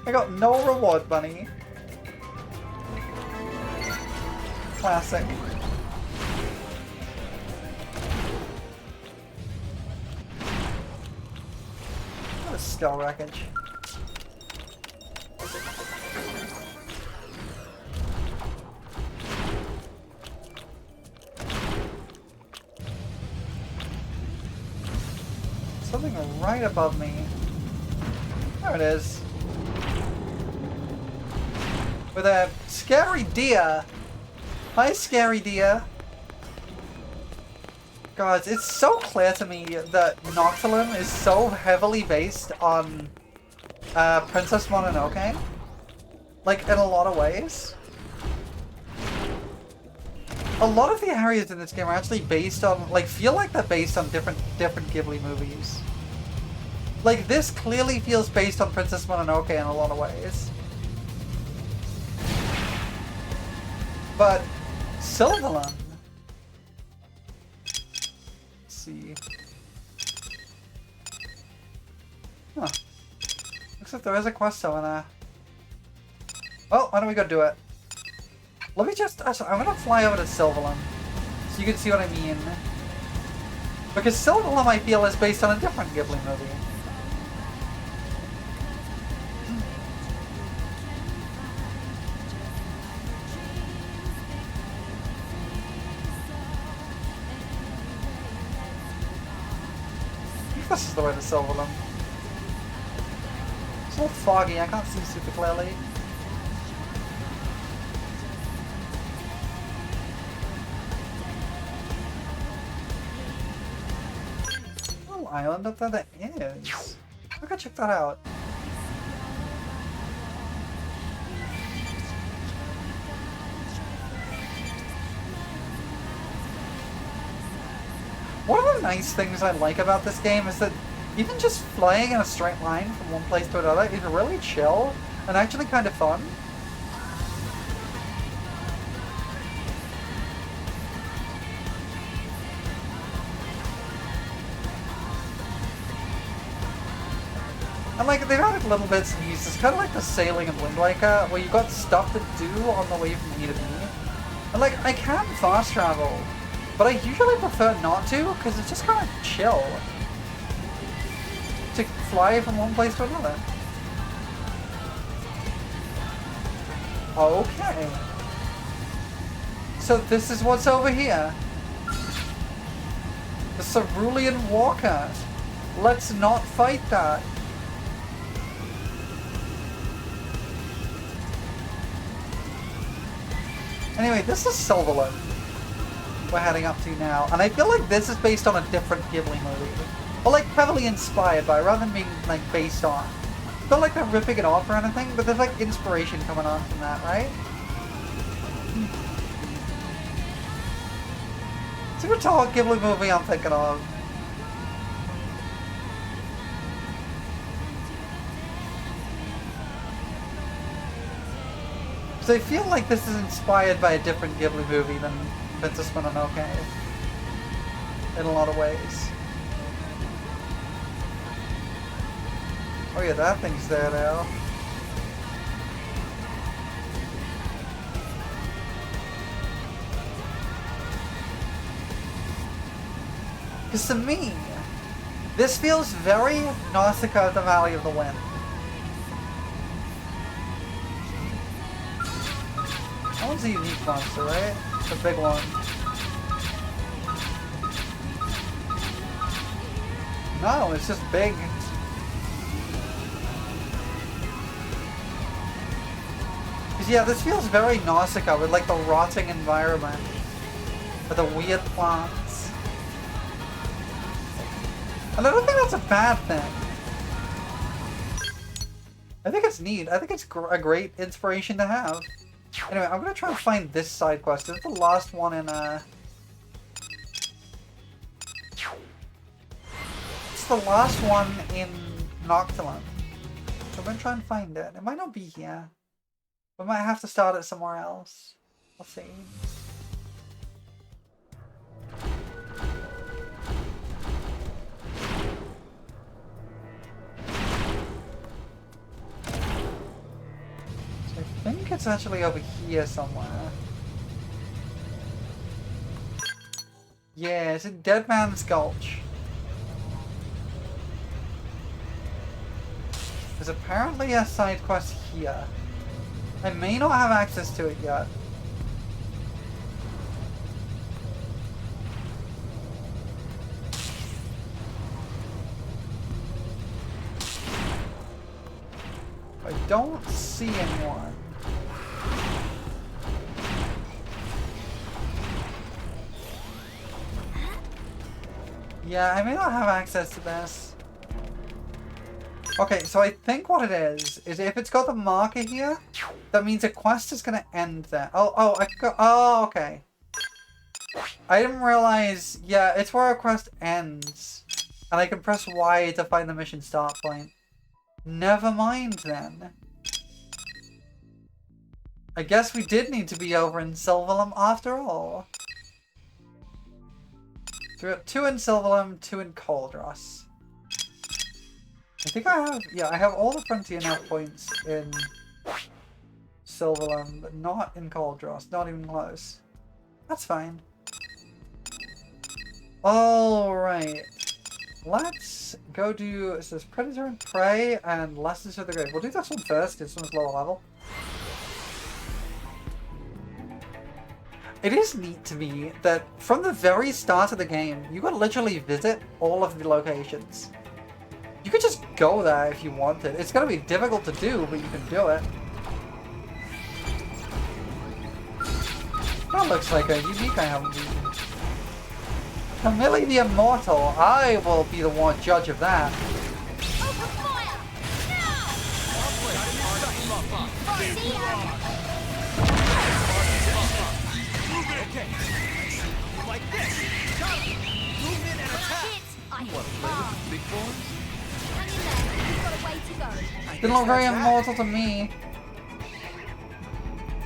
I got no reward money. Classic. What a skull wreckage. Something right above me. There it is. With a scary deer. Hi, scary deer. Guys, it's so clear to me that Noctilum is so heavily based on Princess Mononoke. Like, in a lot of ways. A lot of the areas in this game are actually based on, like, feel like they're based on different Ghibli movies. Like, this clearly feels based on Princess Mononoke in a lot of ways. But Silverland. Let's see. Huh. Looks like there is a quest over there. Well, why don't we go do it? Let me just... Actually, I'm gonna fly over to Silverland so you can see what I mean. Because Silverland, I feel, is based on a different Ghibli movie. This is the way to Silverland. It's a little foggy, I can't see super clearly. Little island up there that is. I gotta check that out. One of the nice things I like about this game is that even just flying in a straight line from one place to another is really chill and actually kind of fun. And like, they've added little bits and pieces, kind of like the sailing in Wind Waker, where you've got stuff to do on the way from A to B. And like, I can fast travel, but I usually prefer not to, because it's just kind of chill to fly from one place to another. Okay. So this is what's over here. The Cerulean Walker. Let's not fight that. Anyway, this is Silverland we're heading up to now, and I feel like this is based on a different Ghibli movie. Or like heavily inspired by, rather than being like based on. It's not like they're ripping it off or anything, but there's like inspiration coming on from that, right? It's a good tall Ghibli movie I'm thinking of. So I feel like this is inspired by a different Ghibli movie than Princess Mononoke. In a lot of ways. Oh yeah, that thing's there now. Because to me, this feels very Nausicaa of the Valley of the Wind. That one's a unique monster, right? The big one. No, it's just big. Because yeah, this feels very Nausicaa with like the rotting environment. With the weird plants. And I don't think that's a bad thing. I think it's neat. I think it's a great inspiration to have. Anyway, I'm gonna try and find this side quest. It's the last one in, It's the last one in Noctilum. So I'm gonna try and find it. It might not be here. We might have to start it somewhere else. We'll see. I think it's actually over here somewhere. Yeah, it's in Dead Man's Gulch. There's apparently a side quest here. I may not have access to it yet. I don't see anyone. Yeah, I may not have access to this. Okay, so I think what it is if it's got the marker here, that means a quest is gonna end there. Oh, okay. I didn't realize, yeah, it's where a quest ends. And I can press Y to find the mission start point. Never mind then. I guess we did need to be over in Silverlum after all. So we got 2 in Silverlum, 2 in Cauldros. I think I have, yeah, I have all the Frontier now points in Silverlum, but not in Cauldros, not even close. That's fine. Alright. Let's go do, it says Predator and Prey and Lessons of the Grave. We'll do this one first, this one's lower level. It is neat to me that from the very start of the game, you could literally visit all of the locations. You could just go there if you wanted. It's gonna be difficult to do, but you can do it. That looks like a unique I haven't beaten. Camille the Immortal. I will be the one judge of that. Open fire! Okay. Like this. Move in and attack. I What, play with the big boys? Hang in there. You've got a way to go. Didn't look very immortal to me.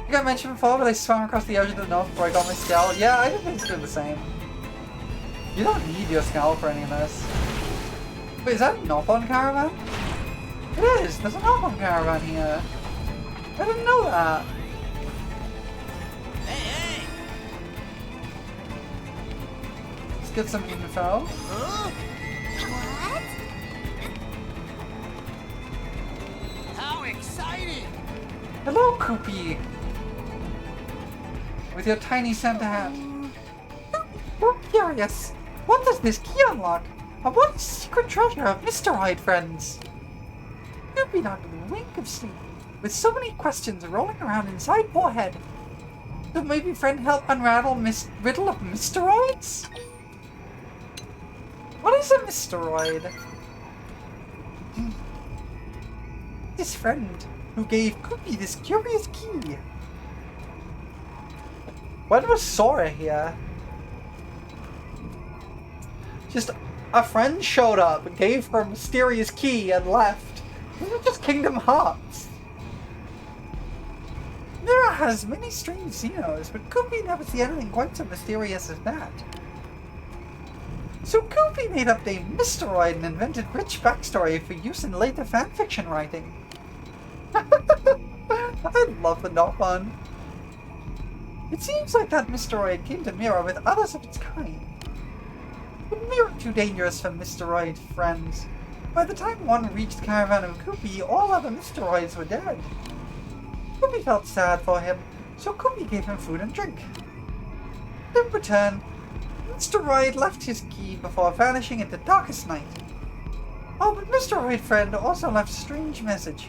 You got mentioned before, but I swam across the ocean to the north before I got my skull. Yeah, I think it's doing the same. You don't need your skull for any of this. Wait, is that a Nopon caravan? It is! There's an album caravan here! I didn't know that! Hey, hey! Let's get some info. Huh? What? How exciting! Hello, Koopy! With your tiny Santa hat. We're curious. What does this key unlock? And what is the secret treasure of Mysteroid, friends? Koopy not in a wink of sleep, with so many questions rolling around inside poor head. So maybe friend help unravel riddle of Mysteroids? What is a Mysteroid? This friend who gave Koopy this curious key. When was Sora here? Just a friend showed up, gave her a mysterious key, and left. This is just Kingdom Hearts. Mira has many strange Xenos, but Koopy never see anything quite so mysterious as that. So Koopy made up the Mysteroid and invented rich backstory for use in later fanfiction writing. I love the Nopon. It seems like that Mysteroid came to Mira with others of its kind. But Mira too dangerous for Mysteroid friends. By the time one reached the caravan of Koopy, all other Mysteroids were dead. Koopy felt sad for him, so Koopy gave him food and drink. In return, Mysteroid left his key before vanishing into darkest night. Oh, but Mysteroid friend also left a strange message.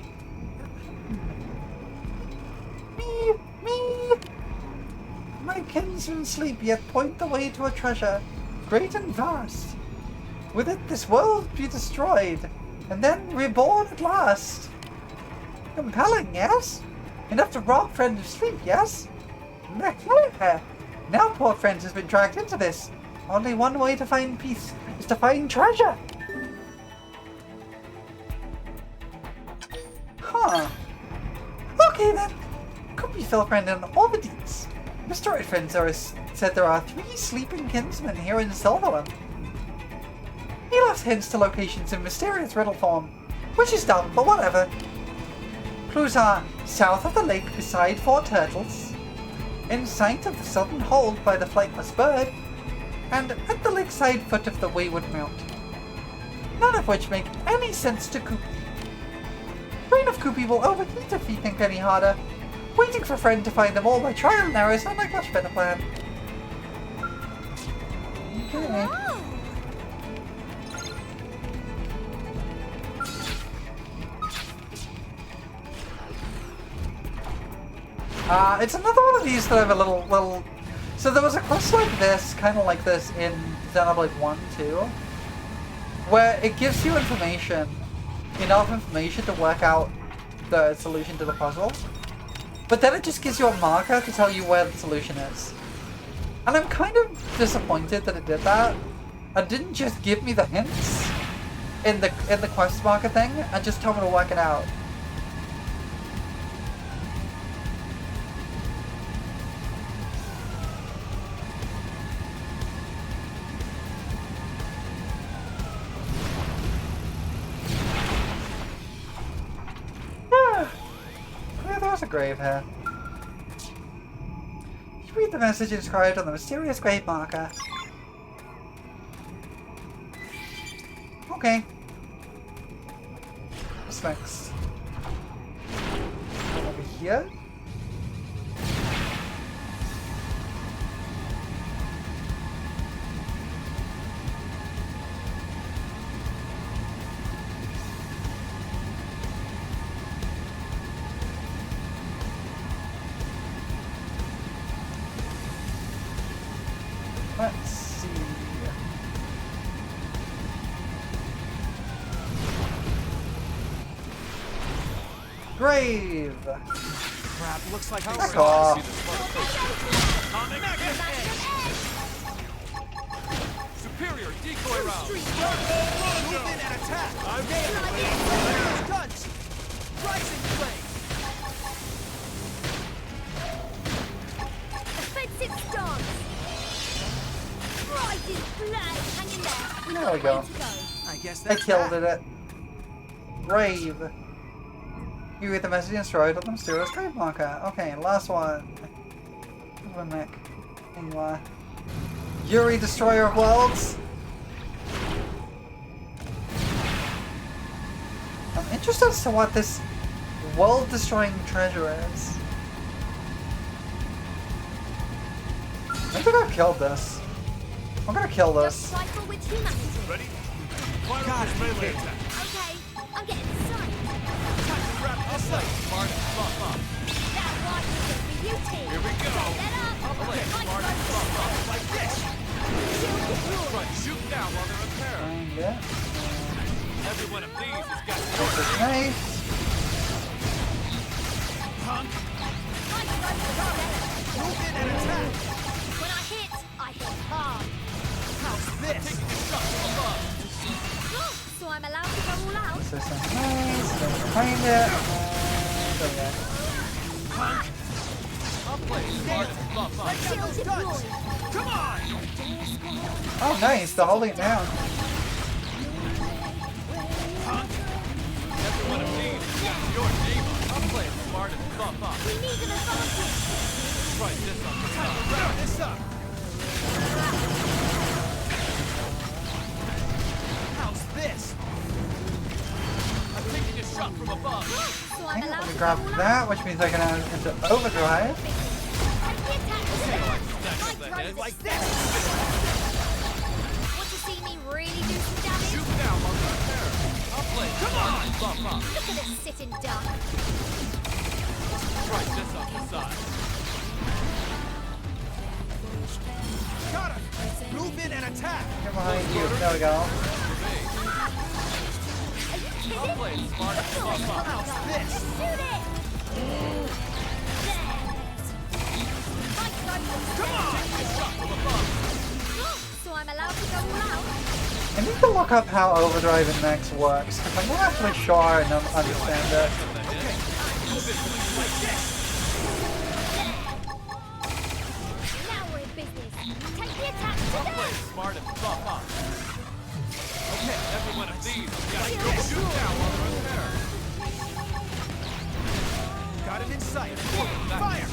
Me! My kinsmen sleep, yet point the way to a treasure, great and vast. With it this world be destroyed, and then reborn at last. Compelling, yes? Enough to rob friend of sleep, yes? Now poor friend has been dragged into this. Only one way to find peace is to find treasure. Huh. Okay then. Koopy fill friend in all the deets. Mysteroid friends said there are 3 sleeping kinsmen here in Silverland. He left hints to locations in mysterious riddle form, which is dumb, but whatever. Clues are south of the lake beside 4 turtles, in sight of the southern hold by the flightless bird, and at the lakeside foot of the wayward mount. None of which make any sense to Koopy. Brain of Koopy will overheat if he think any harder. Waiting for friend to find them all by trial and error sound like much better plan. Okay. It's another one of these that I have a little... So there was a quest like this, kind of like this, in Xenoblade 1 too, where it gives you information, enough information to work out the solution to the puzzle, but then it just gives you a marker to tell you where the solution is. And I'm kind of disappointed that it did that, and didn't just give me the hints in the quest marker thing, and just tell me to work it out. A grave here. You read the message inscribed on the mysterious grave marker. Okay. What's next? Over here? Let's see. Grave! Crap, looks like Back off. Superior decoy round. Move in and attack. I'm Guns. Rising flame. Offensive stance. Rising flame. Hang in there. We've There got we go. way to go. I guess I that's killed that. it. grave. You read the message and destroy it on the mysterious grave marker. Okay, last one. Nick. Anyway. Yuri, Destroyer of Worlds. I'm interested as to what this world-destroying treasure is. I think I've killed this. I'm gonna kill this. Just rifle with humanity. Ready? Fire up this melee attack. Okay, I'm getting psyched. Wrap this up. Smart and buff up. That rifle is for you, team. Here we go. Set up. Play smart and buff up. Like this. Shield deployed. Right, shoot down while they're repaired. Find it. Every one of these has got This your is nice. Punk. Right, right, Move in and attack. when I hit hard. How's this? taking a shot from above. So I'm allowed to go all out. This is nice. Let's find it. There we go. I'll play smart and buff up. Shield deployed. Come on. Oh, nice. They're holding it down. Every one of these has got your name on. I'll play smart and buff up. We need an advantage. Try this on the top. Wrap this up. How's this? I'm taking a shot from above. So I'm Okay, allowed let me to grab go all out. that, which means I can add into overdrive. Take the attack to Okay, them. like stack up the head. Like this. Want to see me really do some damage? Shoot down while they're repaired. I'll play smart and buff up. Look at this sitting duck. Try this on the side. Got it. Move in and attack. Get behind you. There we go. Are you kidding? I'll play smart and buff up. How's this? Shoot it! There. Right, Come on. Shot from above. so I'm allowed to go all out. I need to look up how overdrive in Max works, because I'm not actually sure I understand it. Now we're in business. Take the attack to I'll them. play smart and buff up. Okay, every one of these has got Shield your shoot deployed. down while they're repaired. Got him in sight. Fire.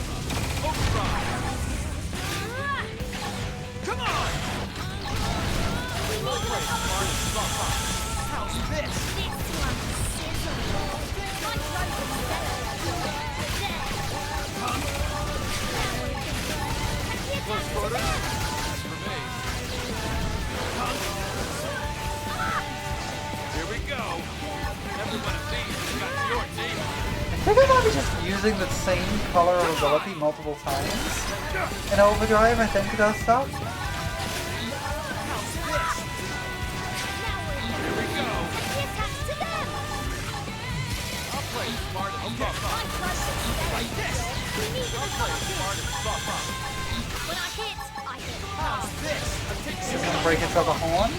Overdrive. Come on. We need an Play advantage. smart and buff up. How's this? This one sizzle. Right, right, Close quarters. For me. Here we go. Every one of these has got your name on it. I think I might be just using the same color of ability multiple times. In overdrive, I think it does stuff. How's this? Here we go. Take the attack to them. I'll play smart and buff up. Right, right, Like this. we need an I'll play advantage. smart and buff up. When I hit How's hard. this? I'm taking Just gonna break into the horn.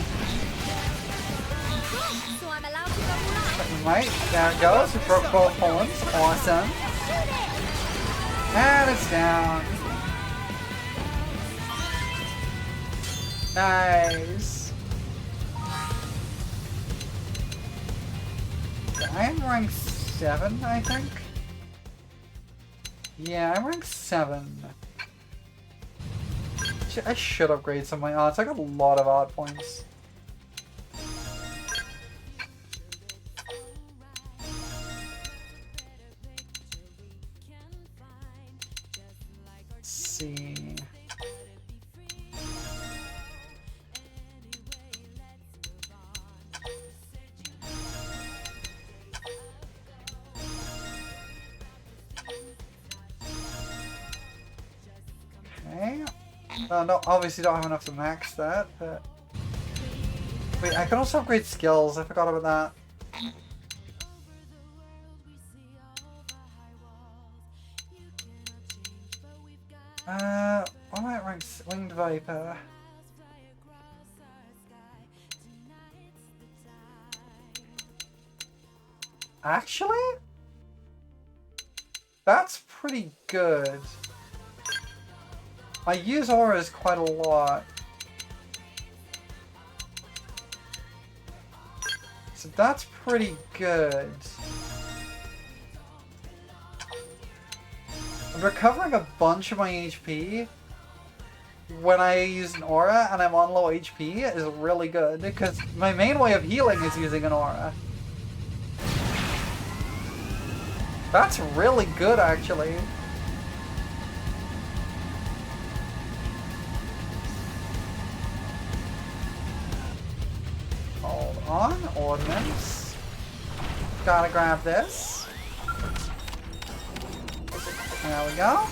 So I'm allowed to go all out. But you might. There it goes. We broke both horns. Awesome. Shoot it. And it's down. Nice. I am rank 7, I think. Yeah, I'm rank 7. I should upgrade some of my arts. I got a lot of art points. Let's see. Okay. No, obviously don't have enough to max that, but... Wait, I can also upgrade skills. I forgot about that. What am I at rank? Winged Viper. Actually? That's pretty good. I use auras quite a lot. So that's pretty good. And recovering a bunch of my HP when I use an aura and I'm on low HP is really good, because my main way of healing is using an aura. That's really good, actually. Hold on, ordnance. Gotta grab this. There we go.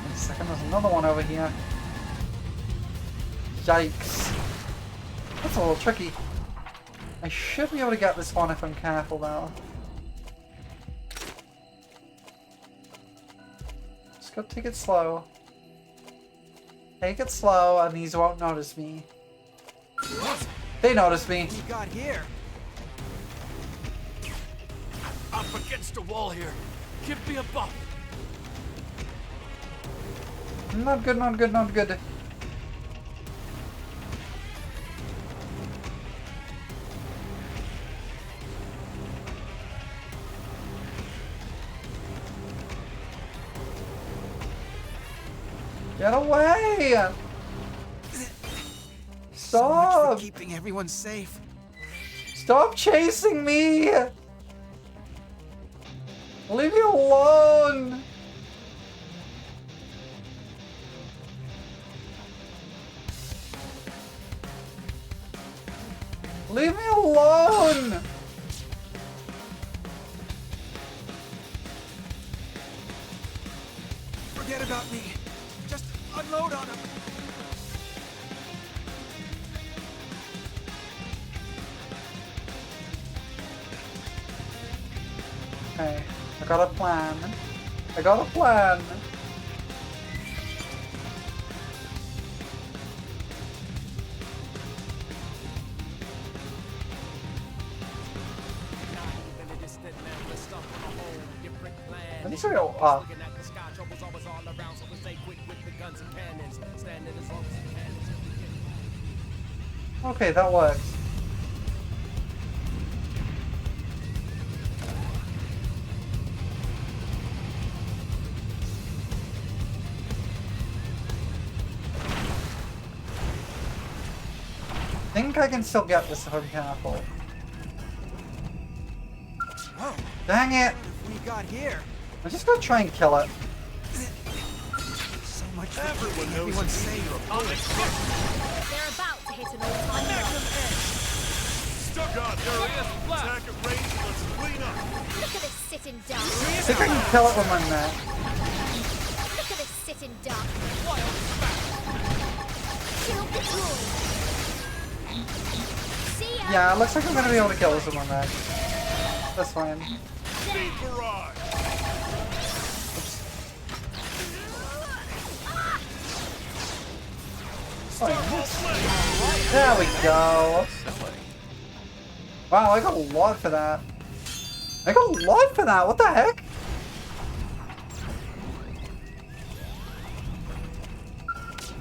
Wait a second, there's another one over here. Yikes. That's a little tricky. I should be able to get this one if I'm careful though. Just go take it slow. Take it slow and these won't notice me. They notice me. What we got here? Up against the wall here. Give me a buff. Not good, not good, not good. Get away! So much Stop! for keeping everyone safe. Stop chasing me! Leave me alone! Leave me alone! Forget about me. Just unload on them. Okay, I got a plan. I got a plan. Let me show you. Okay, that works. I think I can still get this if I'm careful. Whoa, Dang it! what have we got here? I'm just gonna try and kill it. So much for keeping everyone safe. They're about to hit an all-time low. Stuck on. There he is. Attack at range. Let's clean up. Look at this sitting duck. I think I can kill it with my net. Look at this sitting duck. Kill the droid. See ya. Yeah, it looks like I'm gonna be able to kill this with my net. That's fine. Speed barrage. Oh, there we go. Wow, I got a lot for that. I got a lot for that. What the heck?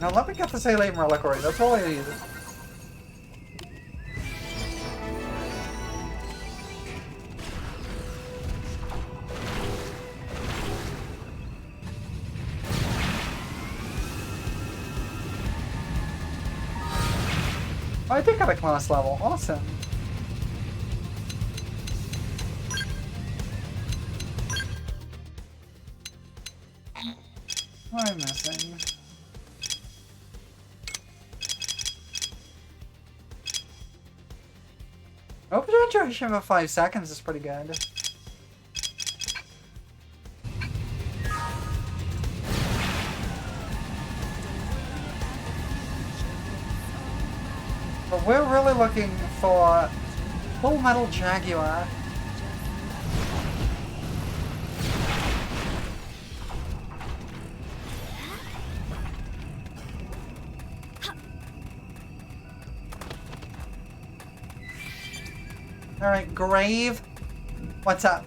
Now let me get this alien reliquary. That's all I need. I did get a class level. Awesome. What am I missing? Open duration for 5 seconds is pretty good. But we're really looking for Full Metal Jaguar. Alright, Grave. What's up?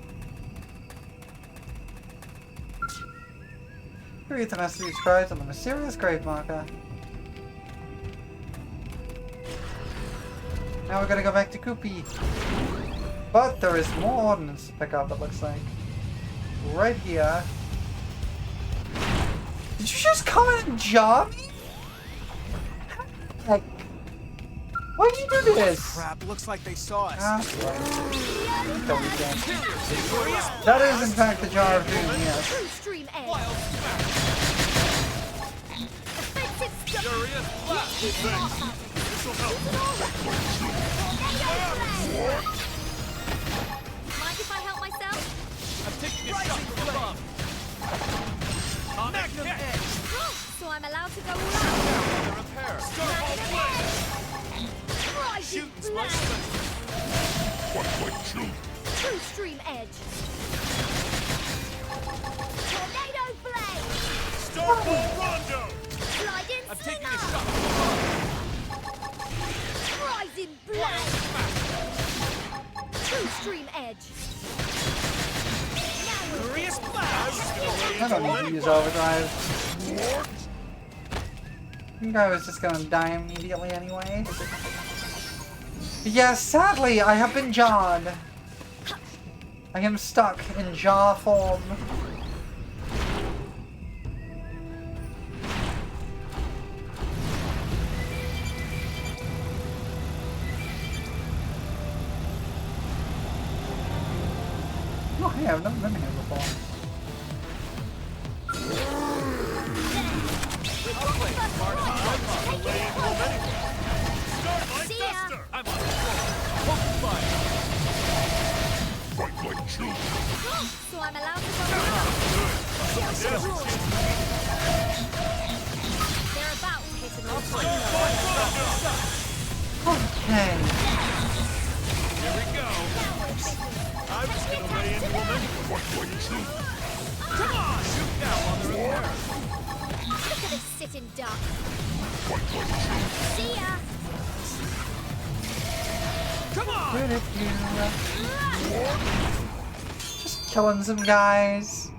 Ethan has to be inscribed on the mysterious grave marker. Now we're gonna go back to Koopy. But there is more ordnance to pick up, it looks like. Right here. Did you just come in and jar me? Like, why did you do this? Crap, looks like they saw us. That is in fact the jar of doom, yes. True stream edge. Wild smash. Defensive stuff. Furious blast. This'll help. Mind if I help myself? I'm taking a shot from above. Magnum edge. So I'm allowed to go around. Under repair. Shooting's my blast. specialty. True stream edge. Tornado blade. Starfall Rondo. Sliding I'm taking a slinger. shot from above. Rising blade. True stream edge. Now we're Furious blast. I don't need to use overdrive. I think I was just gonna die immediately anyway. But yeah, sadly, I have been jarred. I am stuck in jar form. Oh, hey, I've never been here before. See ya. I'm on the floor. Poke fire. So I'm allowed to go around. They're about to hit an Okay. Here we go. I'm just gonna lay into a minute. Come on. Shoot now while they're in there. Look at this sitting duck. See ya. Come on. Just killing some guys.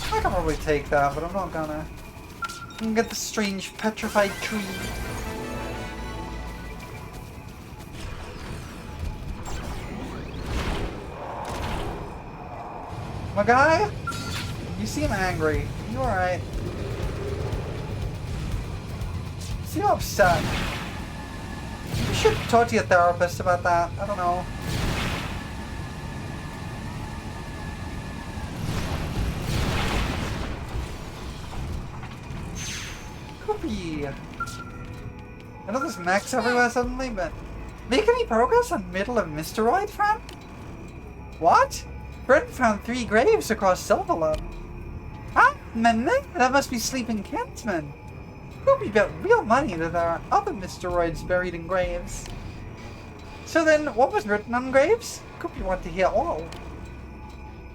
I can probably take that, but I'm not gonna. I can get the strange petrified tree. My guy? You seem angry. You alright? You seem upset. You should talk to your therapist about that. I don't know. Koopy. I know there's mechs everywhere suddenly, but make any progress on middle of Mysteroid, friend? What? Brent found 3 graves across Silverlum. Ah, man, that must be sleeping kinsmen. Koopy bet real money that there are other Mysteroids buried in graves. So then, what was written on graves? Koopy want to hear all.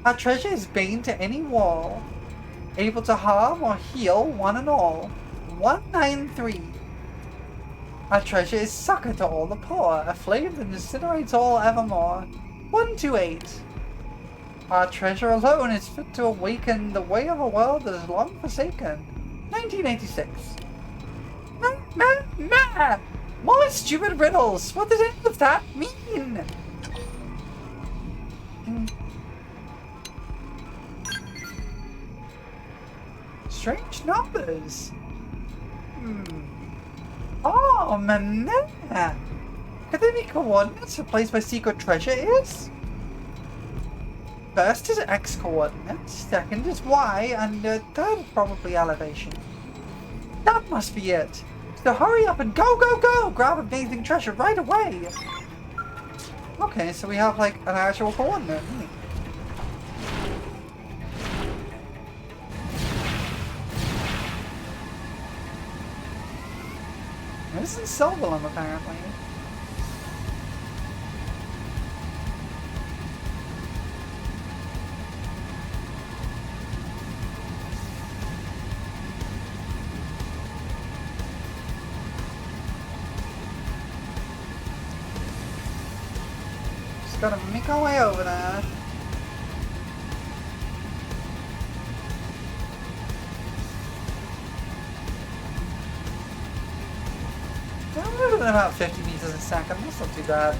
Our treasure is bane to any wall, able to harm or heal one and all. 193. Our treasure is succor to all the poor, a flame that incinerates all evermore. 128. Our treasure alone is fit to awaken the way of a world that is long forsaken. 1986. More stupid riddles! What does any of that mean? Strange numbers. Oh, man. Could they be coordinates replaced by secret treasure is? First is X coordinates, second is Y, and third probably elevation. That must be it. So hurry up and go, go, go! Grab amazing treasure right away! Okay, so we have like an actual coordinate. This is Silverlum apparently. Just gotta make our way over there. about 50 meters a second. That's not too bad.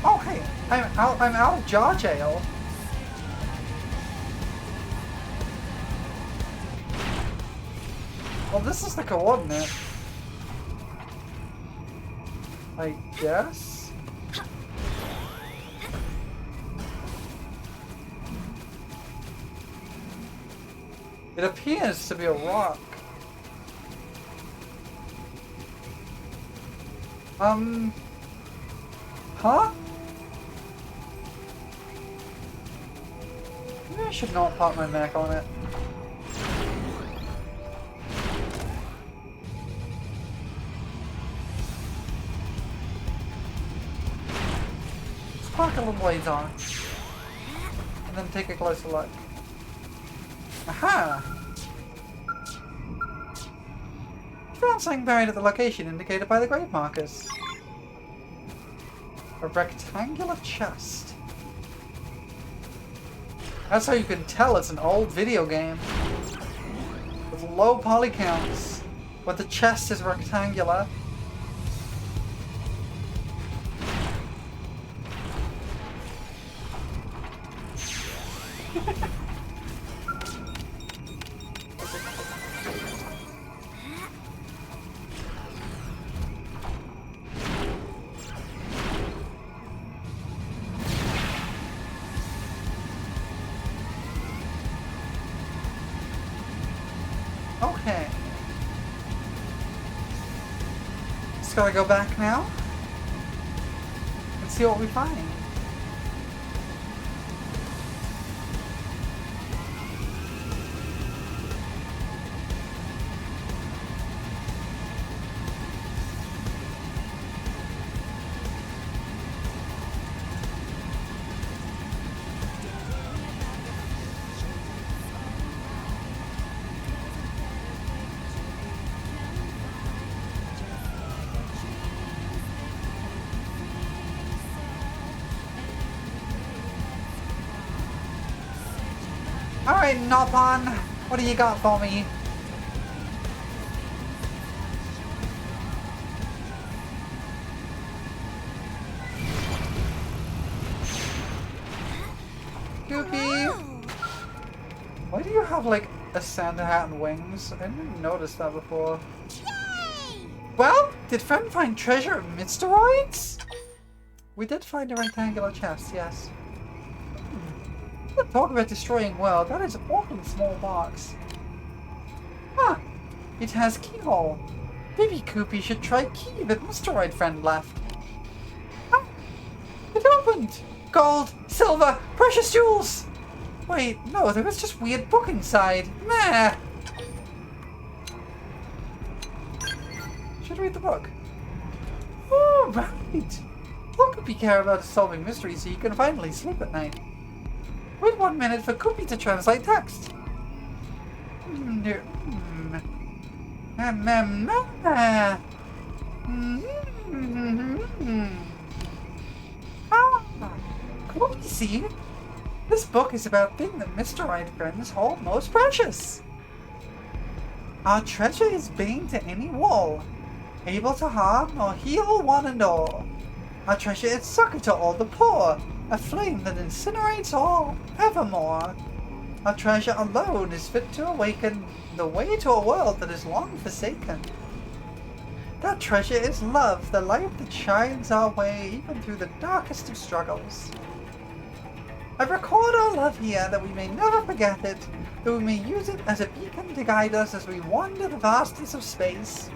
Oh, hey, I'm out of jar jail. Well, this is the coordinate. I guess? It appears to be a rock. Huh? Maybe I should not pop my mech on it. Sparkle blades on. And then take a closer look. Aha! Found something buried at the location indicated by the grave markers. A rectangular chest. That's how you can tell it's an old video game. With low poly counts. But the chest is rectangular. Okay. Just gotta go back now and see what we find. Alright, Nopon, what do you got for me? Goopy! Why do you have like a Santa hat and wings? I didn't notice that before. Yay! Well, did friend find treasure of Mysteroids? We did find a rectangular chest, yes. Talk about destroying world, that is an awfully small box. Huh, it has keyhole. Maybe Koopy should try key that Mysteroid friend left. Ah, it opened! Gold, silver, precious jewels! Wait, no, there was just weird book inside. Meh! Should read the book. Oh, right! All Koopy care about is solving mysteries so you can finally sleep at night. Wait 1 minute for Koopy to translate text. Koopy, see? This book is about things that Mysteroid friends hold most precious. Our treasure is bane to any wall, able to harm or heal one and all. Our treasure is succor to all the poor, a flame that incinerates all, evermore. Our treasure alone is fit to awaken the way to a world that is long forsaken. That treasure is love, the light that shines our way even through the darkest of struggles. I record our love here that we may never forget it, that we may use it as a beacon to guide us as we wander the vastness of space.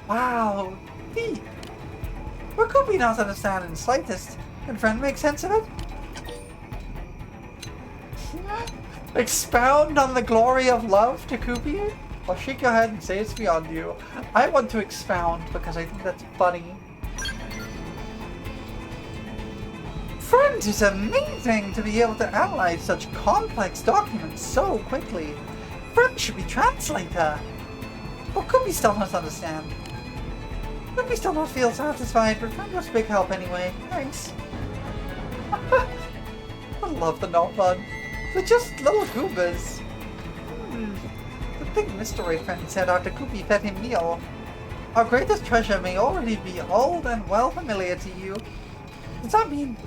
Wow, deep. What could we not understand in the slightest? Can friend make sense of it? Expound on the glory of love to Koopy? Or shake your head and say it's beyond you. I want to expound because I think that's funny. Friend, it's amazing to be able to analyze such complex documents so quickly. Friend should be translator. But Koopy still must understand. But we still don't feel satisfied, but friend was a big help anyway. Thanks. I love the not fun. They're just little goobers. The big mystery friend said after Koopy fed him meal. Our greatest treasure may already be old and well familiar to you. Does that mean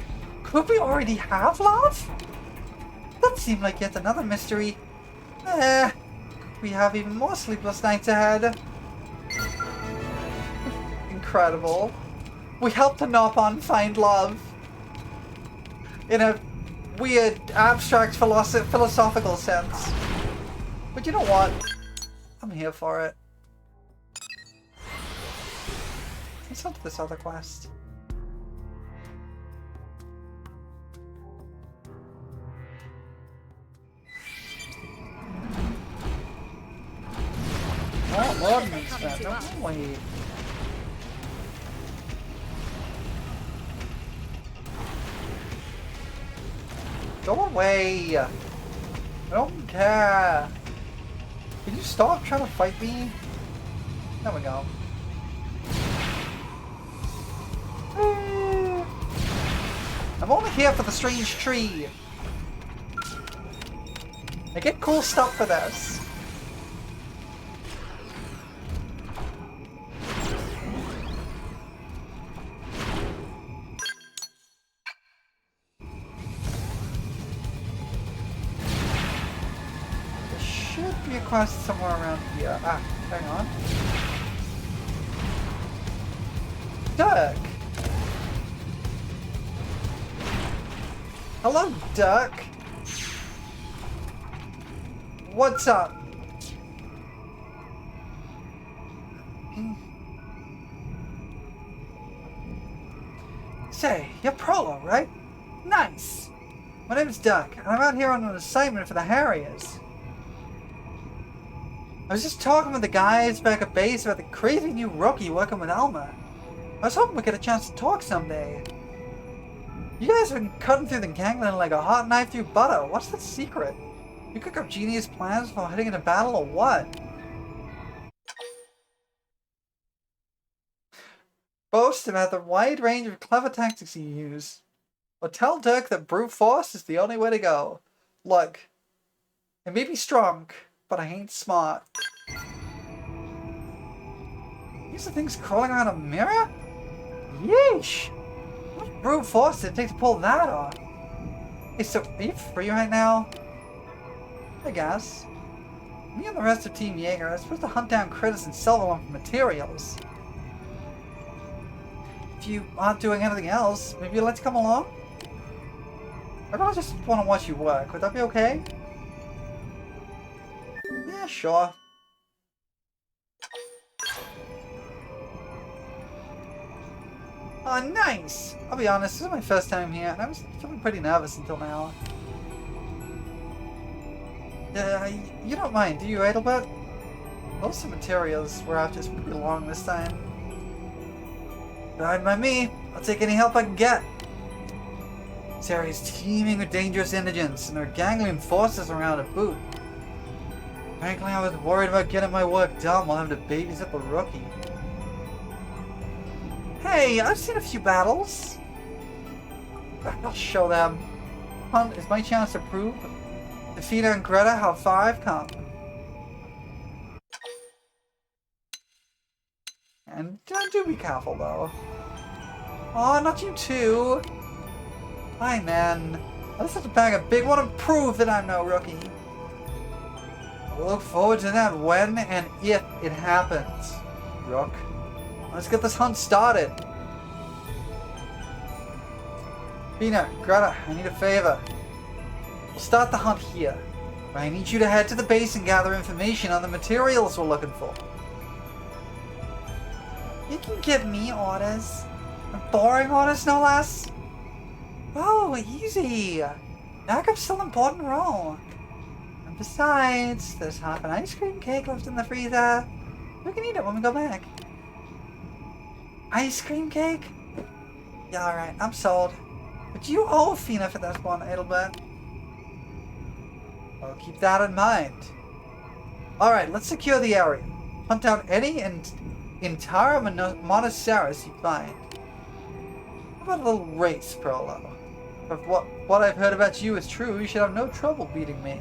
Koopy already have love? That seemed like yet another mystery. We have even more sleepless nights ahead. Incredible. We helped Nopon find love. In a weird, abstract, philosophical sense. But you know what? I'm here for it. Let's go to this other quest. Oh, ordnance man. No, wait. Go away! I don't care! Can you stop trying to fight me? There we go. I'm only here for the strange tree. I get cool stuff for this. There should be a quest somewhere around here. Ah, hang on. Duck! Hello, Duck! What's up? Say, you're Prolo, right? Nice! My name's Duck, and I'm out here on an assignment for the Harriers. I was just talking with the guys back at base about the crazy new rookie working with Alma. I was hoping we'd get a chance to talk someday. You guys have been cutting through the gangland like a hot knife through butter. What's the secret? You cook up genius plans while heading into battle or what? Boast about the wide range of clever tactics you use. Or tell Dirk that brute force is the only way to go. Look, I may be strong, but I ain't smart. These are things crawling around a mirror? Yeesh! How much brute force did it take to pull that off? Hey, so are you free right now? I guess. Me and the rest of Team Jaeger are supposed to hunt down critters and sell them for materials. If you aren't doing anything else, maybe you'd like to come along? I really just want to watch you work. Would that be okay? Yeah, sure. Oh, nice! I'll be honest, this is my first time here, and I was feeling pretty nervous until now. You don't mind, do you, Adelbert? Most of the materials we're after is pretty long this time. Fine by me. I'll take any help I can get. This area is teeming with dangerous indigents, and there are gangling forces around to boot. Frankly, I was worried about getting my work done while having to babysit the rookie. Hey, I've seen a few battles. I'll show them. Hunt is my chance to prove Defeater and Greta how far I've come. And do be careful though. Aw, not you too. Hi, man. I just have to bag a big one and prove that I'm no rookie. I'll look forward to that when and if it happens, Rook. Let's get this hunt started. Fina, Greta, I need a favor. We'll start the hunt here, but I need you to head to the base and gather information on the materials we're looking for. You can give me orders. Boring orders, no less. Oh, easy. Backup's still an important role. And besides, there's half an ice cream cake left in the freezer. We can eat it when we go back. Ice cream cake? Yeah, alright, I'm sold. But you owe Fina for this one, Adelbert. I'll keep that in mind. Alright, let's secure the area. Hunt down any and entire Monoceros you find. How about a little race, Prolo? If what I've heard about you is true, you should have no trouble beating me.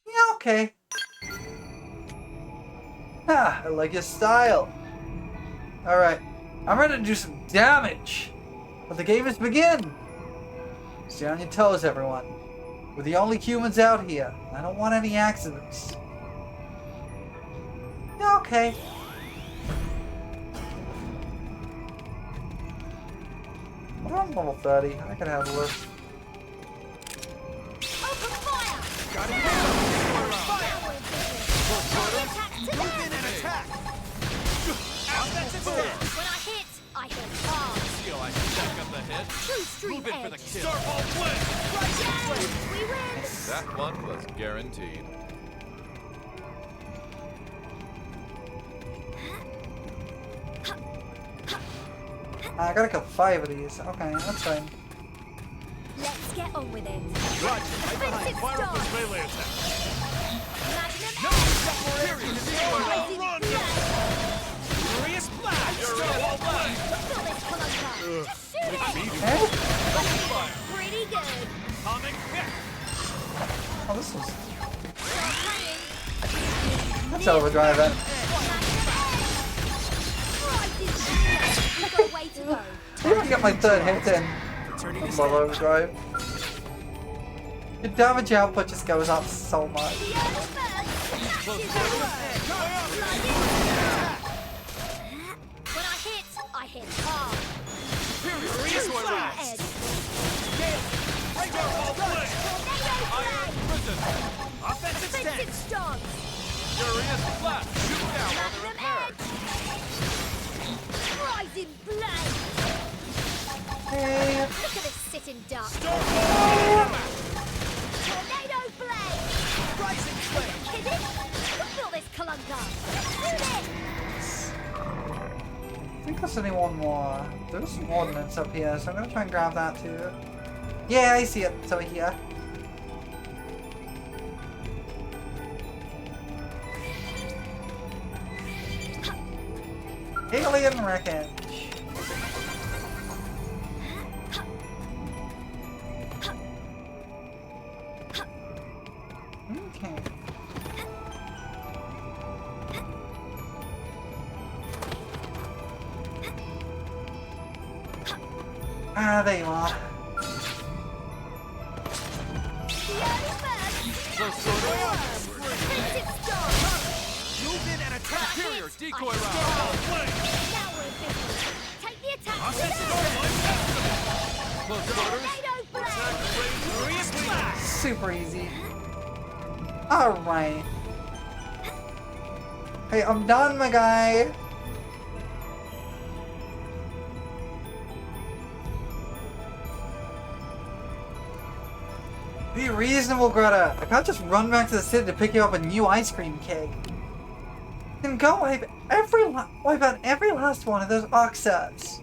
Yeah, okay. Ah, I like your style. Alright, I'm ready to do some damage. Let the game is begin. Stay on your toes, everyone. We're the only humans out here. I don't want any accidents. Yeah, okay. I'm level 30. I can handle this. Open fire! Got it. Fire! Move in and attack! Offensive stance! When I hit hard. Feel I stack up the head. True stream Move in for the edge. kill. Starball play! Yes, we win! That one was guaranteed. I gotta kill 5 of these. Okay, that's fine. Let's get on with it. Roger, right behind. Offensive Fire up start. this melee attack. Magnum Run! Rising Furious blast! Starball play! Feel this colunga. Just shoot it! Eh? Pretty good. Comic hit! Oh, this was... Start playing. That's overdrive it. We've got a way to go. I didn't get my 3rd hit in. Turning his Low head. overdrive. Your damage output just goes up so much. The early bird snatches the work. When I hit hard. Furious True blast! edge. Starball play! Tornado flag. Offensive Offensive stance! stance. Furious blast. Shoot down on the Magnum repair. edge. Rising blade. Hey. Look at this sitting duck. Starball! Tornado blade. Rising flame! Kidding? Feel this colunga. Shoot it. I think there's only one more. There's some ordnance up here, so I'm gonna try and grab that too. Yeah, I see it. It's over here. Alien wreckage. Okay. Ah, there you are. The early bird snatches the worm. Offensive stance. Move in and attack! Superior decoy round. Play! Now we're in business. Take the attack. Offensive Today. Close quarters. Tornado blade. Furious blast! Super easy. Alright. Hey, I'm done, my guy. Be reasonable, Greta. I can't just run back to the city to pick you up a new ice cream cake. Then go wipe out every last one of those oxups.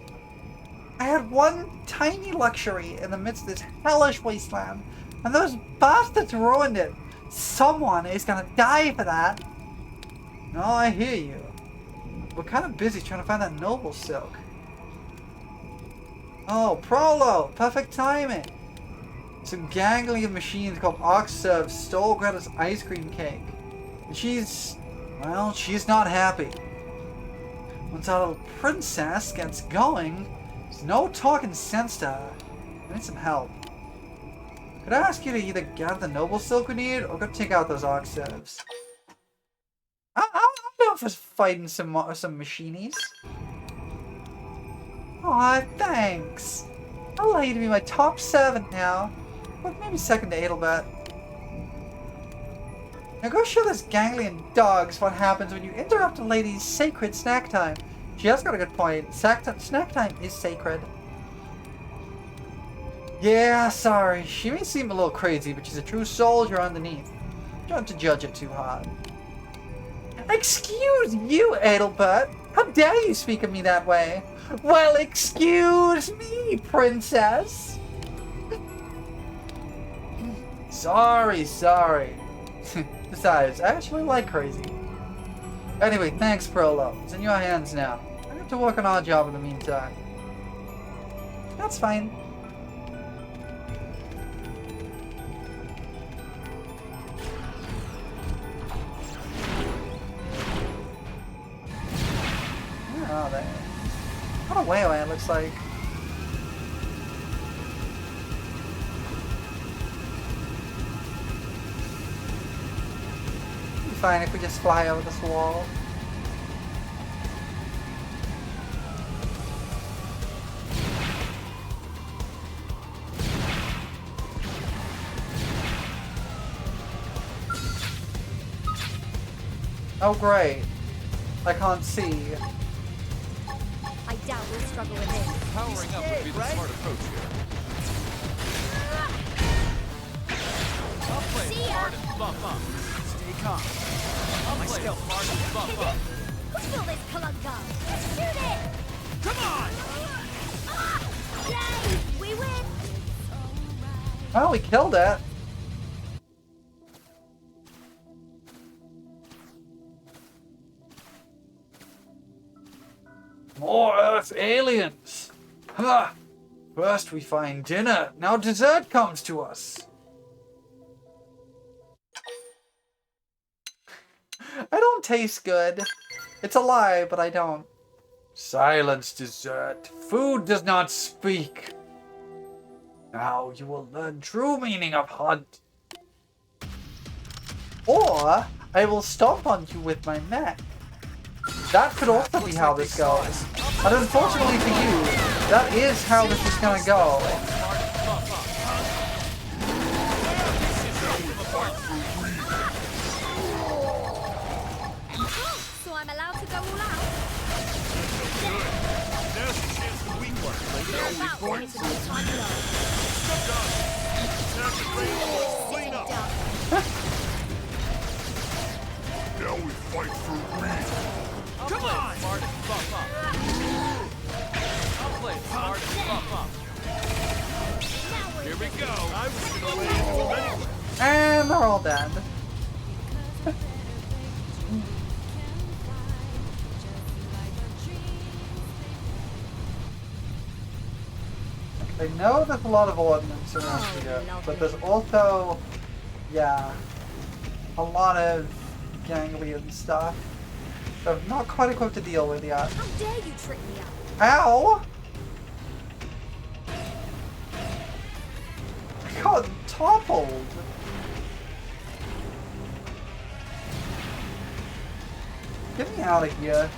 I had one tiny luxury in the midst of this hellish wasteland, and those bastards ruined it. Someone is gonna die for that. No, I hear you. We're kind of busy trying to find that noble silk. Oh, Prolo! Perfect timing! Some gangling of machines called Oxserve stole Greta's ice cream cake. And she's not happy. Once our little princess gets going, there's no talking sense to her. I need some help. Could I ask you to either gather the noble silk we need, or go take out those Oxserves? I'm down for fighting some machinies. Aw, thanks. I'll allow you to be my top servant now. Well, maybe second to Adelbert. Now go show those ganglion dogs what happens when you interrupt a lady's sacred snack time. She has got a good point. Snack time is sacred. Yeah, sorry. She may seem a little crazy, but she's a true soldier underneath. Don't have to judge it too hard. Excuse you, Adelbert. How dare you speak of me that way? Well, excuse me, princess. Sorry. Besides, I actually like crazy. Anyway, thanks, Prolo. It's in your hands now. I have to work on our job in the meantime. That's fine. Where are they? What a whale it looks like. It'd be fine if we just fly over this wall. Oh great. I can't see. I doubt we'll struggle with this. Powering up would be the smart approach here. I'll play See ya. smart and buff up. Stay calm. I'll play smart and buff up. Push all this Kalunga. Shoot it! Come on! Yay! We win! Oh, we killed it. More Earth aliens! Ha! First we find dinner, now dessert comes to us. I don't taste good. It's a lie, but I don't. Silence, dessert. Food does not speak. Now you will learn true meaning of hunt. Or I will stomp on you with my neck. That could also be how this goes. But unfortunately for you, that is how this is gonna go. So I'm allowed to go all out? Now's the chance to weak one. You're about to hit an all-time low. Time to bring it all clean up. Now we fight for real. I'll Come play on! smart and buff up. I'll play smart and buff up. Now we're Here we go. I was gonna lay into him anyway. And they're all dead. I know there's a lot of ordnance around here, but there's also, yeah, a lot of ganglion stuff that I'm not quite equipped to deal with yet. How dare you trick me up? Ow! I got toppled. Get me out of here.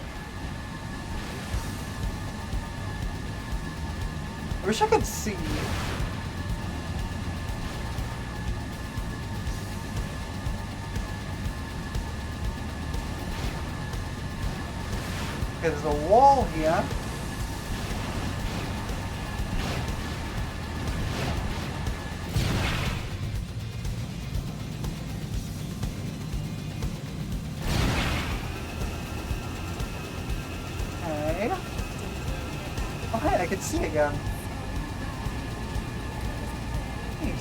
I wish I could see. Okay, there's a wall here. Okay. Oh, hey, I can see again. Neat.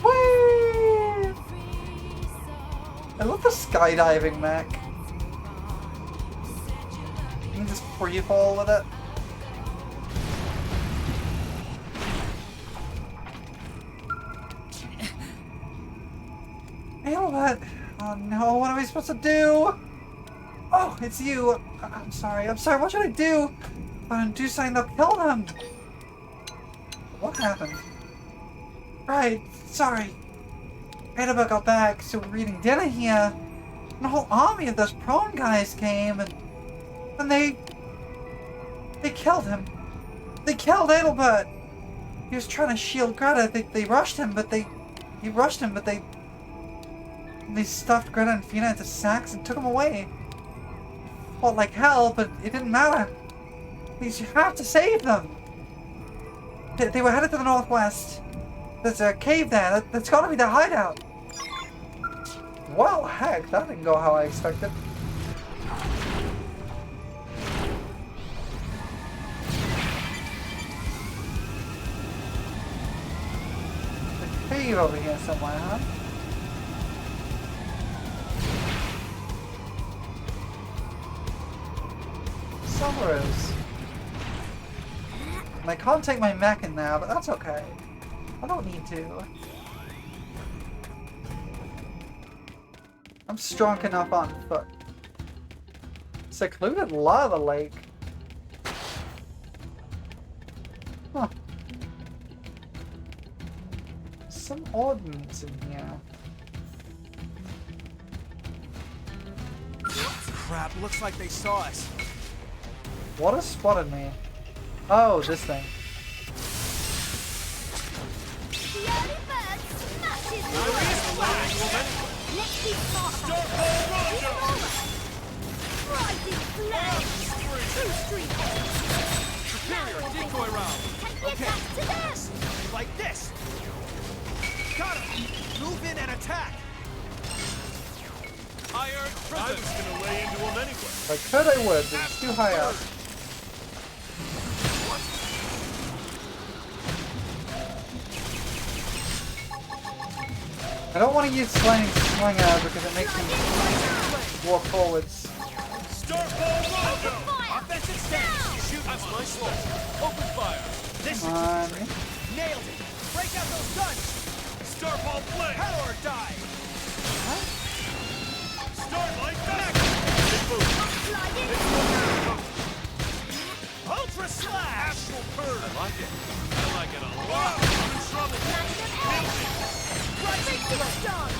Whee! I love the skydiving mech. You can just free fall with it. What? Oh no, what am I supposed to do? Oh, it's you. I'm sorry, what should I do? If I don't do something, they'll kill them. What happened? Right, sorry. Annabelle got back, so we're eating dinner here. And a whole army of those prone guys came, and they killed him. They killed Adelbert. He was trying to shield Greta. They rushed him, but they stuffed Greta and Fina into sacks and took them away. Fought like hell, but it didn't matter. Please, you have to save them. They were headed to the northwest. There's a cave there. That's gotta be their hideout. Well, heck, that didn't go how I expected. The retrieve over here somewhere, huh? Summers. And I can't take my mech in there, but that's okay. I don't need to. I'm strong enough on foot. Secluded lava lake. Huh. Some ordnance in here. Crap, looks like they saw us. What has spotted me? Oh, this thing. The early bird smashes the Let's be smart about it. Rising flames! True street edge! Superior decoy round. Take the attack to them! Like this. Got him. Move in and attack. Iron prison. I was gonna lay into him anyway. If I could, I would, but it's too high up. I don't want to use Slinger because it makes me walk forwards. Start ball rondo. Offensive stance. Shoot as my slow. Open fire. This Come should on. do it. Nailed it. Break out those guns. Start ball play. Hell or die. Start like that. Ultra slash. Astral purge. I like it. I like it a lot. I'm in trouble. Rising stars!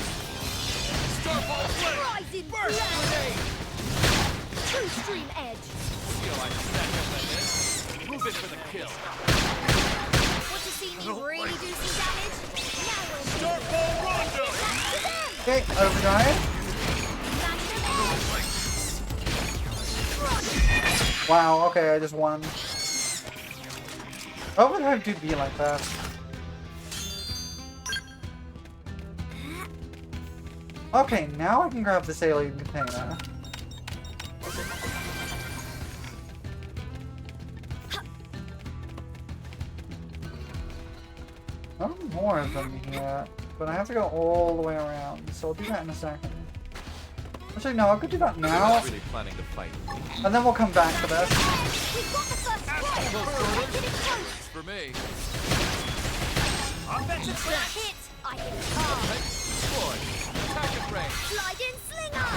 Start ball play. Rising Burst flames! grenade. True stream edge! Feel like stack up like this. Move it for the kill. Want to see me really do some damage? Now we'll see. Start ball rondo. Back to them! Okay, overdrive. Magnum edge! Wow, okay, I just won. Overdrive do be like that. Okay, now I can grab this alien container. Not more of them here, but I have to go all the way around, so I'll do that in a second. Actually, no, I could do that I'm now, not really planning to fight. and then we'll come back to this. We've got the first strike! Get it close! It's for me. Offensive When I stance. hit, I hit hard! Boy, attack and range. Slide in slinger!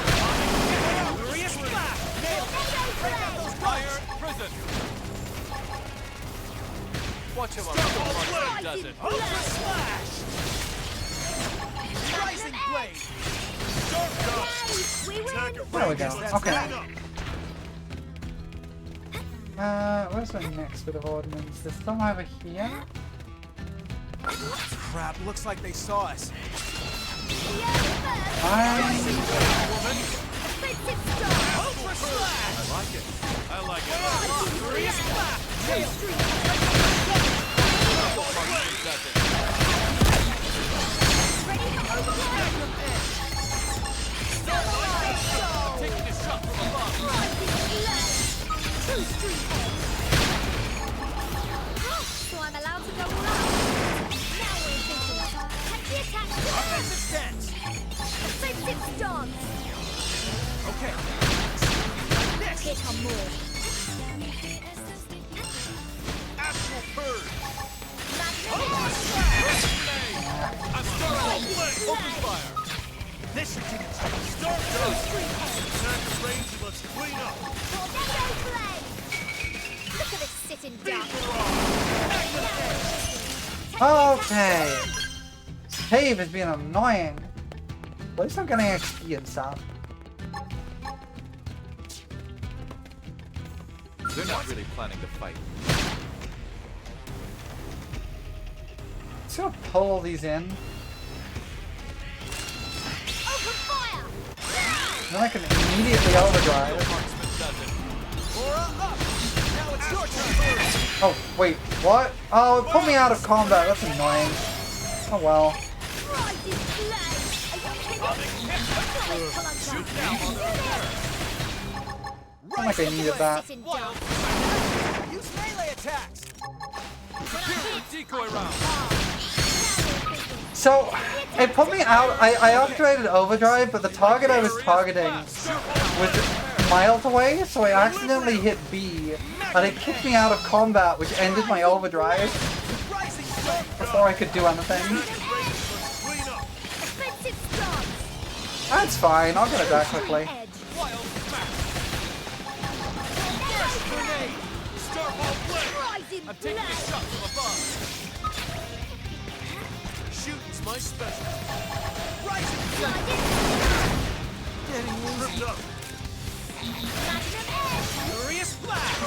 Furious blast. Nailed it. Break out those guns. Fire prison. Watch him up. Does it? Ultra slash. Rising blade. Start go. We win! There we go. Okay. Line up. Where's my next bit of ordnance? There's some over here. Crap, looks like they saw us. The early bird offensive star! Ultra slash. I like it. I like it. Furious blast. True stream Does it? ready to override! Samurai soul! Taking a shot from above. Rising flames! True stream edge! So I'm allowed to go all out? Now we're thinking. Take the attack to them! Offensive stance. Offensive stance! Okay. This. Hit on more! Astral purge. Magnum I'm start ball play. Open fire. This should do it. Start go. Attack and range. Let's clean up. Tornado flame! Look at this sitting duck! Okay. Cave is being annoying. At least I'm getting XP and stuff. They're not really planning to fight. Just gonna pull all these in. Open fire! Then I can immediately overdrive. Marksman does it. Aura up. Now it's your turn. Oh, wait, what? Oh, it put me out of combat. That's annoying. Oh well. Rising flame! Are you kidding? Shoot now on the I like I needed that. Sitting duck! Use melee attacks. Superior decoy round. So, it put me out. I activated overdrive, but the target I was targeting was miles away, so I accidentally hit B, and it kicked me out of combat, which ended my overdrive before I could do anything. That's fine, I'll get it back quickly. I'm taking a shot from above. Shooting's my specialty. Rising getting tripped up. Furious flash.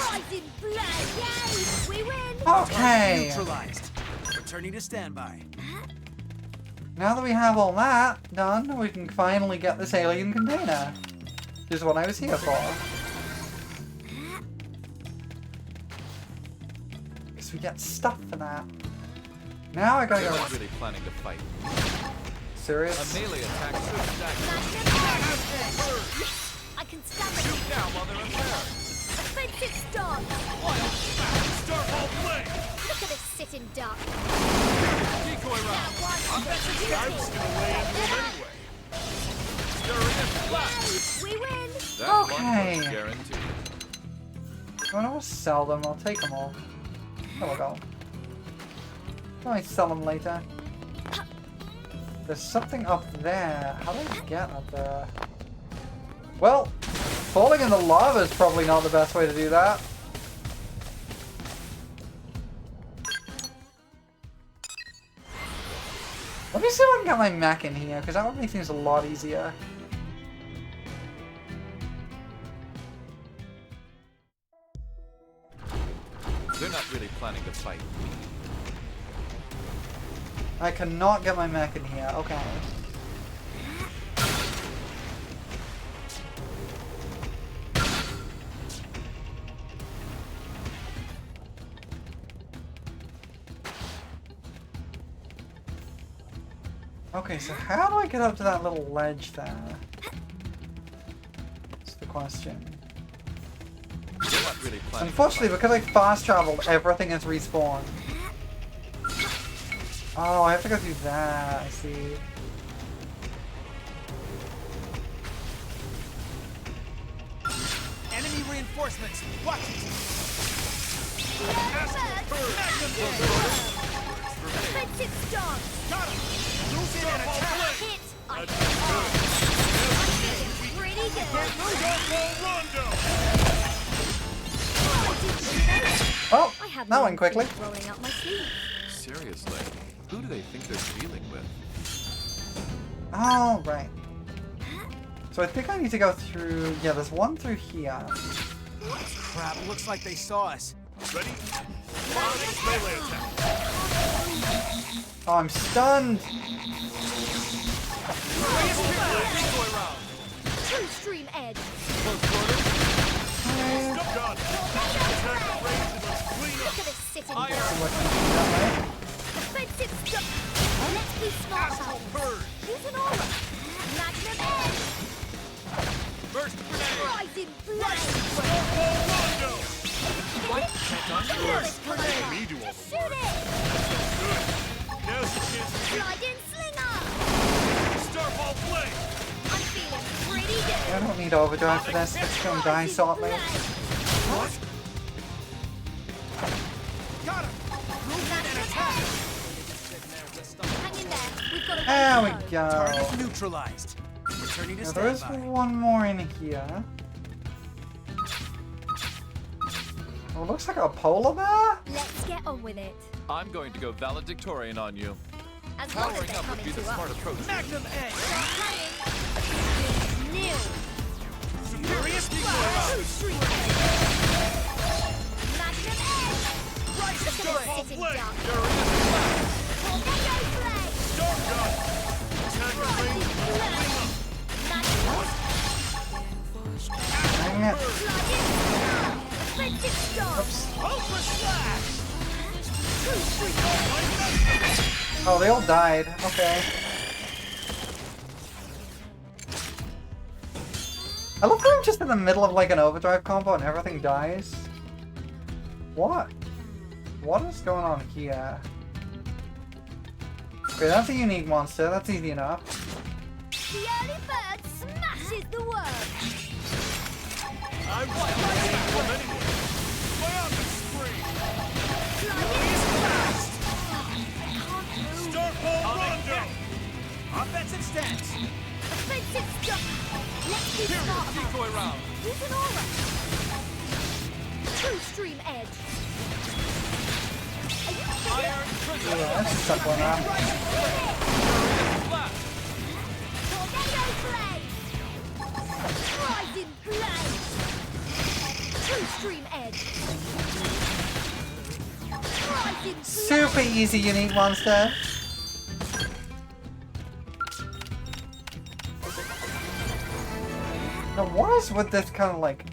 We win! Okay. Neutralized. Returning to standby. Now that we have all that done, we can finally get this alien container. Which is what I was here for. Because we get stuff for that. Now I gotta They're go. not really planning to fight. Serious? A melee attack should stagger. I can stand it. Shoot now while they're impaired. Offensive stance. Wild smash. Starfall blade. Look at this sitting duck. Decoy round. I'm gonna lay into him anyway. Stirring in flash. We win! That Okay. one was guaranteed. I don't want to sell them, I'll take them all. There we go. I might sell them later. There's something up there. How do I get up there? Well, falling in the lava is probably not the best way to do that. Let me see if I can get my mech in here, because that would make things a lot easier. They're not really planning to fight. I cannot get my mech in here. Okay. Okay, so how do I get up to that little ledge there? That's the question. They're not really planning Unfortunately, because I fast traveled, everything is respawned. Oh, I have to go through that, I see. Enemy reinforcements. Watch it. Offensive stance. Got him. Move in and attack. Hit. I'm feeling pretty good. Oh, I have that went quickly. rolling up my sleeve. Seriously, who do they think they're dealing with? Oh, right. So I think I need to go through... Yeah, there's one through here. Crap, looks like they saw us. Ready? Melee attack. Oh, I'm stunned! Decoy round. True stream edge. Close quarters. Done. Look at this sitting Iron. duck. So what can I do that way? Offensive stance. Let's be smart about Bird. this. Use an aura. Magnum edge. Burst grenade. Rising blade. What? Can't Burst grenade. Me do all the Shoot it. Now's the chance to Sliding slinger. Starfall blade. I'm feeling pretty good. I don't need overdrive for this. It's gonna die shortly. What? Got him. Move in and attack. Hang in there. We've got a There we way to go. go. Target neutralized. Returning to Now there is standby. one more in here. Oh, it looks like a polar bear? Let's get on with it. I'm going to go valedictorian on you. As long as Powering they're up would coming be the to smart us. approach. Magnum edge. New. Furious True flash. stream edge. Magnum edge. Rising Look at dark. this sitting Blade. duck. You're in this flash. Tornado blade. Dark gun. Attack Rising range. blade. Magnum Dang it. sliding slinger. Offensive stance. Ultra slash. True stream edge. Oh, they all died. Okay. I love how I'm just in the middle of like an overdrive combo and everything dies. What? What is going on here? Okay, that's a unique monster. That's easy enough. The early bird smashes the worm. I was playing for many years. Play on the screen. Start ball rondo. Offensive stance. Offensive stuff. Let's be Period. smart about Decoy it. round. Use an aura. True stream edge. Are you kidding? Iron prison. Yeah, that's a simple enough. Flash. Tornado blade. Rising blade. True stream edge. Rising blade. Super easy unique monster. Now what is with this kind of like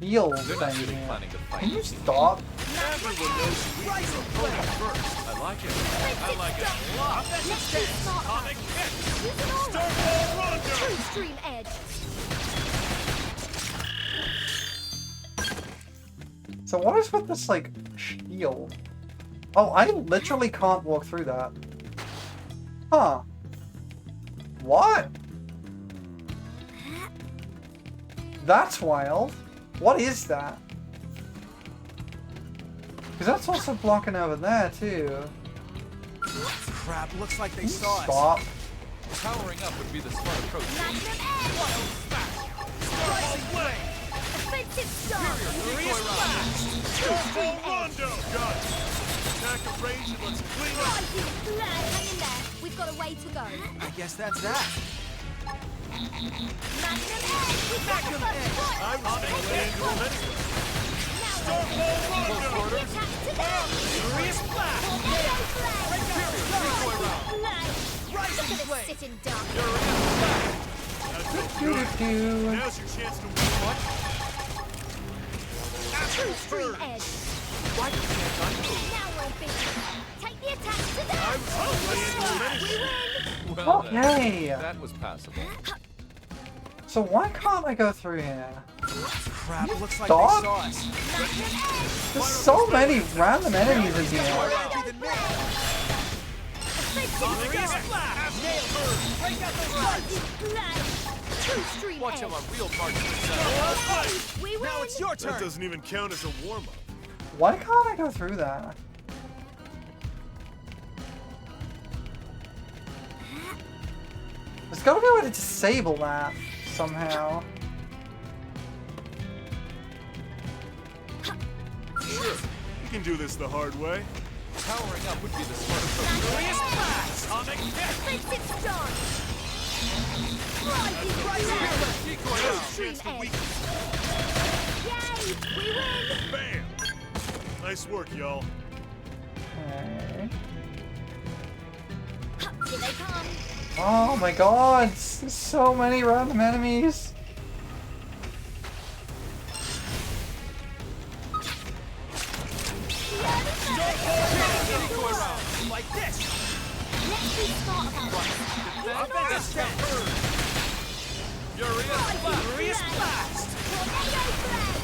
heal They're not thing really here? planning to fight. Can you stop? Everyone knows you lead your opponent first. I like it. I like it a lot. Let's be smart about Comic it. kick. Use an aura. Start ball rondo. True stream edge. So what is with this like shield? Oh, I literally can't walk through that. Huh. What? That's wild. What is that? Because that's also blocking over there too. Crap, looks like they Can you saw us. stop? Powering up would be the smart approach. Magnum edge. Ball play. Offensive start. Decoy round. True stream edge. Rondo. Got it. Attack of range and let's clean up. Rising blade. Hang in there. We've got a way to go. I guess that's that. Magnum edge. We've got the Magnum first edge. point. I was going to land into him anyway. Now Start ball rondo. the attack to them. Furious flash. Tornado blade. Decoy round. Blade. Rising Look at it blade. sit in dark. You're in. Flash. Doo-doo-doo. Now's your chance to win. What? True stream edge. Why can't I move? Now we're in business. Take the attack to them. I was going to land into him We anyway. win. Well, then, Okay. that was passable. So why can't I go through here? Crap, looks like Stop. they saw us. Magnum edge. There's so many random enemies in here. More energy than me. Offensive Furious start. flash. Nailed her. Break out those Rising blade. True stream Watch edge. how a real marksman Yay, we win. Now it's your turn. That doesn't even count as a warm-up. Why can't I go through that? There's gotta be a way to disable that somehow. Sure. You can do this the hard way. Powering up would be the smart approach. Furious flash. Comic kick. Offensive start. Rising blade. Decoy True round. stream edge. Yay, we win. Bam. Nice work, y'all. Okay. Here they come. Oh my god, there's so many random enemies. Decoy round. Like this. Let's be smart about it. Offensive step. Furious flash. Furious blast. Tornado blade.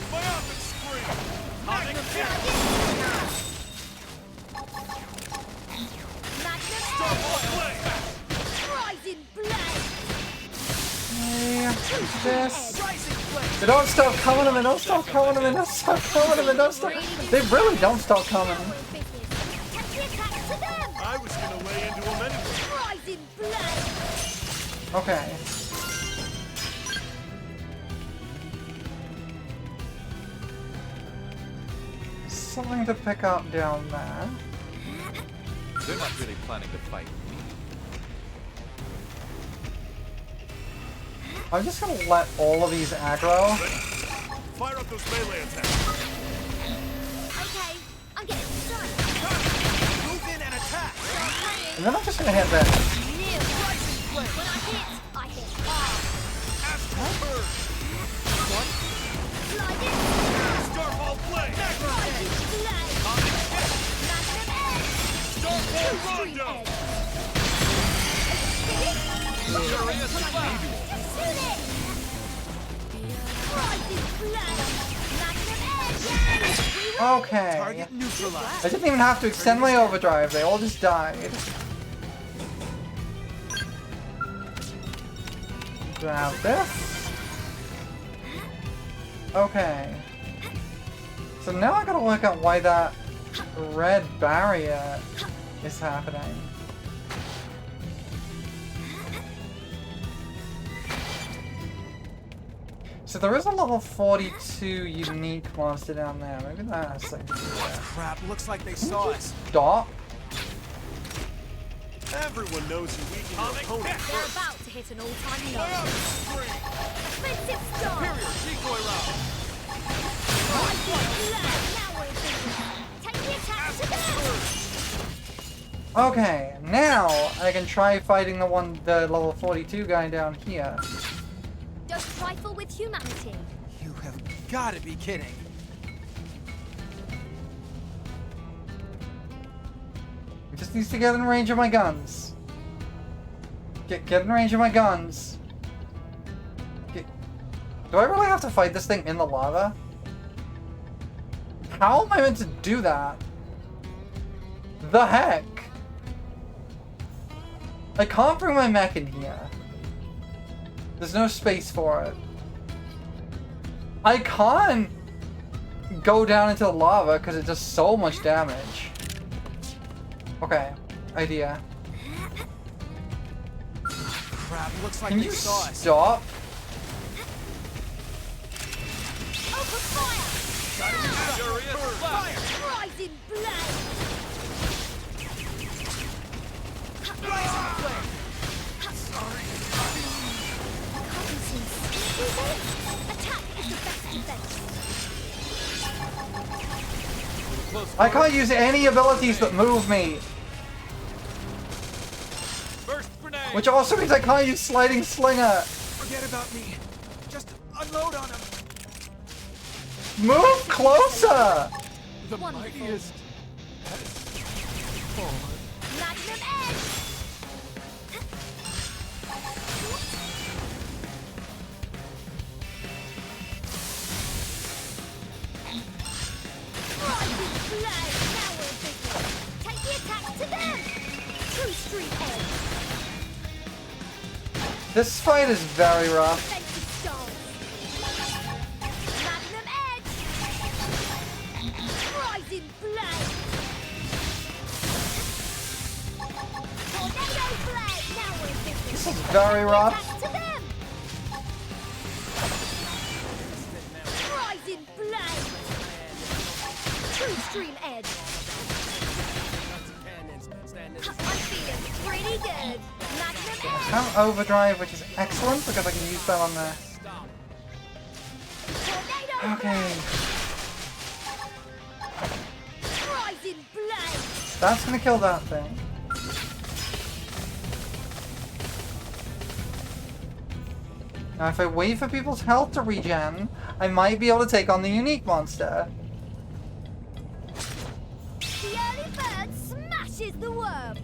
Play off and scream. Comic kick. Magnum Start edge. ball play. Rising blade. Yeah, this. Rising blade. They don't stop coming to me, don't stop coming to me, don't stop coming to me, don't stop. They really don't stop coming. Now we're in business. Take the attack to them. I was gonna lay into him anyway. Rising blade. Okay. Something to pick up down there. They're not really planning to fight me. I'm just gonna let all of these aggro. Fire up those melee attacks. Okay, I'm getting started. Move in and attack. And then I'm just gonna hit this. Rising blade. When I hit hard. Astral bird. Sliding. Star ball play. Rising blade. Comic kick. Magnum edge. Star ball Stream rondo. edge. Furious flash. Shoot it. Rising blade. Magnum edge. Yay, we Okay. Target neutralized. I didn't even have to extend my overdrive, they all just died. Grab this. Okay. So now I gotta work out why that red barrier is happening. So there is a level 42 unique monster down there. Maybe that's something to do with that. Crap, looks like they saw us. Stop. Everyone knows you weaken your opponent They're first. about to hit an all-time low. Spring. Offensive start. Superior decoy route. Now we're in business. Take the attack to them. Okay, now I can try fighting the level 42 guy down here. Don't trifle with humanity. You have got to be kidding. He just needs to get in range of my guns. Get in range of my guns. Do I really have to fight this thing in the lava? How am I meant to do that? The heck? I can't bring my mech in here. There's no space for it. I can't go down into the lava because it does so much damage. Okay, idea. Crap, looks like Can they you saw us. stop? Open fire! Furious blast. Rising blade! Attack is the best defense. I can't use any abilities that move me. First grenade. Which also means I can't use Sliding Slinger. Forget about me. Just unload on them. Move closer! The Wonderful. mightiest has fallen. Magnum edge! Rising blade! Now we're in business. Take the attack to them! True street edge! This fight is very rough. Offensive stance! Magnum edge! Rising blade! Tornado blade! Now we're in business. This is very rough. Attack to them! Rising blade! True stream edge! I'm feeling pretty good! Magnum edge! Have overdrive, which is excellent because I can use that on there. Tornado Okay, blade! Rising blade! that's gonna kill that thing. Now if I wait for people's health to regen, I might be able to take on the unique monster. The early bird smashes the worm!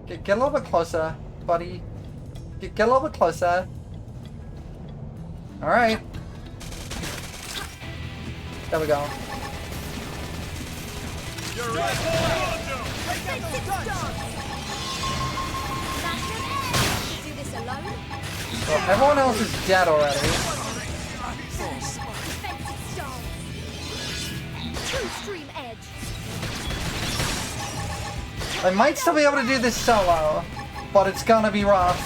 Get a little bit closer, buddy. Get a little bit closer. Alright. There we go. You're right. Offensive stance! Magnum edge! You do this alone? Well, everyone else is dead already. Defensive stance! True stream edge! I might still be able to do this solo, but it's gonna be rough.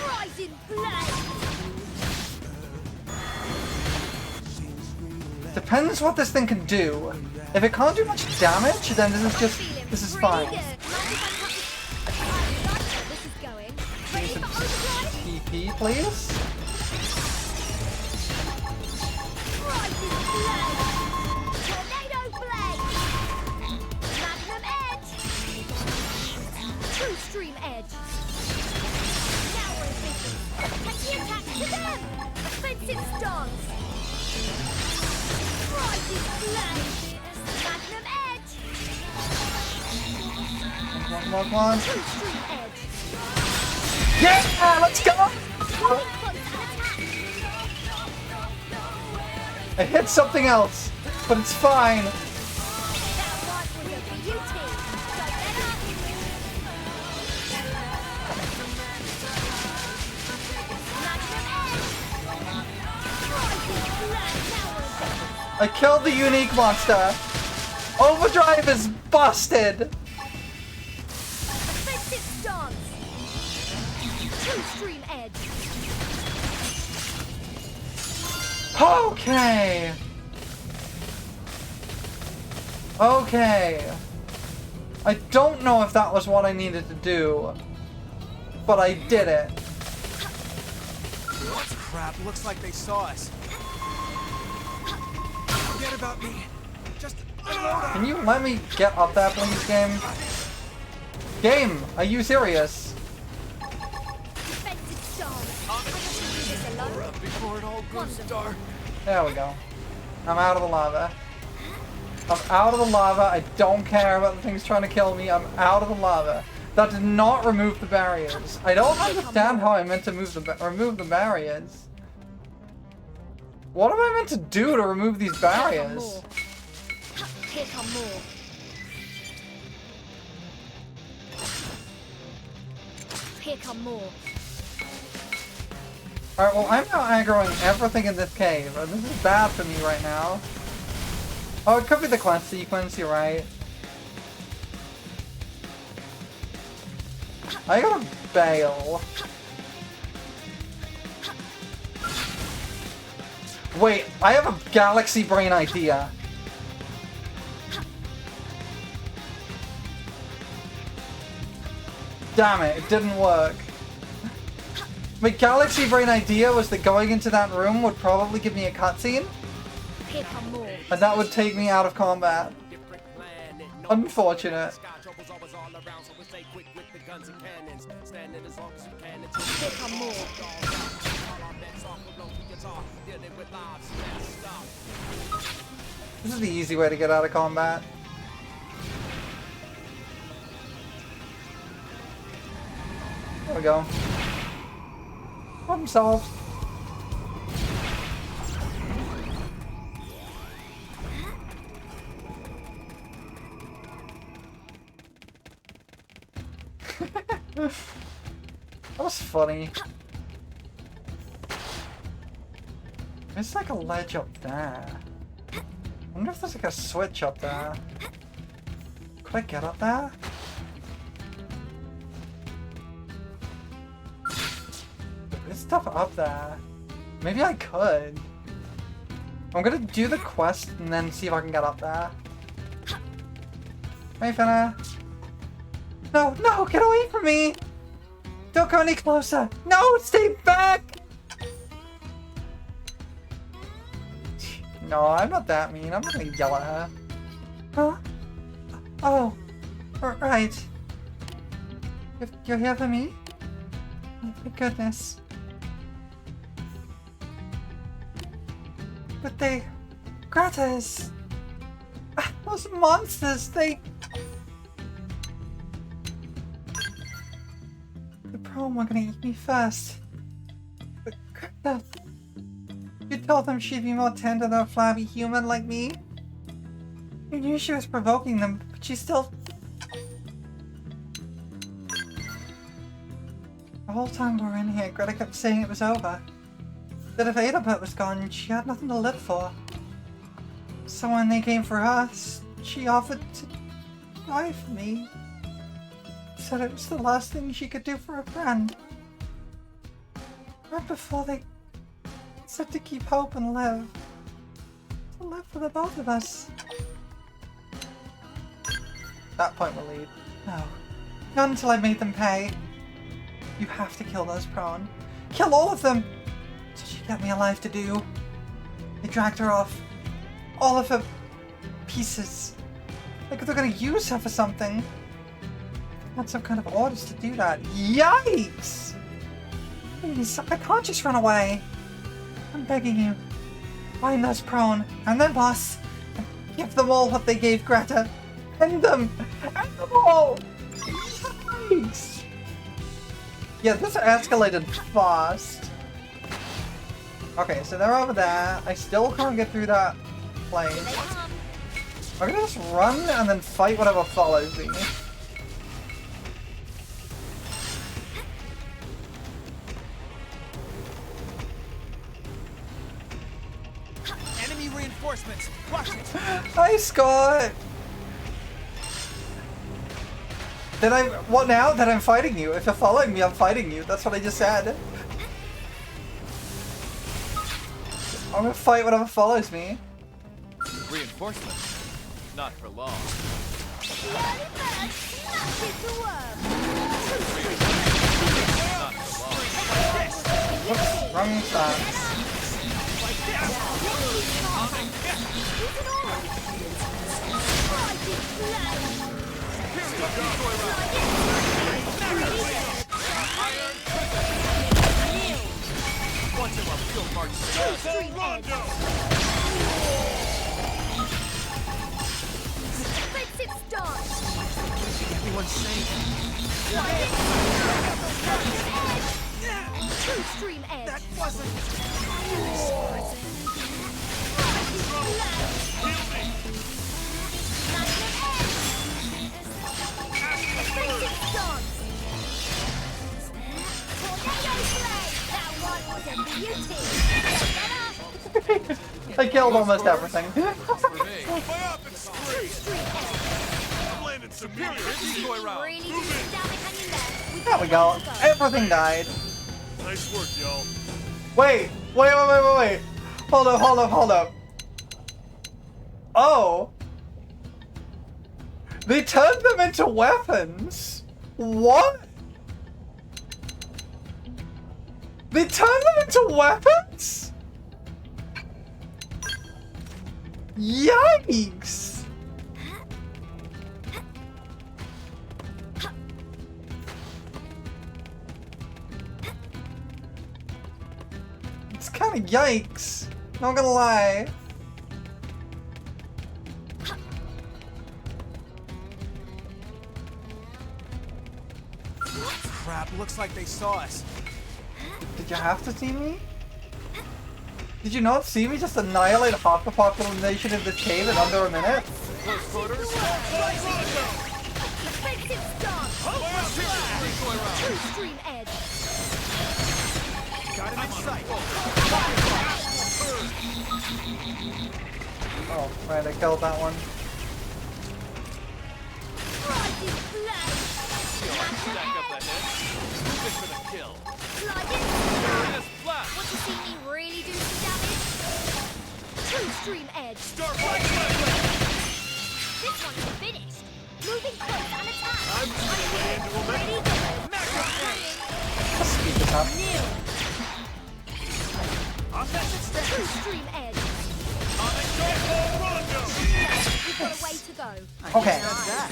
Rising blade! Depends what this thing can do. If it can't do much damage, then this is fine. Pretty good. Mind if I like where this is going. Ready for overdrive? PP, please. Rising blade! Tornado blade! Magnum edge! True stream edge! Now we're in business. Take the attack to them! Offensive stance! Rising blade! Magnum edge! Come on, come on. True stream edge! Yeah, let's go! Moving close and attack. I hit something else, but it's fine. That one was a beauty. So better. I killed the unique monster. Overdrive is busted. Offensive stance. True stream edge. Okay. Okay. I don't know if that was what I needed to do, but I did it. What crap? Looks like they saw us. Forget about me. Just unload up. Can you let me get up there, please, game? Game, are you serious? Defensive stance. I have to do this alone. Before it all goes dark. There we go. I'm out of the lava. I'm out of the lava. I don't care about the things trying to kill me. I'm out of the lava. That did not remove the barriers. I don't understand how I meant to remove the barriers. What am I meant to do to remove these barriers? Here come more. Here come more. Alright, well, I'm now aggroing everything in this cave, and this is bad for me right now. Oh, it could be the quest sequence, you're right. I gotta bail. Wait, I have a galaxy brain idea. Damn it, it didn't work. My galaxy brain idea was that going into that room would probably give me a cutscene, Here come more. and that would take me out of combat. Unfortunate. Here come more. This is the easy way to get out of combat. There we go. Problem solved. That was funny. There's like a ledge up there. I wonder if there's like a switch up there. Could I get up there? There's stuff up there. Maybe I could. I'm gonna do the quest and then see if I can get up there. Hey, Finna. No, no, get away from me! Don't go any closer! No, stay back! No, I'm not that mean. I'm not gonna yell at her. Huh? Oh, right. You're here for me? Oh, my goodness. But they... Gratis! Those monsters, they... The prom were gonna eat me first. But Greta... You told them she'd be more tender than a flabby human like me? You knew she was provoking them, but she still... The whole time we were in here, Greta kept saying it was over. That if Adalbert was gone, she had nothing to live for. So when they came for us, she offered to die for me. Said it was the last thing she could do for a friend. Right before they said to keep hope and live. To live for the both of us. That point will lead. No. Not until I've made them pay. You have to kill those prawn. Kill all of them! So she got me alive to do. They dragged her off. All of her pieces. Like they're gonna use her for something. Had some kind of orders to do that. Yikes! Please, I can't just run away. I'm begging you. Find those prawn and their boss. And give them all what they gave Greta. End them! End them all! Yikes! Yeah, this escalated fast. Okay, so they're over there. I still can't get through that place. Here they come. I'm gonna just run and then fight whatever follows me. Enemy reinforcements. Watch it. Hi, Scott! Then what now? That I'm fighting you. If you're following me, I'm fighting you. That's what I just said. I'm gonna fight whatever follows me. Reinforcements. Not for long. The early bird snatches the worm. Not for long. Whoops, wrong stance. Once in a field march. Rondo! Fix it stance. Everyone's safe. True stream edge. That wasn't. I killed almost everything. For me. Way up and straight! Landed superior decoy round. There we go. Everything died. Nice work, y'all. Wait. Hold up. Oh. They turned them into weapons. What? They turned them into weapons? Yikes! It's kind of yikes. Not gonna lie. Crap, looks like they saw us. Did you have to see me? Did you not see me just annihilate half the population of this cave in under a minute? Close quarters. Decoy round. True stream edge. Got it in sight. Oh, right, I killed that one. Stack up that head. Good for the kill. Sliding. Yes, flat. Want to see me really do some damage? True stream edge. Start right left! This one's finished. Moving close and attack. I'm just gonna lay into a Ready, go. Let's speed this up. New. Offensive step. True stream edge. Rondo! You've got a way to go. Okay. That's that.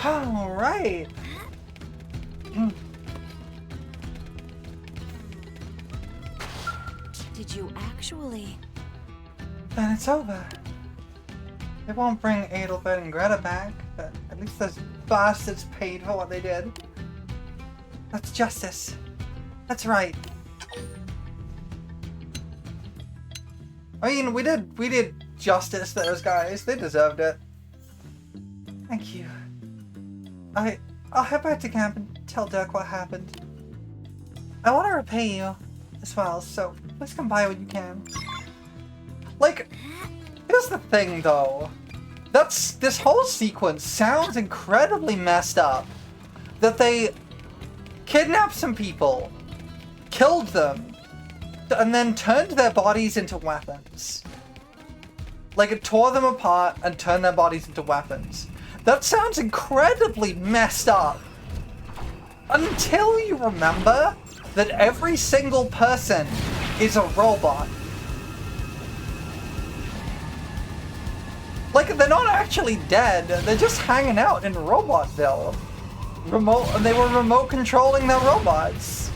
Alright. Did you actually? Then it's over. They won't bring Adelbert and Greta back, but at least those bastards paid for what they did. That's justice. That's right. I mean, we did justice to those guys. They deserved it. Thank you. I'll head back to camp and tell Dirk what happened. I want to repay you as well, so please come by when you can. Like, here's the thing though. This whole sequence sounds incredibly messed up. That they kidnapped some people, killed them, and then turned their bodies into weapons. Like, it tore them apart and turned their bodies into weapons. That sounds incredibly messed up. Until you remember that every single person is a robot. Like, they're not actually dead, they're just hanging out in Robotville. They were remote controlling their robots.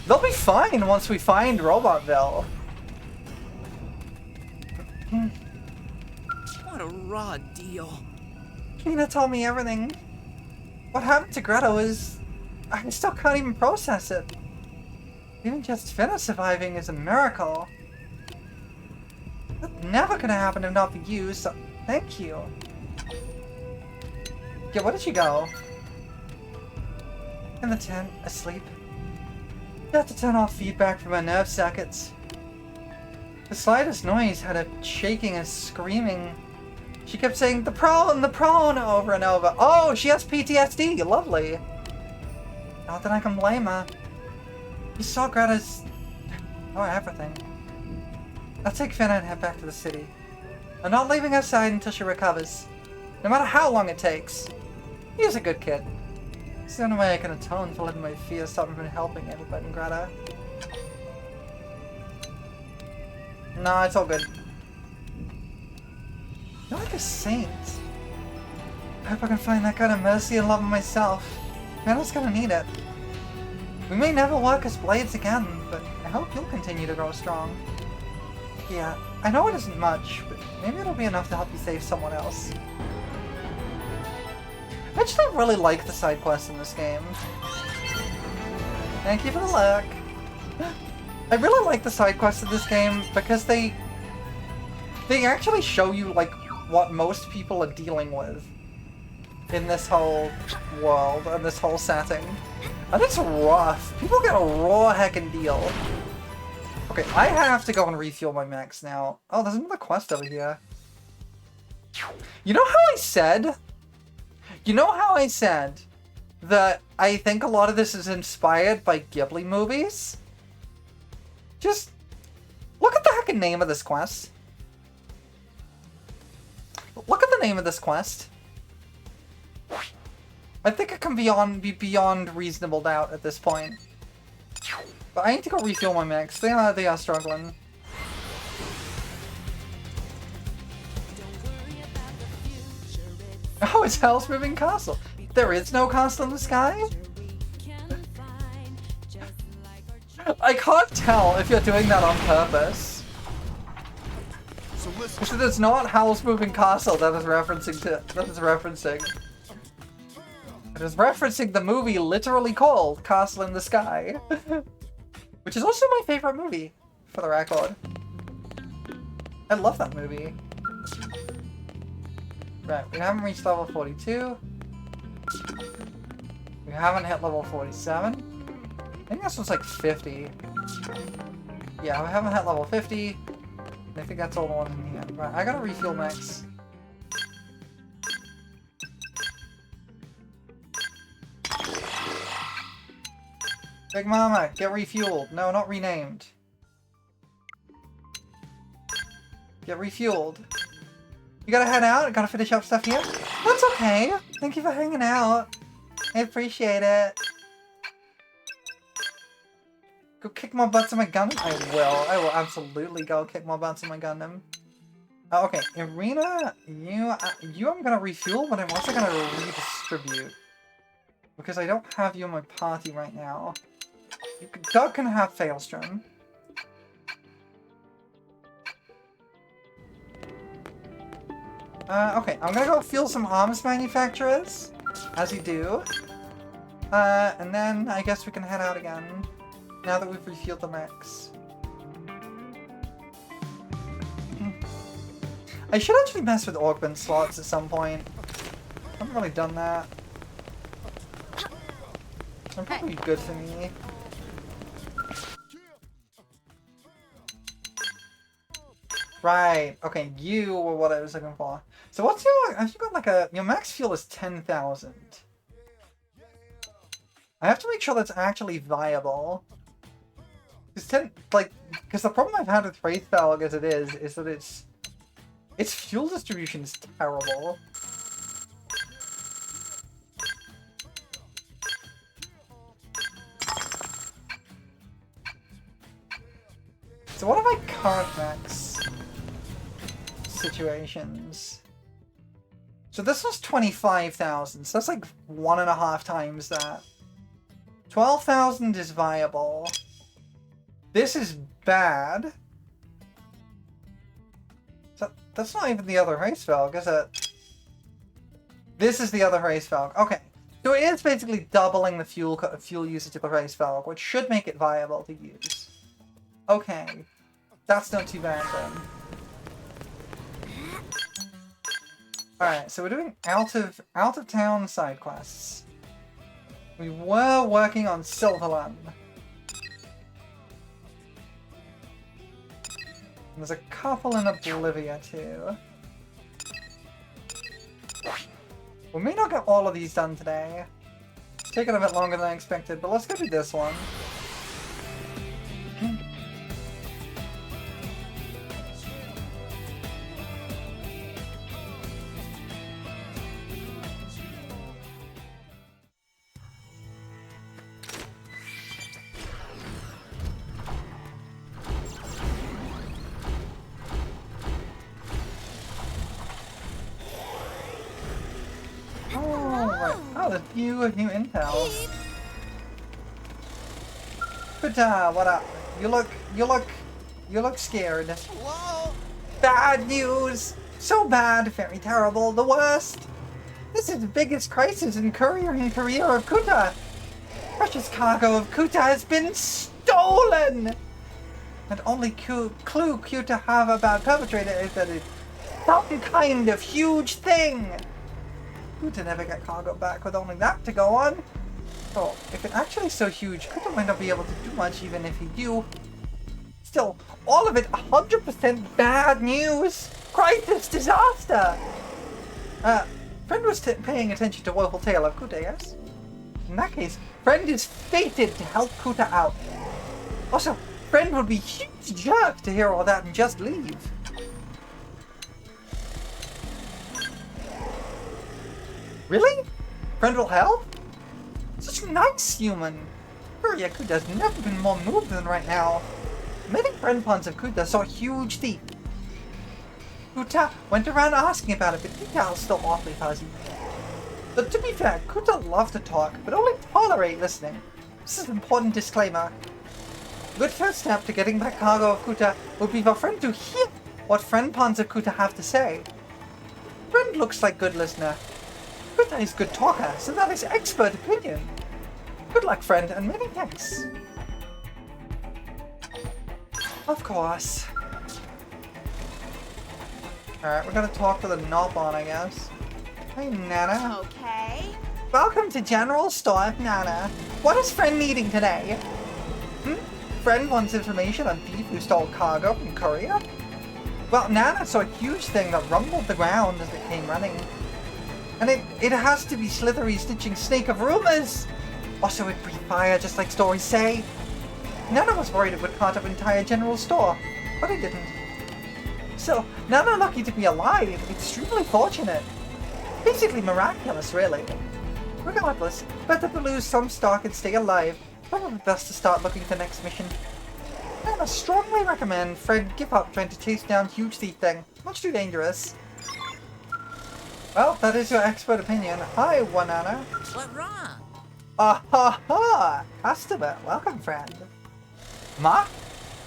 They'll be fine once we find Robotville. What a raw deal. Tina told me everything. What happened to Greta was I still can't even process it. Even just Finna surviving is a miracle. That never could have happened if not for you, so thank you. Yeah, where did she go? In the tent, asleep. You have to turn off feedback from my nerve circuits. The slightest noise had her shaking and screaming. She kept saying, the prone over and over. Oh, she has PTSD, lovely. Not that I can blame her. You saw Greta's... oh, everything. I'll take Finna and head back to the city. I'm not leaving her side until she recovers. No matter how long it takes. He's a good kid. It's the only way I can atone for letting my fears stop me from helping everybody in Greta. Nah, it's all good. You're like a saint. I hope I can find that kind of mercy and love in myself. Greta's gonna need it. We may never work as blades again, but I hope you'll continue to grow strong. Yeah, I know it isn't much, but maybe it'll be enough to help you save someone else. I just don't really like the side quests in this game. Thank you for the luck. I really like the side quests in this game because they actually show you like what most people are dealing with in this whole world and this whole setting. And it's rough. People get a raw heckin' deal. Okay, I have to go and refuel my mechs now. Oh, there's another quest over here. You know how I said? You know how I said that I think a lot of this is inspired by Ghibli movies? Just look at the heckin' name of this quest. Look at the name of this quest. I think it can be beyond reasonable doubt at this point. But I need to go refuel my mechs. They are struggling. Oh, it's Hell's Moving Castle. There is no castle in the sky? I can't tell if you're doing that on purpose. So listen. Because it is not Hell's Moving Castle that is referencing to. That is referencing. It is referencing the movie literally called Castle in the Sky. Which is also my favorite movie, for the record. I love that movie. Right, we haven't reached level 42. We haven't hit level 47. I think this one's like 50. Yeah, we haven't hit level 50. I think that's all the ones in here. Right, I gotta refuel mechs. Big Mama, get refueled. No, not renamed. Get refueled. You gotta head out? Gotta finish up stuff here? That's okay. Thank you for hanging out. I appreciate it. Go kick more butts in my Gundam? I will absolutely go kick more butts in my Gundam. Oh, okay, Irina, you I'm gonna refuel, but I'm also gonna redistribute. Because I don't have you in my party right now. Doug can have Failstrom. Okay, I'm gonna go fuel some arms manufacturers, as you do. And then I guess we can head out again, now that we've refueled the mechs. I should actually mess with augment slots at some point. I haven't really done that. That'd probably be good for me. Right, okay, you were what I was looking for. So what's your, have you got like a, your max fuel is 10,000. I have to make sure that's actually viable. Because the problem I've had with Wraithbelg as it is that its fuel distribution is terrible. So what are my current max situations? So this was 25,000, so that's like 1.5 times that. 12,000 is viable. This is bad. So that's not even the other Wraithbelg, is it? This is the other Wraithbelg. Okay. So it is basically doubling the fuel usage of the race valve, which should make it viable to use. Okay, that's not too bad then. Alright, so we're doing out of town side quests. We were working on Silverland. There's a couple in Oblivia too. We may not get all of these done today. It's taking a bit longer than I expected, but let's go do this one. New intel. Kuta, what up? You look scared. Hello? Bad news! So bad, very terrible, the worst! This is the biggest crisis in career of Kuta! Precious cargo of Kuta has been stolen! And only clue Kuta have about perpetrator is that it's some kind of huge thing! Kuta never get cargo back with only that to go on. So, if it's actually so huge, Kuta might not be able to do much even if he do. Still, all of it 100% bad news! Crisis disaster! Friend was paying attention to Woeful Tale of Kuta, yes? In that case, Friend is fated to help Kuta out. Also, Friend would be a huge jerk to hear all that and just leave. Really? Friend will help? Such a nice human. Furia Kuta's never been more moved than right now. Many friend puns of Kuta saw a huge thief. Kuta went around asking about it, but details still awfully fuzzy. But to be fair, Kuta loves to talk, but only tolerate listening. This is an important disclaimer. A good first step to getting back cargo of Kuta would be for Friend to hear what friend puns of Kuta have to say. Friend looks like good listener. Kuta is good talker, so that is expert opinion. Good luck, Friend, and many thanks. Of course. Alright, we're gonna talk to the Nopon, I guess. Hey, Nana. Okay. Welcome to General Store, Nana. What is Friend needing today? Friend wants information on thief who stole cargo from courier? Well, Nana saw a huge thing that rumbled the ground as it came running. And it has to be slithery stitching snake of rumors! Also, it breathed fire just like stories say. Nana was worried it would caught up entire general store, but it didn't. So, Nana lucky to be alive, extremely fortunate. Basically miraculous, really. Regardless, better to lose some stock and stay alive. Probably best to start looking for the next mission. Nana strongly recommend Fred give up trying to chase down huge thief thing. Much too dangerous. Well, that is your expert opinion. Hi, Wanana. What wrong? Ha! Customer, welcome, friend. Ma?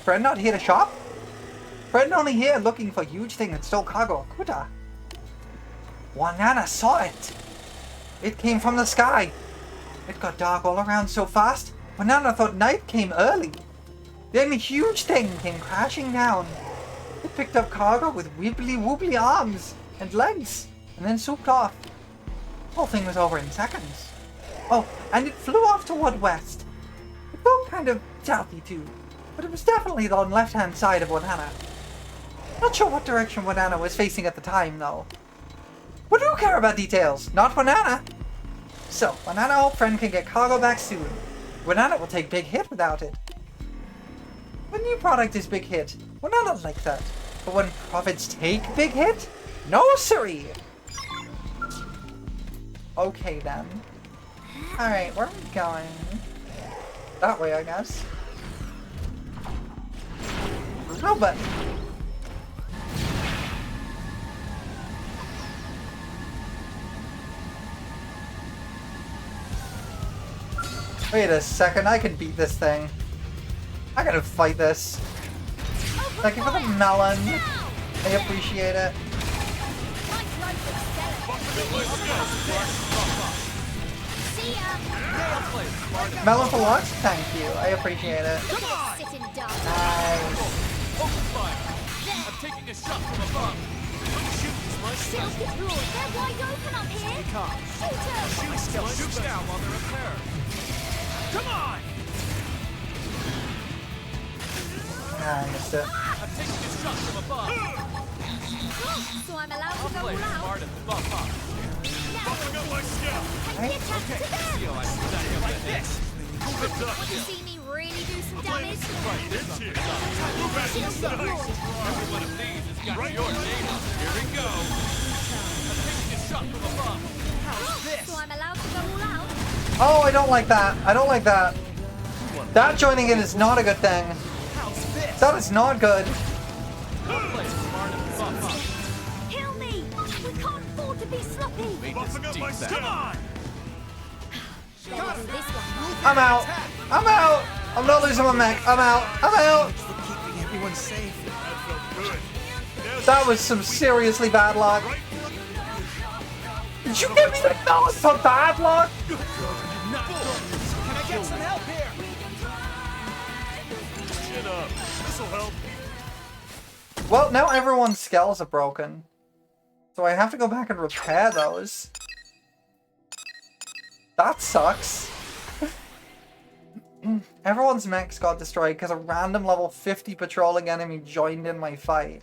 Friend not here to shop? Friend only here looking for huge thing that stole cargo of Kuta. Wanana saw it. It came from the sky. It got dark all around so fast, Wanana thought night came early. Then a huge thing came crashing down. It picked up cargo with wibbly-wobbly arms and legs, and then swooped off. The whole thing was over in seconds. Oh, and it flew off toward west. It felt kind of stealthy too, but it was definitely on the left-hand side of Wanana. Not sure what direction Wanana was facing at the time, though. We do care about details, not Wanana. So, Wanana hope friend can get cargo back soon. Wanana will take big hit without it. When new product is big hit, Wanana like that. But when profits take big hit, no siree. Okay then. Alright, where are we going? That way, I guess. No, but... Wait a second, I can beat this thing. I gotta fight this. Thank you for the melon. I appreciate it. See ya. I'll play it smart and Melon for lunch? Thank you. I appreciate it. Look at this sitting duck. Nice. open fire. I'm taking a shot from above. Shooting's my Shields special. get rules. They're wide open up here. Shooters. Shoots down while they're repaired. Come on! Ah, I missed it. I'm taking a shot from above. So I'm allowed to I'll go play all it out. smart and buff up. Buffing up my skill. Take the attack to them. See how I stack up like this. Move it up Want to here. see me really do some damage? Right, this This here. Shields get rules. every one of these has got your name on it. Here we go. I'm taking a shot from above. So I'm allowed to go all out. Oh, I don't like that. I don't like that. That joining in is not a good thing. That is not good. I'll play it smart and buff up. Kill me. We can't afford to be sloppy. Buffing up my skill. Come on! Better do this one. I'm out. I'm out. I'm not losing my mech. I'm out. I'm out. For keeping everyone safe. That felt good. There's That was some seriously bad luck. right. Did you give me the balance for bad luck? Can I get some help here? Chin up. This'll help. Well, now everyone's skulls are broken. So I have to go back and repair those. That sucks. Everyone's mechs got destroyed because a random level 50 patrolling enemy joined in my fight.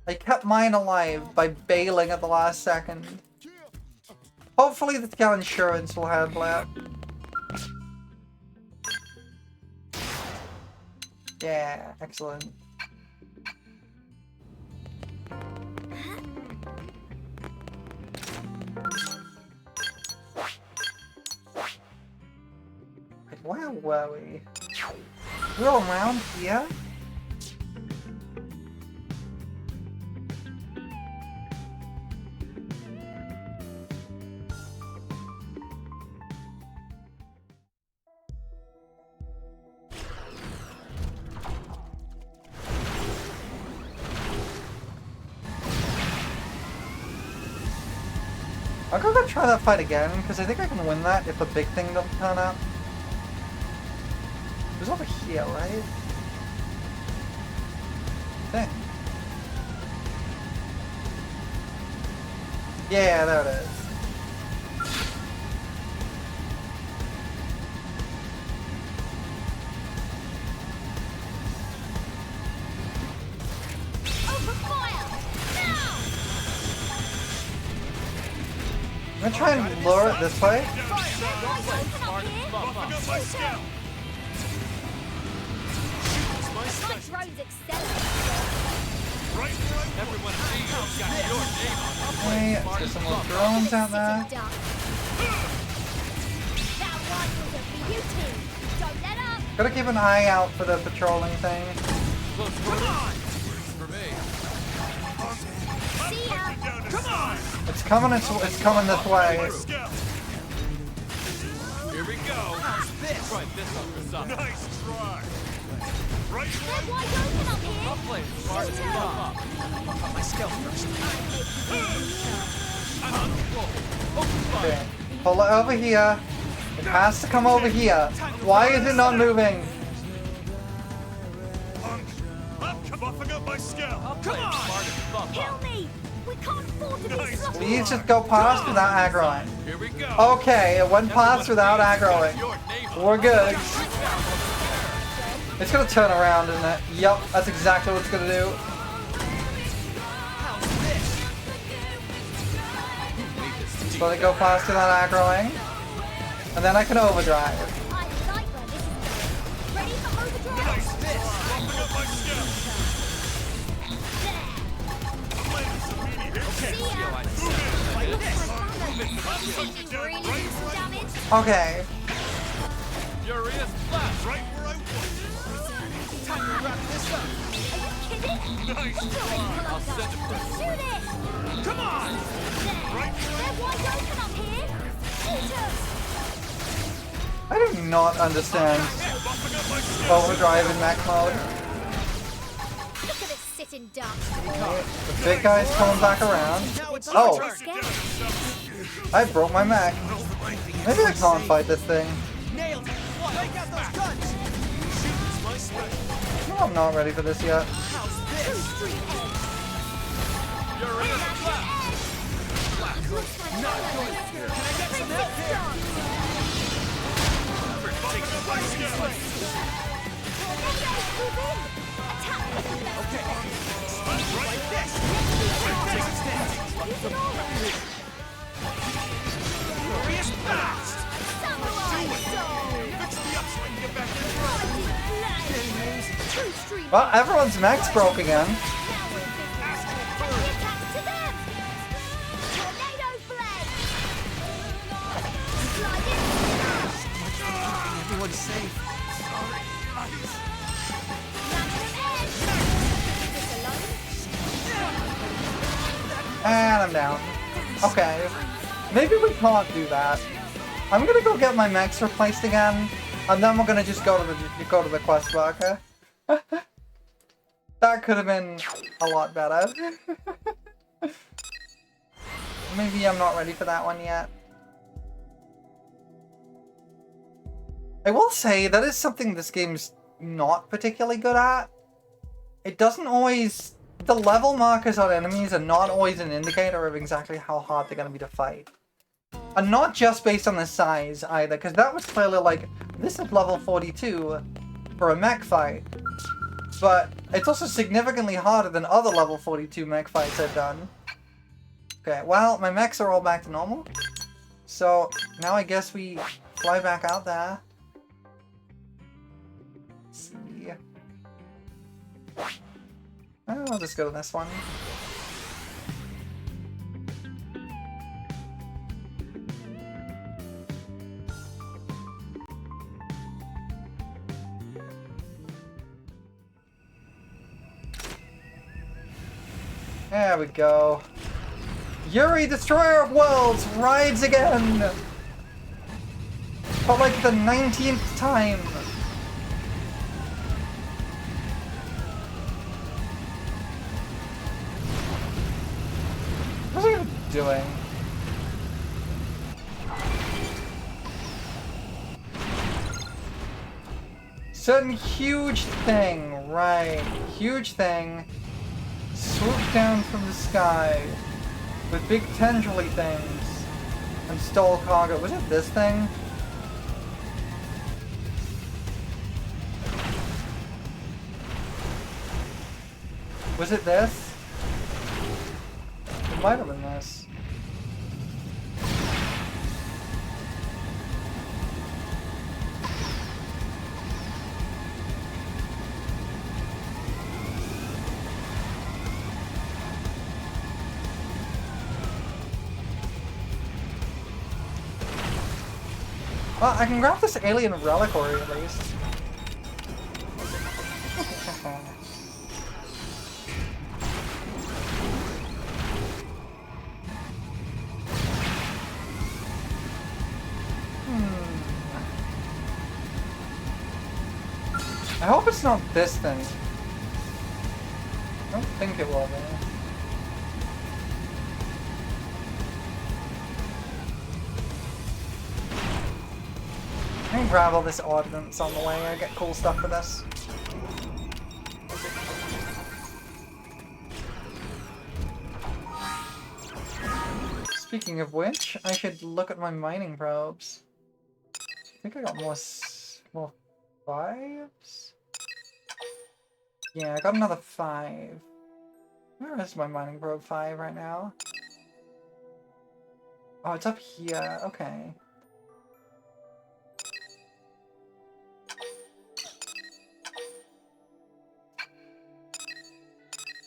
I kept mine alive by bailing at the last second. Hopefully the Cal Insurance will handle it. Yeah, excellent. Wait, where were we? We're around here? I'm gonna try that fight again, because I think I can win that if the big thing doesn't turn up. It was over here, right? I think. Yeah, there it is. Open fire. Now. I'm gonna try and lure it this way. They're wide open up here. Buffing up my skill. My drones accelerate. Right where I Everyone of these has got your name on it. Okay, let's get some more drones out there. Sitting duck. That one was a for you two. Don't let up. Gotta keep an eye out for the patrolling thing. Close quarters. For me. See ya. down to size. It's coming this way. Skill. Here we go. Try this on for something. Nice try. Right They're where wide open up I'll here. play it smart and buff up. Buff up my skill first. I'm on the roll. Open fire. Okay, pull it over here. It has to come over here. Why is it not moving? I'm buffing up my skill. I'll play it smart and buff Kill up. me. We can't afford to be Nice. sloppy. Please just go past without aggroing. Here we go. Okay, it went past without aggroing. Your name on it. We're good. It's gonna turn around, isn't it? Yup, that's exactly what it's gonna do. So they go past without aggroing. And then I can overdrive. I like where this is going. Ready for overdrive? Buffing up my skill. There. I'm landing some meaty hits. See ya. Looks like balance. See me really do some damage? Okay. Furious blast. Right where I want. Time to wrap this up. Are you kidding? Nice You're try. equal I'll up send it top. for Shoot it. Come on! There. They're wide open up here. Shooters. I do not understand Buffing up my skill. overdrive in mech mode. Look at this in dark. The big guy's coming back around. Now it's Oh, Trust it down yourself. I broke my mech. Maybe I can't fight this thing. nailed it. Break out those guns. Shooting's my specialty. No, I'm not ready for this yet. How's this? Street edge. You're in a trap. Not good. Can I get some help here? Everybody go by scale. Tornadoes move in. Attack with the best. Okay. Like this. Take a stand. Use it all. Glorious blast. Samurai soul. Fix me up so I can get back in. Mighty blade. True street. Well, everyone's mech's broke again. Now we're in business. Take the attack to them. Tornado blade. Slide in. Everyone's safe. And I'm down. Okay. Maybe we can't do that. I'm gonna go get my mechs replaced again, and then we're gonna just go to the quest marker. That could have been a lot better. Maybe I'm not ready for that one yet. I will say that is something this game's not particularly good at. It doesn't always... The level markers on enemies are not always an indicator of exactly how hard they're going to be to fight. And not just based on the size either, because that was clearly like, this is level 42 for a mech fight. But it's also significantly harder than other level 42 mech fights I've done. Okay, well, my mechs are all back to normal. So, now I guess we fly back out there. Let's see. I'll just go to this one. There we go. Yuri, Destroyer of Worlds, rides again! For like the 19th time. What's he even doing? Certain huge thing, right. Huge thing. Swoop down from the sky with big tendrily things and stole cargo. Was it this thing? Was it this? It might have been this. Well, I can grab this alien reliquary at least. I hope it's not this thing. I don't think it will be. I can grab all this ordnance on the way. I get cool stuff for this. Speaking of which, I should look at my mining probes. I think I got more 5s? Yeah, I got another 5. Where is my mining probe 5 right now? Oh, it's up here. Okay.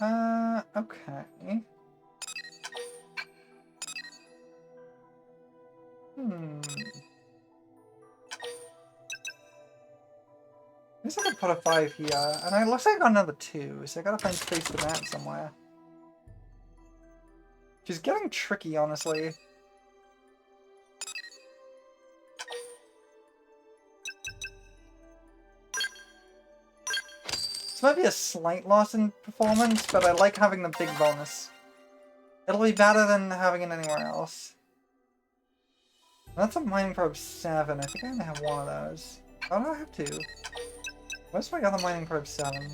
Okay. I guess I could put a 5 here, and it looks like I got another 2, so I gotta find space for that somewhere. Which is getting tricky, honestly. This might be a slight loss in performance, but I like having the big bonus. It'll be better than having it anywhere else. That's a mining probe 7. I think I only have one of those. Oh no, I have 2. Where's my other mining probe 7?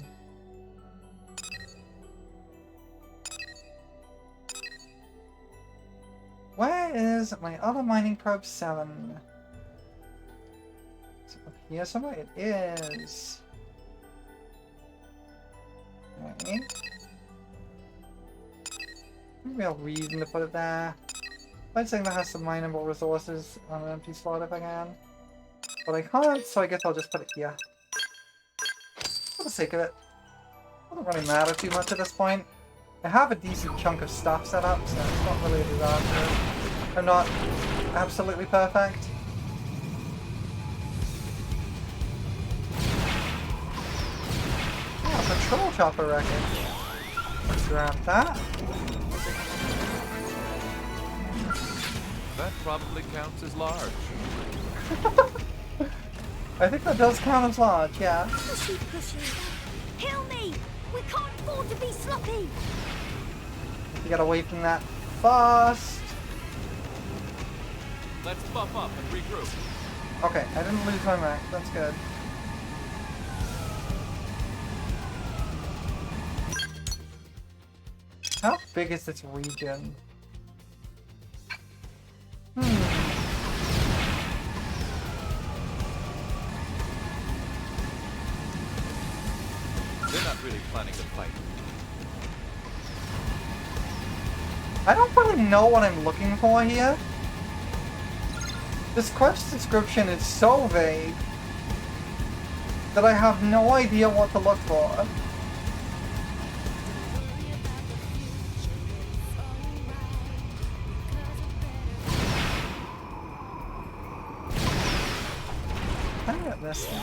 Where is my other mining probe 7? Is it up here somewhere? It is. Okay. Real reason to put it there. I'd say that has some mineable resources on an empty slot if I can. But I can't, so I guess I'll just put it here. For the sake of it. Doesn't really matter too much at this point. I have a decent chunk of stuff set up, so it's not really a disaster. I'm not absolutely perfect. Oh, patrol chopper wreckage. Let's grab that. That probably counts as large. I think that does count as large, yeah. Pushy, pushy. Kill me! We can't afford to be sloppy! You get away from that fast. Let's buff up and regroup. Okay, I didn't lose my mech. That's good. How big is this region? They're not really planning to fight. I don't really know what I'm looking for here. This quest description is so vague that I have no idea what to look for. How do I get this thing?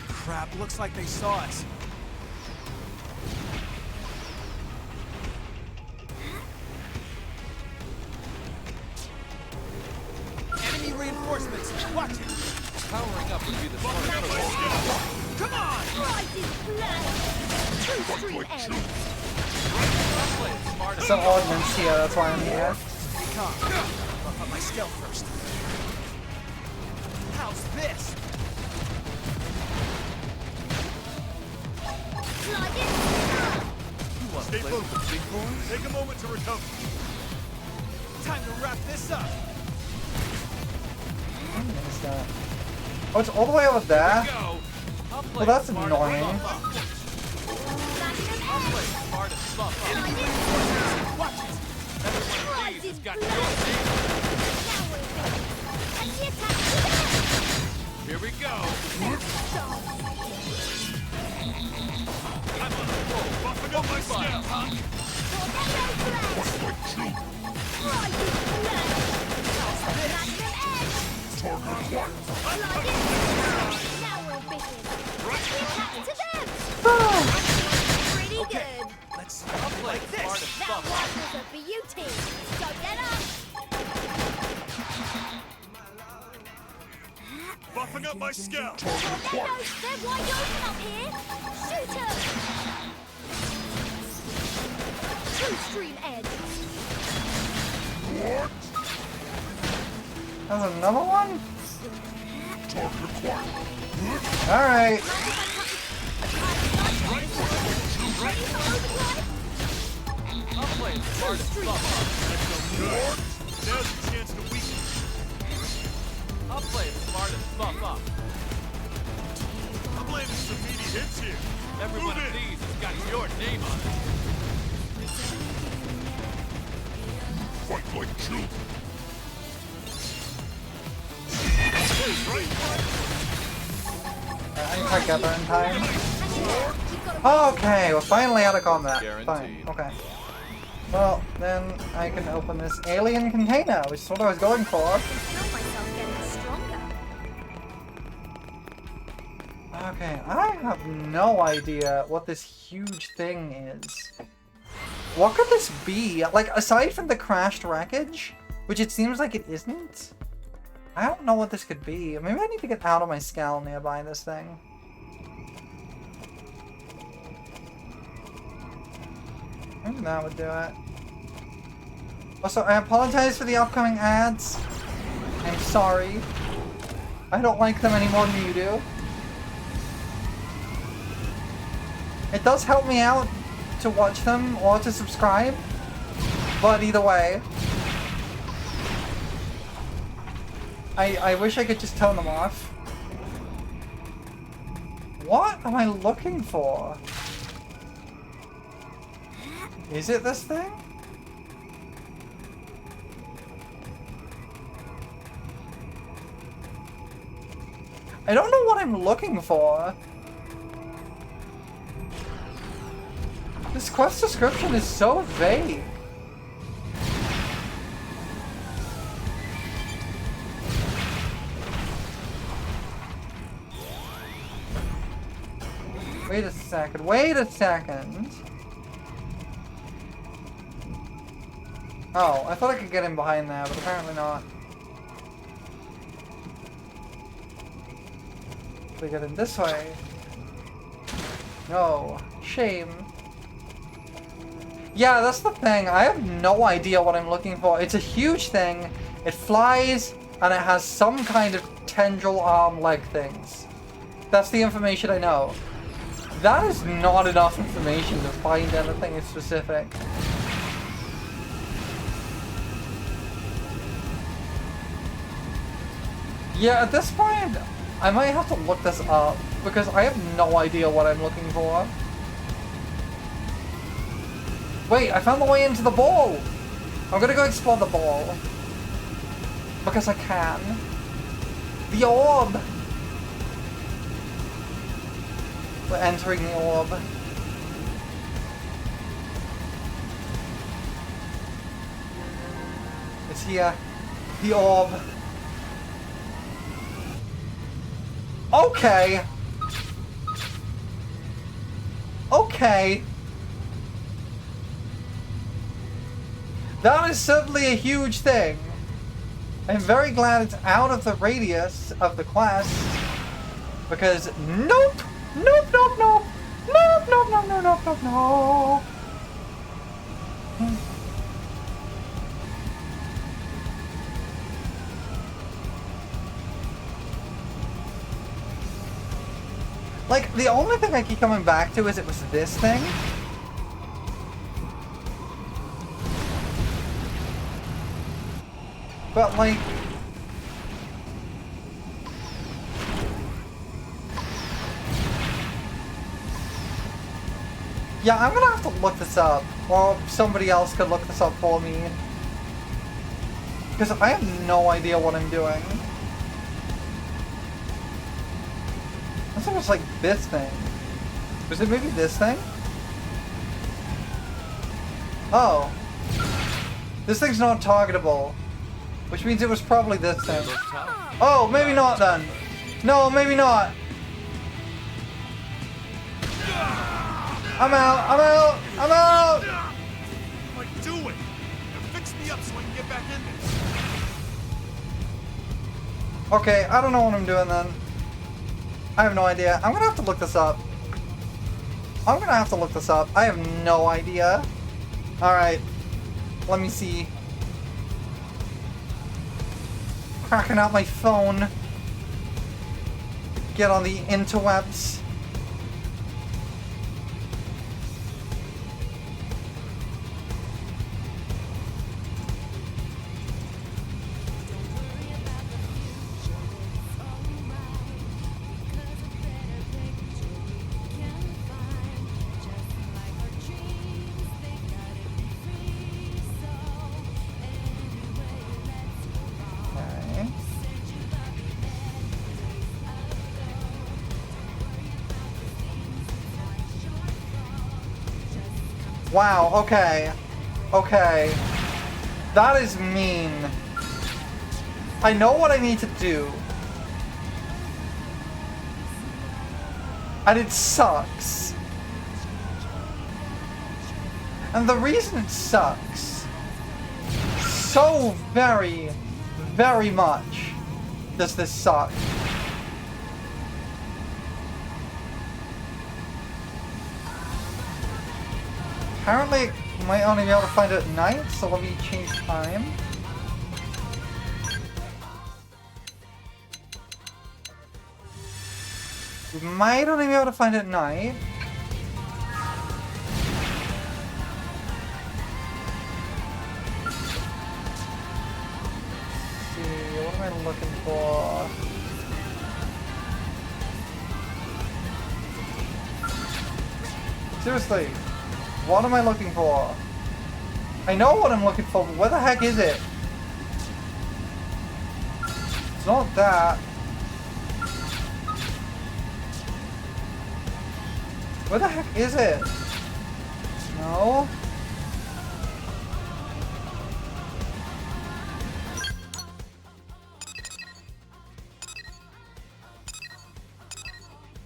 Crap, looks like they saw us. Enemy reinforcements, watch it! Powering up would be the smart choice. Come on! Rise is blood! True stream end! I'll play it smart Some ordnance here, that's why I'm here. Be calm. Buff up my skill first. How's this? Slide in! You want to Stay play focused. with the big boys? Take a moment to recover. Time to wrap this up. What is that? Oh, it's all the way over there? Go! I'll play Well, that's smart annoying. and buff up. I'll play smart and buff up. Slide in! Watch it! Every one of Rise these is has got blood! your name. Now we're ready! And the attack to Here we go. them! I'm on a roll. Buffing up my Fire, scout. huh? Tornado blast! Rise is blood! Magnum edge! Slide in! Now we'll begin! Attack to them! Pretty good! Let's I'll play like this. smart and That buff up. one was a beauty! So get up! Buffing up my scout. Tornadoes! They're wide open up here! Shoot 'em! True stream edge! There's another one? Alright. Ready for overdrive? I'll play smart and buff Good. Now's your chance to weaken. up. I'll play smart and buff up. I'm landing some meaty hits here. Every Move one of in. these has got your name on it. Fight like true. I didn't quite get there in time. You've got a Okay, we're finally out of combat. Fine, Guaranteed. okay. Well, then I can open this alien container, which is what I was going for. I can feel myself getting stronger. Okay, I have no idea what this huge thing is. What could this be? Like, aside from the crashed wreckage, which it seems like it isn't, I don't know what this could be. Maybe I need to get out of my skull nearby this thing. Maybe that would do it. Also, I apologize for the upcoming ads. I'm sorry. I don't like them any more than you do. It does help me out to watch them or to subscribe, but either way, I wish I could just turn them off. What am I looking for? Is it this thing? I don't know what I'm looking for. This quest description is so vague. Wait a second, wait a second. Oh, I thought I could get in behind there, but apparently not. We get in this way. No, shame. Yeah, that's the thing. I have no idea what I'm looking for. It's a huge thing. It flies, and it has some kind of tendril arm leg things. That's the information I know. That is not enough information to find anything specific. Yeah, at this point, I might have to look this up, because I have no idea what I'm looking for. Wait, I found the way into the ball! I'm gonna go explore the ball. Because I can. The orb! We're entering the orb. It's here. The orb. Okay! Okay! That is certainly a huge thing. I'm very glad it's out of the radius of the quest. Because nope! Nope, nope, nope! Nope, nope, nope, nope, nope, nope, no! Like, the only thing I keep coming back to is it was this thing. But, like... yeah, I'm gonna have to look this up. Or somebody else could look this up for me. Because I have no idea what I'm doing. I think it's like this thing. Was it maybe this thing? Oh. This thing's not targetable. Which means it was probably this thing. Oh, maybe not then. No, maybe not. I'm out, I'm out, I'm out! What am I doing? Now fix me up so I can get back in there. Okay, I don't know what I'm doing then. I have no idea. I'm gonna have to look this up. I'm gonna have to look this up. I have no idea. Alright. Let me see. Cracking out my phone. Get on the interwebs. Wow, okay. Okay. That is mean. I know what I need to do. And it sucks. And the reason it sucks so very, very much does this suck. Apparently, we might only be able to find it at night, so let me change time. We might only be able to find it at night. Let's see, what am I looking for? Seriously, what am I looking for? I know what I'm looking for, but where the heck is it? It's not that. Where the heck is it? No?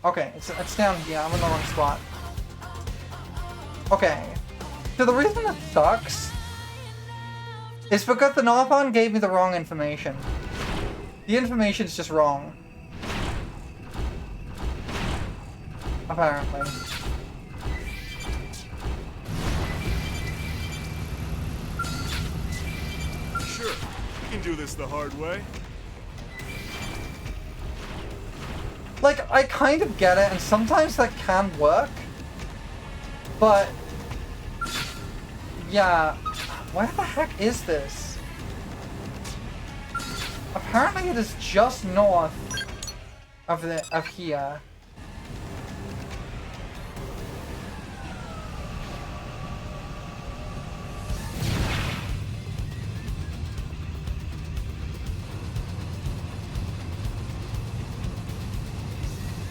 Okay, it's down here. I'm in the wrong spot. Okay. So the reason it sucks is because the Narphon gave me the wrong information. The information's just wrong. Apparently. Sure, we can do this the hard way. Like, I kind of get it, and sometimes that can work. But... yeah. Where the heck is this? Apparently it is just north of here.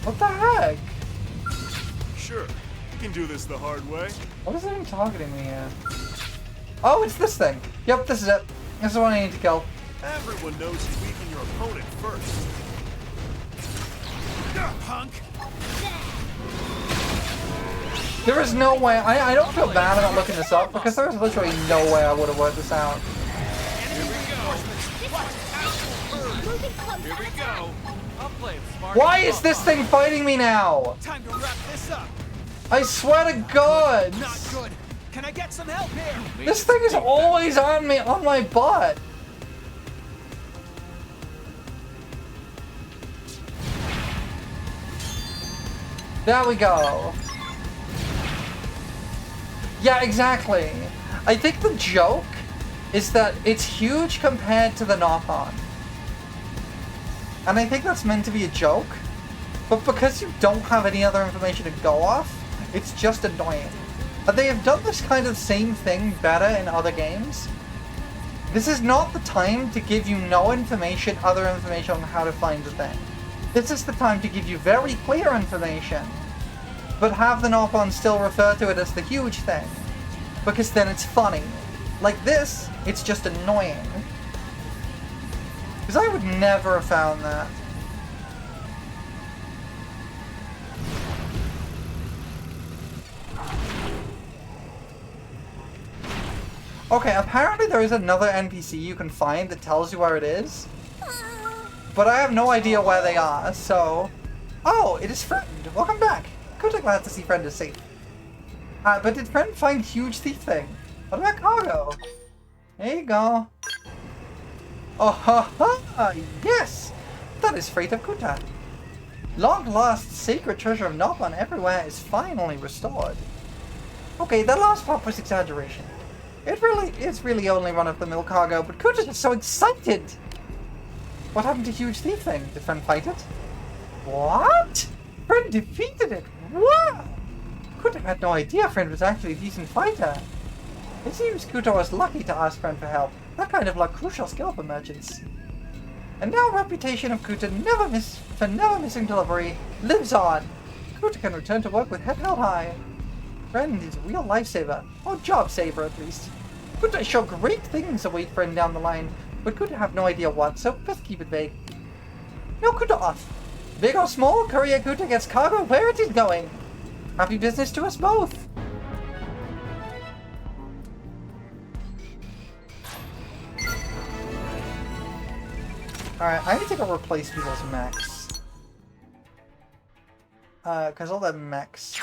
What the heck? Sure, we can do this the hard way. What is it even targeting me here? Oh, it's this thing! Yep, this is it. This is the one I need to kill. Everyone knows you weaken your opponent first. Punk! There is no way. I don't feel bad about looking this up because there is literally no way I would have worked this out. Here we go. Moving closer. Here we go. I'll play it smart. Why is this thing fighting me now? Time to wrap this up. I swear to God! Not good. Can I get some help here? This thing is always on me, on my butt. There we go. Yeah, exactly. I think the joke is that it's huge compared to the Narphon. And I think that's meant to be a joke. But because you don't have any other information to go off, it's just annoying. They have done this kind of same thing better in other games. This is not the time to give you no information, other information on how to find the thing. This is the time to give you very clear information, but have the Narphon still refer to it as the huge thing, because then it's funny. Like this, it's just annoying. Because I would never have found that. Okay, apparently there is another NPC you can find that tells you where it is. But I have no idea where they are, so... Oh, it is Friend! Welcome back! Good, glad to see Friend is safe. But did Friend find huge thief thing? What about cargo? There you go. Oh ha ha! Yes! That is freight of Kuta. Long lost sacred treasure of Narphon everywhere is finally restored. Okay, that last part was exaggeration. It's really only run-of-the-mill cargo, but Kuta is so excited! What happened to Huge Thief thing? Did Friend fight it? What? Friend defeated it? Wow! Kuta had no idea Friend was actually a decent fighter. It seems Kuta was lucky to ask Friend for help. That kind of luck crucial skill for merchants. And now reputation of Kuta never missing delivery lives on. Kuta can return to work with head held high. Friend is a real lifesaver, or job saver at least. Kuta show great things await Friend down the line, but Kuta have no idea what, so best keep it vague. No Kuta off. Big or small, Courier Kuta gets cargo where it is going. Happy business to us both. Alright, I need to go replace people's mechs. Because all the mechs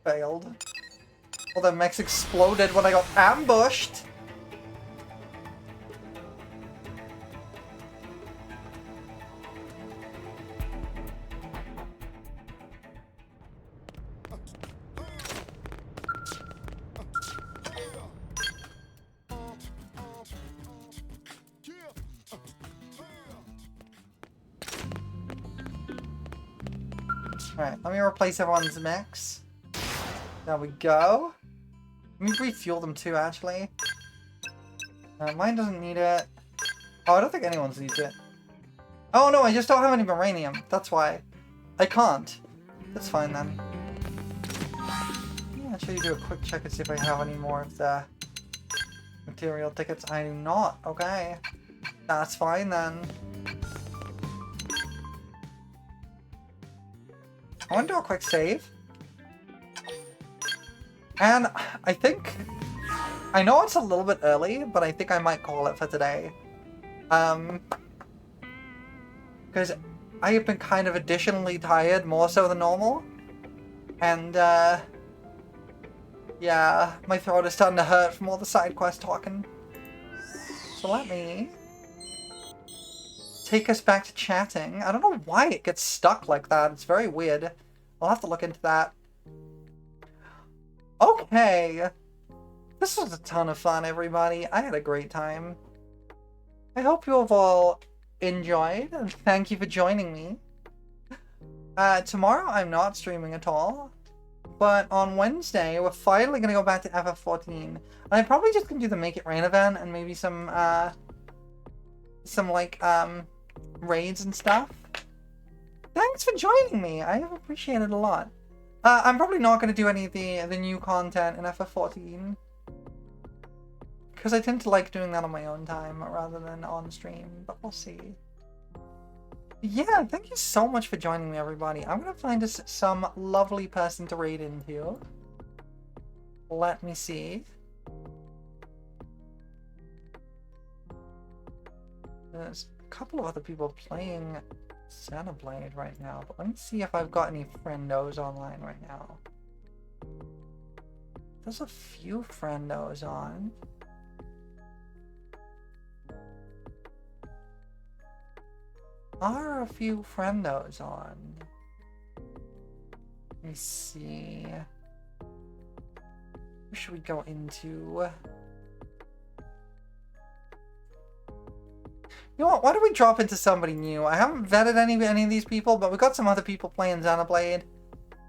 failed. All the mechs exploded when I got ambushed! Alright, let me replace everyone's mechs. There we go. Let me refuel them too, actually. Mine doesn't need it. Oh, I don't think anyone's needs it. Oh no, I just don't have any uranium. That's why. I can't. That's fine then. Yeah, actually do a quick check and see if I have any more of the material tickets. I do not. Okay. That's fine then. I want to do a quick save. And I think... I know it's a little bit early, but I think I might call it for today. Because I have been kind of additionally tired, more so than normal. And, yeah, my throat is starting to hurt from all the side quest talking. So let me take us back to chatting. I don't know why it gets stuck like that. It's very weird. I'll have to look into that. Okay. This was a ton of fun, everybody. I had a great time. I hope you have all enjoyed, and thank you for joining me. Tomorrow I'm not streaming at all, but on Wednesday we're finally going to go back to FF14. And I'm probably just going to do the Make It Rain event and maybe some like, raids and stuff. Thanks for joining me. I have appreciated it a lot. I'm probably not going to do any of the new content in FF14. Because I tend to like doing that on my own time rather than on stream, but we'll see. Yeah, thank you so much for joining me, everybody. I'm going to find us some lovely person to raid into. Let me see. There's a couple of other people playing Xenoblade right now, but let me see if I've got any friendos online right now. There's a few friendos on. Are a few friendos on? Let me see. Who should we go into? You know what, why don't we drop into somebody new? I haven't vetted any of these people, but we got some other people playing Xenoblade.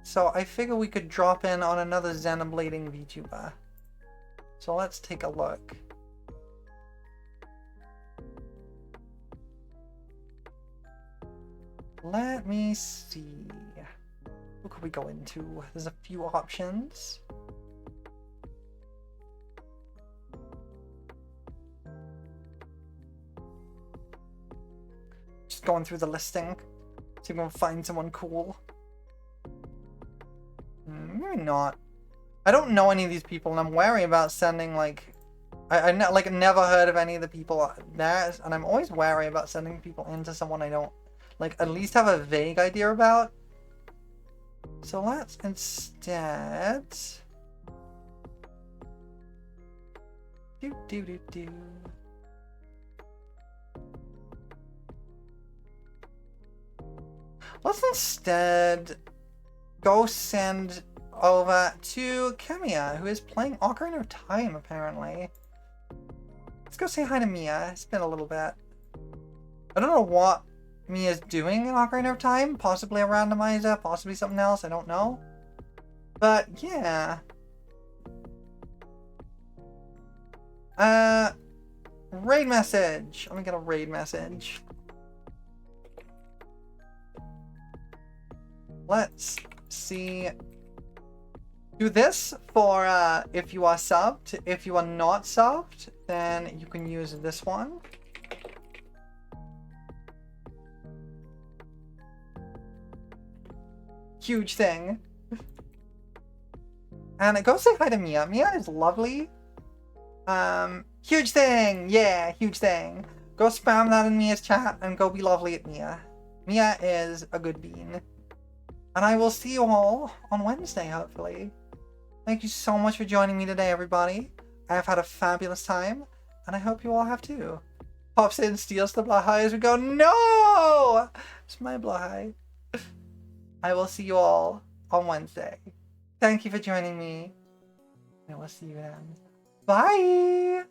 So I figure we could drop in on another Xenoblading VTuber. So let's take a look. Let me see. Who could we go into? There's a few options. Just going through the listing. See if we can find someone cool. Maybe not. I don't know any of these people, and I'm wary about sending, like... I never heard of any of the people there, and I'm always wary about sending people into someone I don't, like, at least have a vague idea about. So let's instead... Do. Let's instead go send over to Kemiya, who is playing Ocarina of Time, apparently. Let's go say hi to Mia. It's been a little bit. I don't know what Mia's doing in Ocarina of Time. Possibly a randomizer, possibly something else. I don't know. But, yeah. Raid message. Let me get a raid message. Let's see. Do this for if you are subbed. If you are not subbed, then you can use this one. Huge thing. And go say hi to Mia. Mia is lovely. Huge thing! Yeah, huge thing. Go spam that in Mia's chat and go be lovely at Mia. Mia is a good bean. And I will see you all on Wednesday, hopefully. Thank you so much for joining me today, everybody. I have had a fabulous time, and I hope you all have too. Pops in, steals the Blahai as we go. No! It's my Blahai. I will see you all on Wednesday. Thank you for joining me. I will see you then. Bye!